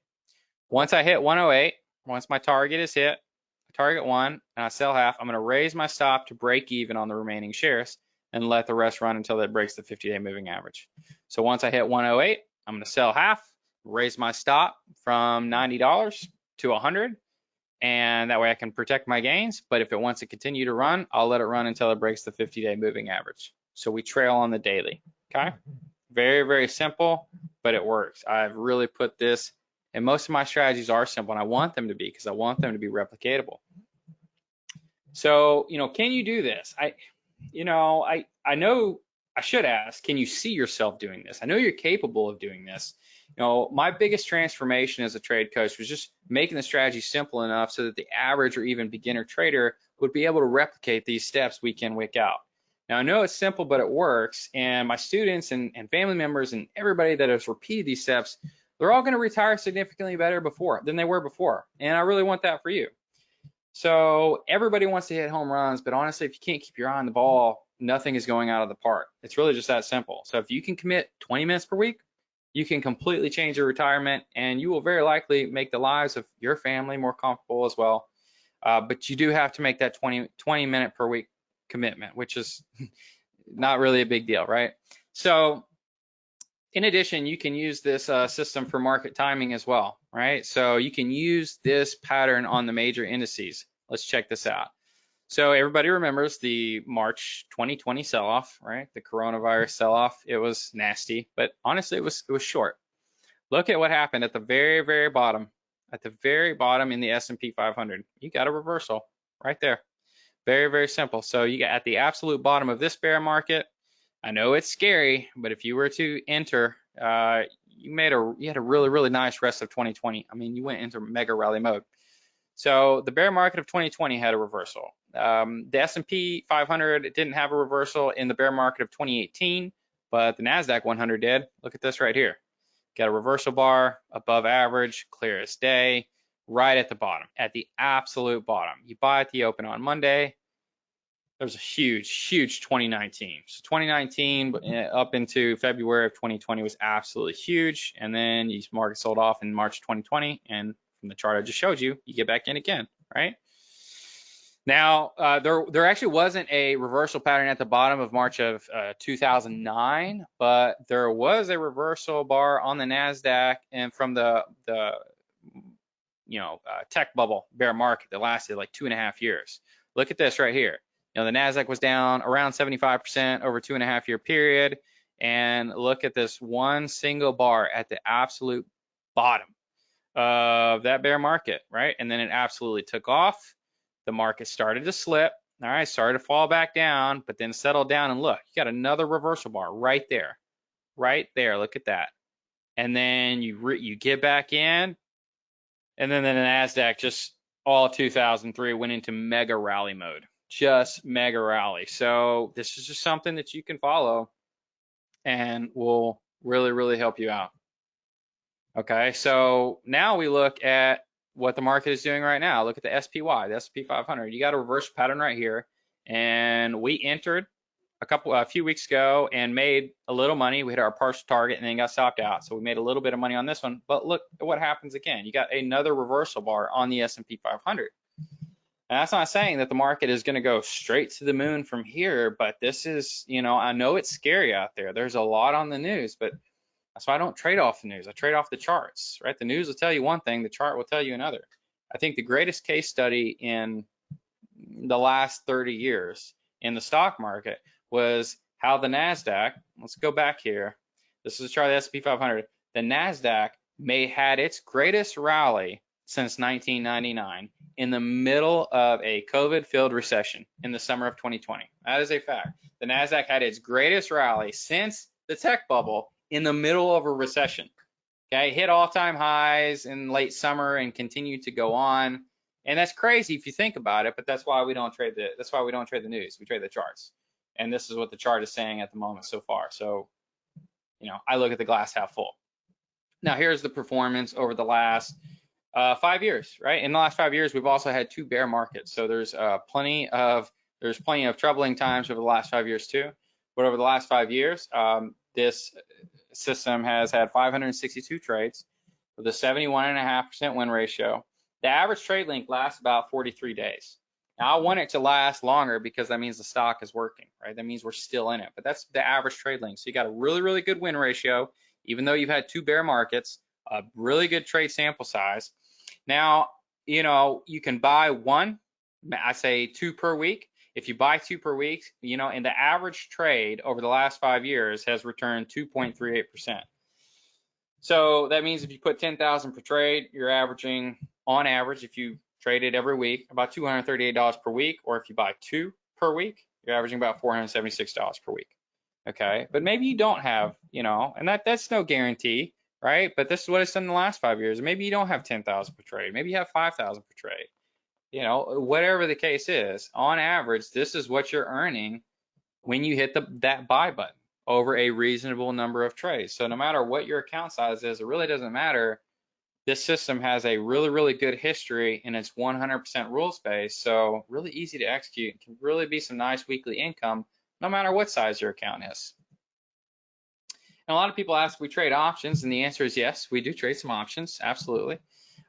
Once I hit 108, once my target is hit, target 1, and I sell half, I'm going to raise my stop to break even on the remaining shares and let the rest run until it breaks the 50-day moving average. So once I hit 108, I'm going to sell half, raise my stop from $90 to 100, and that way I can protect my gains. But if it wants to continue to run, I'll let it run until it breaks the 50-day moving average. So we trail on the daily. Okay? Very, very simple, but it works. I've really put this, and most of my strategies are simple, and I want them to be because I want them to be replicatable. So, can you do this? I know I should ask, can you see yourself doing this? I know you're capable of doing this. My biggest transformation as a trade coach was just making the strategy simple enough so that the average or even beginner trader would be able to replicate these steps week in, week out. Now, I know it's simple, but it works. And my students and family members and everybody that has repeated these steps, they're all going to retire significantly better than they were before. And I really want that for you. So everybody wants to hit home runs, but honestly, if you can't keep your eye on the ball, nothing is going out of the park. It's really just that simple. So if you can commit 20 minutes per week, you can completely change your retirement, and you will very likely make the lives of your family more comfortable as well. But you do have to make that 20 minute per week commitment, which is not really a big deal, right? So in addition, you can use this system for market timing as well, right? So you can use this pattern on the major indices. Let's check this out. So everybody remembers the March 2020 sell-off, right? The coronavirus sell-off. It was nasty, but honestly, it was short. Look at what happened at the very, very bottom. At the very bottom in the S&P 500, you got a reversal right there. Very, very simple. So you got at the absolute bottom of this bear market. I know it's scary, but if you were to enter, you had a really, really nice rest of 2020. I mean, you went into mega rally mode. So the bear market of 2020 had a reversal. The S&P 500 didn't have a reversal in the bear market of 2018, but the NASDAQ 100 did. Look at this right here. Got a reversal bar, above average, clear as day, right at the bottom, at the absolute bottom. You buy at the open on Monday. There's a huge 2019. So 2019 up into February of 2020 was absolutely huge. And then these markets sold off in March 2020. And from the chart I just showed you, you get back in again, right? Now, there actually wasn't a reversal pattern at the bottom of March of 2009, but there was a reversal bar on the NASDAQ and from the tech bubble bear market that lasted like 2.5 years. Look at this right here. The NASDAQ was down around 75% over a 2.5-year period. And look at this one single bar at the absolute bottom of that bear market, right? And then it absolutely took off. The market started to slip, all right, started to fall back down, but then settled down, and look, you got another reversal bar right there, look at that. And then you get back in, and then the NASDAQ just all 2003 went into mega rally mode, just mega rally. So this is just something that you can follow and will really, really help you out. Okay, so now we look at what the market is doing right now. Look at the SPY, the S&P 500. You got a reverse pattern right here, and we entered a few weeks ago and made a little money. We hit our partial target and then got stopped out. So we made a little bit of money on this one. But look at what happens again. You got another reversal bar on the S&P 500. And that's not saying that the market is going to go straight to the moon from here, but this is, I know it's scary out there. There's a lot on the news, but that's why I don't trade off the news. I trade off the charts, right? The news will tell you one thing, the chart will tell you another. I think the greatest case study in the last 30 years in the stock market was how the NASDAQ, let's go back here. This is a chart of the S&P 500. The NASDAQ had its greatest rally since 1999 in the middle of a COVID-filled recession in the summer of 2020. That is a fact. The NASDAQ had its greatest rally since the tech bubble in the middle of a recession. Okay, hit all-time highs in late summer and continue to go on. And that's crazy if you think about it, but that's why we don't trade the news. We trade the charts. And this is what the chart is saying at the moment so far. So, I look at the glass half full. Now, here's the performance over the last 5 years, right? In the last 5 years, we've also had 2 bear markets. So there's plenty of troubling times over the last 5 years too. But over the last 5 years, this system has had 562 trades with a 71.5% win ratio. The average trade length lasts about 43 days. Now, I want it to last longer because that means the stock is working, right? That means we're still in it, but that's the average trade length. So you got a really, really good win ratio, even though you've had 2 bear markets, a really good trade sample size. Now, you can buy 1, I say 2 per week. If you buy 2 per week, and the average trade over the last 5 years has returned 2.38%. So that means if you put 10,000 per trade, you're averaging, on average, if you trade it every week, about $238 per week. Or if you buy 2 per week, you're averaging about $476 per week. Okay, but maybe you don't have, and that's no guarantee, right? But this is what it's done in the last 5 years. Maybe you don't have 10,000 per trade. Maybe you have 5,000 per trade. Whatever the case is, on average, this is what you're earning when you hit that buy button over a reasonable number of trades. So no matter what your account size is, it really doesn't matter. This system has a really, really good history and it's 100% rules-based. So really easy to execute. It can really be some nice weekly income no matter what size your account is. And a lot of people ask if we trade options, and the answer is yes, we do trade some options, absolutely.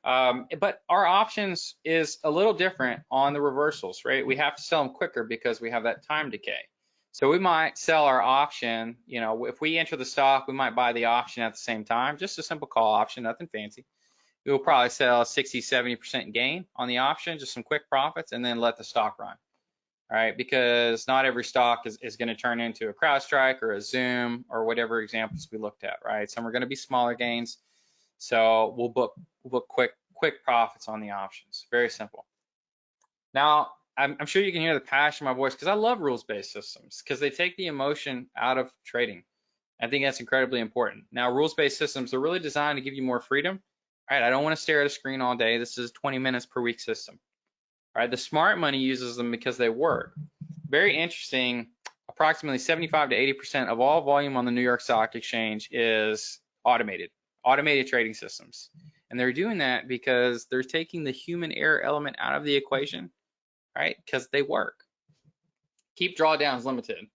But our options is a little different on the reversals, right? We have to sell them quicker because we have that time decay. So we might sell our option, if we enter the stock, we might buy the option at the same time, just a simple call option, nothing fancy. We will probably sell 60, 70% gain on the option, just some quick profits, and then let the stock run. All right, because not every stock is going to turn into a CrowdStrike or a Zoom or whatever examples we looked at, right? Some are going to be smaller gains. So we'll book quick profits on the options. Very simple. Now, I'm sure you can hear the passion in my voice because I love rules-based systems because they take the emotion out of trading. I think that's incredibly important. Now, rules-based systems are really designed to give you more freedom. All right, I don't want to stare at a screen all day. This is a 20 minutes per week system. All right, the smart money uses them because they work. Very interesting. Approximately 75 to 80% of all volume on the New York Stock Exchange is automated trading systems. And they're doing that because they're taking the human error element out of the equation, right? Because they work. Keep drawdowns limited.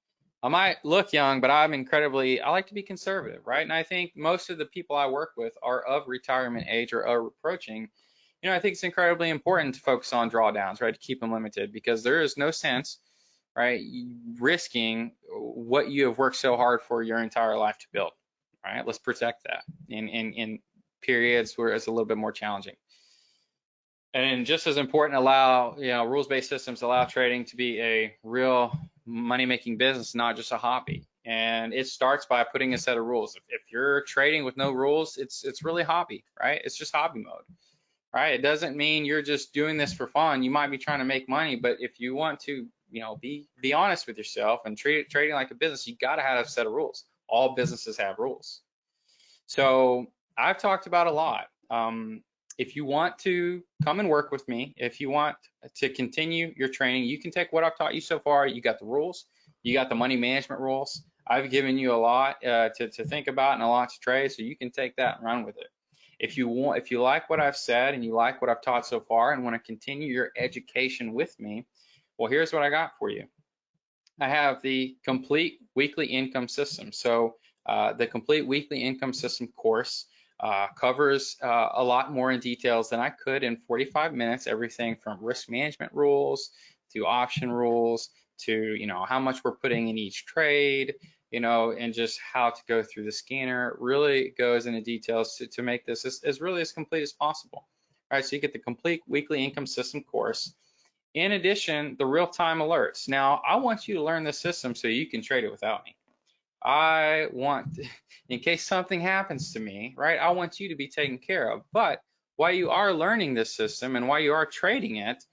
I might look young, but I like to be conservative, right? And I think most of the people I work with are of retirement age or are approaching. I think it's incredibly important to focus on drawdowns, right? To keep them limited because there is no sense, right? Risking what you have worked so hard for your entire life to build, right? Let's protect that in periods where it's a little bit more challenging. And just as important, allow, rules-based systems allow trading to be a real money-making business, not just a hobby. And it starts by putting a set of rules. If you're trading with no rules, it's really hobby, right? It's just hobby mode, right? It doesn't mean you're just doing this for fun. You might be trying to make money, but if you want to, be honest with yourself and treat trading like a business, you got to have a set of rules. All businesses have rules. So I've talked about a lot. If you want to come and work with me, if you want to continue your training, you can take what I've taught you so far. You got the rules, you got the money management rules. I've given you a lot to think about and a lot to trade, so you can take that and run with it. If you like what I've said and you like what I've taught so far and want to continue your education with me, well, here's what I got for you. I have the complete weekly income system. So the complete weekly income system course covers a lot more in details than I could in 45 minutes, everything from risk management rules to option rules to, how much we're putting in each trade, and just how to go through the scanner. It really goes into details to make this as really as complete as possible. All right, so you get the complete weekly income system course. In addition, the real-time alerts. Now, I want you to learn this system so you can trade it without me. I want, in case something happens to me, right, I want you to be taken care of. But while you are learning this system and while you are trading it,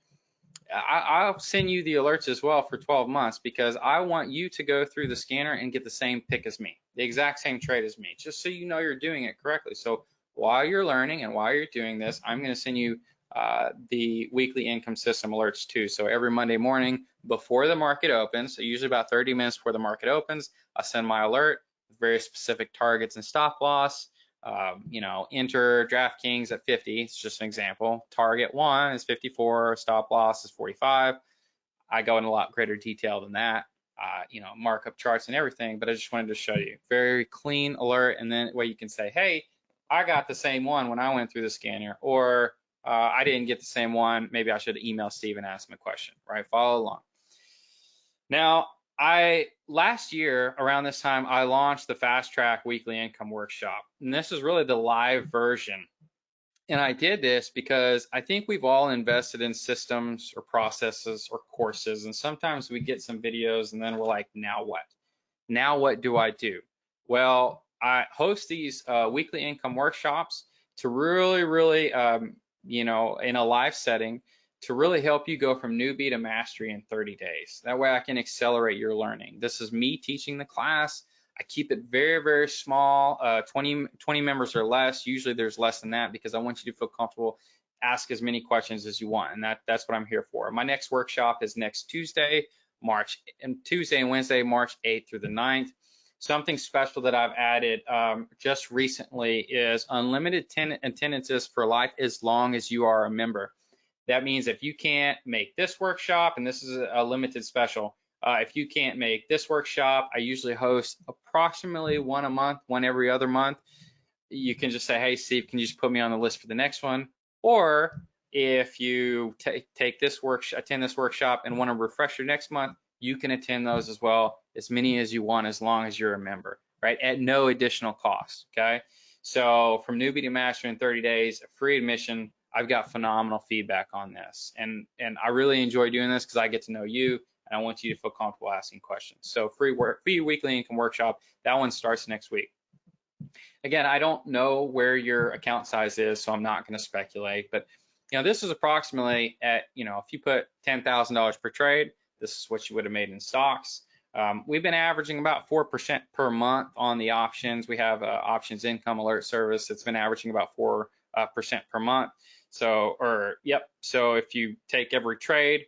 I'll send you the alerts as well for 12 months because I want you to go through the scanner and get the same pick as me, the exact same trade as me, just so you know you're doing it correctly. So while you're learning and while you're doing this, I'm going to send you the weekly income system alerts too. So every Monday morning before the market opens, so usually about 30 minutes before the market opens, I send my alert with very specific targets and stop loss. You know, enter DraftKings at 50. It's just an example. Target 1 is 54. Stop loss is 45. I go in a lot greater detail than that. You know, markup charts and everything, but I just wanted to show you. Very clean alert, and then where you can say, hey, I got the same one when I went through the scanner, or I didn't get the same one. Maybe I should email Steve and ask him a question, right? Follow along. Now, last year around this time, I launched the Fast Track Weekly Income Workshop, and this is really the live version. And I did this because I think we've all invested in systems or processes or courses, and sometimes we get some videos and then we're like, now what? Now what do I do? Well, I host these weekly income workshops to really, you know, in a live setting, to really help you go from newbie to mastery in 30 days. That way I can accelerate your learning. This is me teaching the class. I keep it very small, 20 members or less. Usually there's less than that because I want you to feel comfortable, ask as many questions as you want, and that's what I'm here for. My next workshop is next Tuesday and Wednesday, March 8th through the 9th. Something special that I've added just recently is unlimited attendances for life as long as you are a member. That means if you can't make this workshop, and this is a limited special, if you can't make this workshop, I usually host approximately one a month, one every other month. You can just say, hey, Steve, can you just put me on the list for the next one? Or if you attend this workshop and want to refresh your next month, you can attend those as well, as many as you want, as long as you're a member, right? At no additional cost, okay? So from newbie to master in 30 days, free admission. I've got phenomenal feedback on this. And I really enjoy doing this because I get to know you, and I want you to feel comfortable asking questions. So free weekly income workshop, that one starts next week. Again, I don't know where your account size is, so I'm not going to speculate, but you know, this is approximately at, you know, if you put $10,000 per trade, this is what you would have made in stocks. We've been averaging about 4% per month on the options. We have options income alert service. It's been averaging about 4% per month. So if you take every trade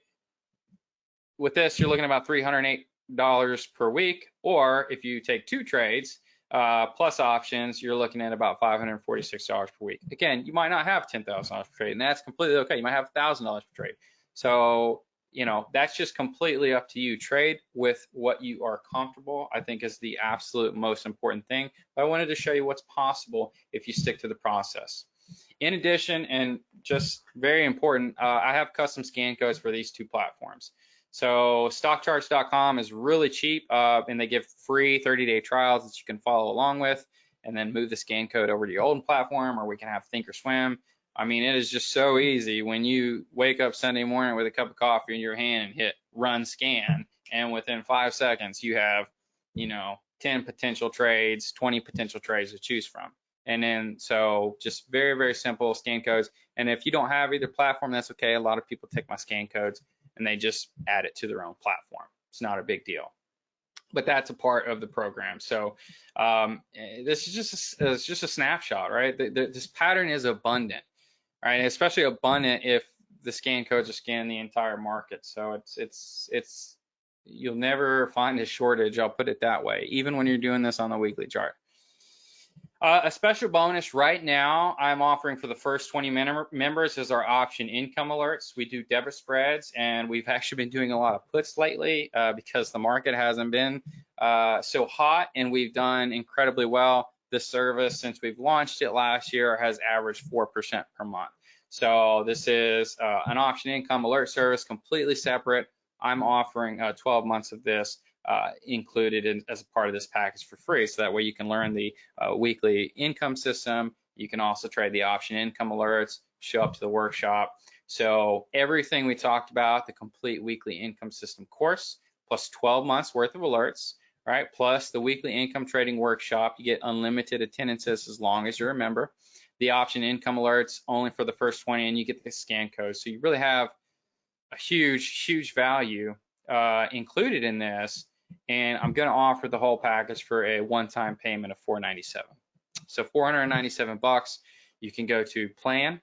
with this, you're looking at about $308 per week. Or if you take 2 trades plus options, you're looking at about $546 per week. Again, you might not have $10,000 per trade, and that's completely okay. You might have $1,000 per trade. So, you know, that's just completely up to you. Trade with what you are comfortable, I think, is the absolute most important thing. But I wanted to show you what's possible if you stick to the process. In addition, and just very important, I have custom scan codes for these 2 platforms. So stockcharts.com is really cheap, and they give free 30-day trials that you can follow along with, and then move the scan code over to your old platform, or we can have Thinkorswim. I mean, it is just so easy when you wake up Sunday morning with a cup of coffee in your hand and hit run scan, and within 5 seconds you have, you know, 10 potential trades, 20 potential trades to choose from. And then, so just very simple scan codes. And if you don't have either platform, that's okay. A lot of people take my scan codes and they just add it to their own platform. It's not a big deal, but that's a part of the program. So this is just a snapshot, right? This pattern is abundant, right? Especially abundant if the scan codes are scanning the entire market. So it's you'll never find a shortage. I'll put it that way, even when you're doing this on the weekly chart. A special bonus right now I'm offering for the first 20 members is our option income alerts. We do debit spreads, and we've actually been doing a lot of puts lately because the market hasn't been so hot, and we've done incredibly well. This service, since we've launched it last year, has averaged 4% per month. So this is an option income alert service, completely separate. I'm offering 12 months of this included as a part of this package for free. So that way you can learn the weekly income system. You can also trade the option income alerts, show up to the workshop. So everything we talked about, the complete weekly income system course, plus 12 months worth of alerts, right? Plus the weekly income trading workshop, you get unlimited attendances as long as you're a member. The option income alerts only for the first 20, and you get the scan code. So you really have a huge value included in this. And I'm going to offer the whole package for a one-time payment of $497. So $497. you can go to plan.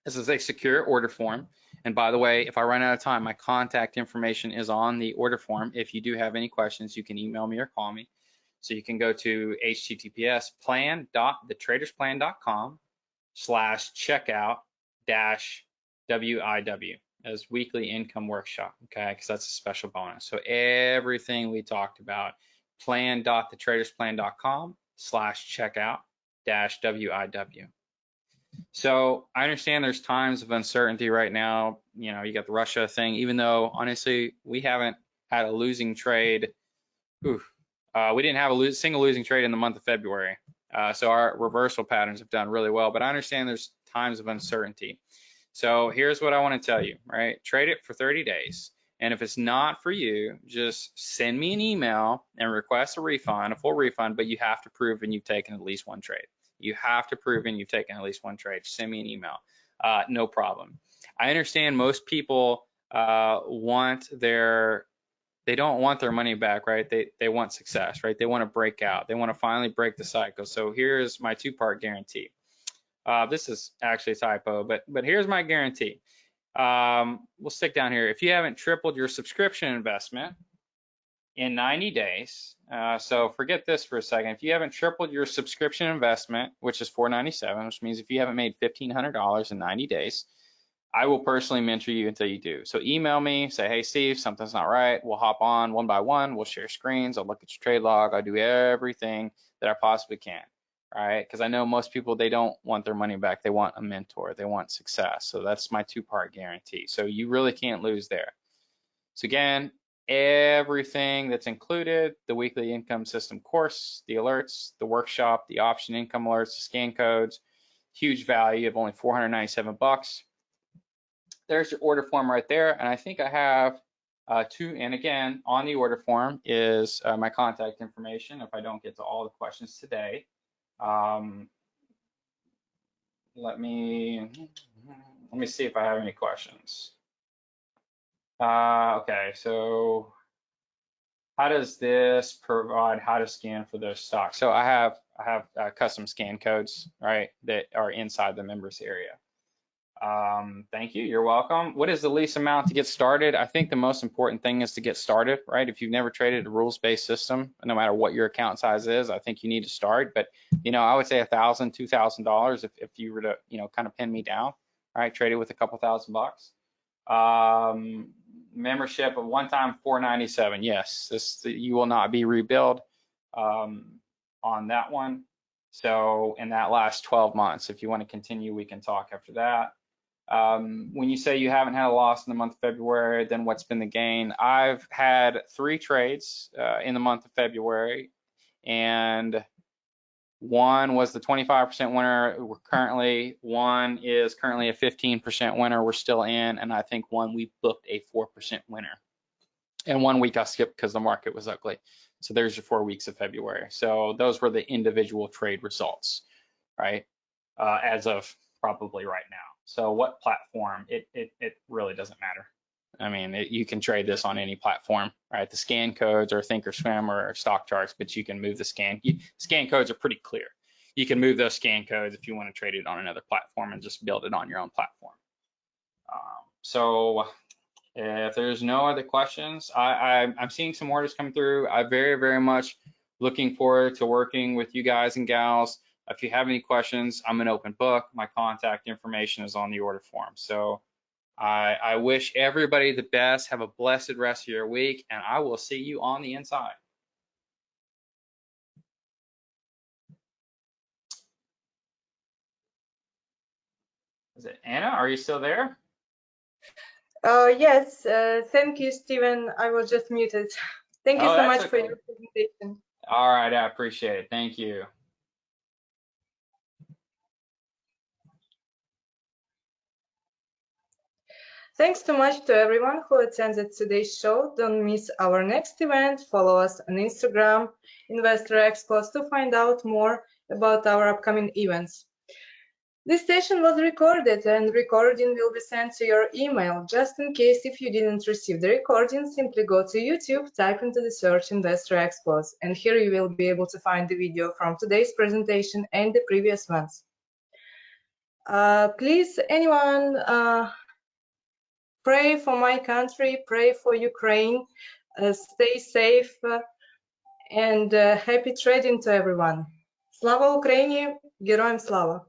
This is a secure order form. And by the way, if I run out of time, my contact information is on the order form. If you do have any questions, you can email me or call me. So you can go to https://thetradersplan.com/checkout-WIW as weekly income workshop, okay? Because that's a special bonus. So everything we talked about, plan.thetradersplan.com/checkout-WIW. So I understand there's times of uncertainty right now. You know, you got the Russia thing, even though honestly, we haven't had a losing trade. We didn't have a single losing trade in the month of February. So our reversal patterns have done really well, but I understand there's times of uncertainty. So here's what I want to tell you, right? Trade it for 30 days. And if it's not for you, just send me an email and request a refund, a full refund, but you have to prove and you've taken at least one trade. You have to prove and you've taken at least one trade. Send me an email. No problem. I understand most people they don't want their money back, right? They want success, right? They want to break out. They want to finally break the cycle. So here's my two-part guarantee. This is actually a typo, but here's my guarantee. We'll stick down here. If you haven't tripled your subscription investment in 90 days, so forget this for a second. If you haven't tripled your subscription investment, which is $497, which means if you haven't made $1,500 in 90 days, I will personally mentor you until you do. So email me, say, hey, Steve, something's not right. We'll hop on one by one. We'll share screens. I'll look at your trade log. I'll do everything that I possibly can, right? Because I know most people, they don't want their money back. They want a mentor. They want success. So that's my two-part guarantee. So you really can't lose there. So again, everything that's included, the weekly income system course, the alerts, the workshop, the option income alerts, the scan codes, huge value of only $497. There's your order form right there. And I think I have and again, on the order form is my contact information if I don't get to all the questions today. Let me see if I have any questions. Okay, so how does this provide how to scan for those stocks? So I have custom scan codes, right, that are inside the members area. Thank you. You're welcome. What is the least amount to get started? I think the most important thing is to get started, right? If you've never traded a rules-based system, no matter what your account size is, I think you need to start. But, you know, I would say $1,000, $2,000 if you were to, you know, kind of pin me down, all right, trade it with a couple $1,000. Membership of one time $497. Yes, you will not be rebilled on that one. So in that last 12 months, if you want to continue, we can talk after that. When you say you haven't had a loss in the month of February, then what's been the gain? I've had 3 trades in the month of February, and one was the 25% winner. One is currently a 15% winner. We're still in, and I think one we booked a 4% winner. And 1 week I skipped because the market was ugly. So there's your 4 weeks of February. So those were the individual trade results, right? As of probably right now. So what platform? It really doesn't matter. I mean, you can trade this on any platform, right? The scan codes or Thinkorswim or stock charts, but you can move the scan codes are pretty clear. You can move those scan codes if you want to trade it on another platform and just build it on your own platform. So if there's no other questions, I'm seeing some orders come through. I very, very much looking forward to working with you guys and gals. If you have any questions, I'm an open book. My contact information is on the order form. So I wish everybody the best. Have a blessed rest of your week, and I will see you on the inside. Is it Anna? Are you still there? Yes, thank you, Steven. I was just muted. Thank you so much for your presentation. All right, I appreciate it. Thank you. Thanks so much to everyone who attended today's show. Don't miss our next event. Follow us on Instagram, Investor Expos, to find out more about our upcoming events. This session was recorded, and recording will be sent to your email. Just in case if you didn't receive the recording, simply go to YouTube, type into the search Investor Expos, and here you will be able to find the video from today's presentation and the previous ones. Please, anyone, pray for my country, pray for Ukraine, stay safe, and happy trading to everyone. Слава Україні! Героям слава!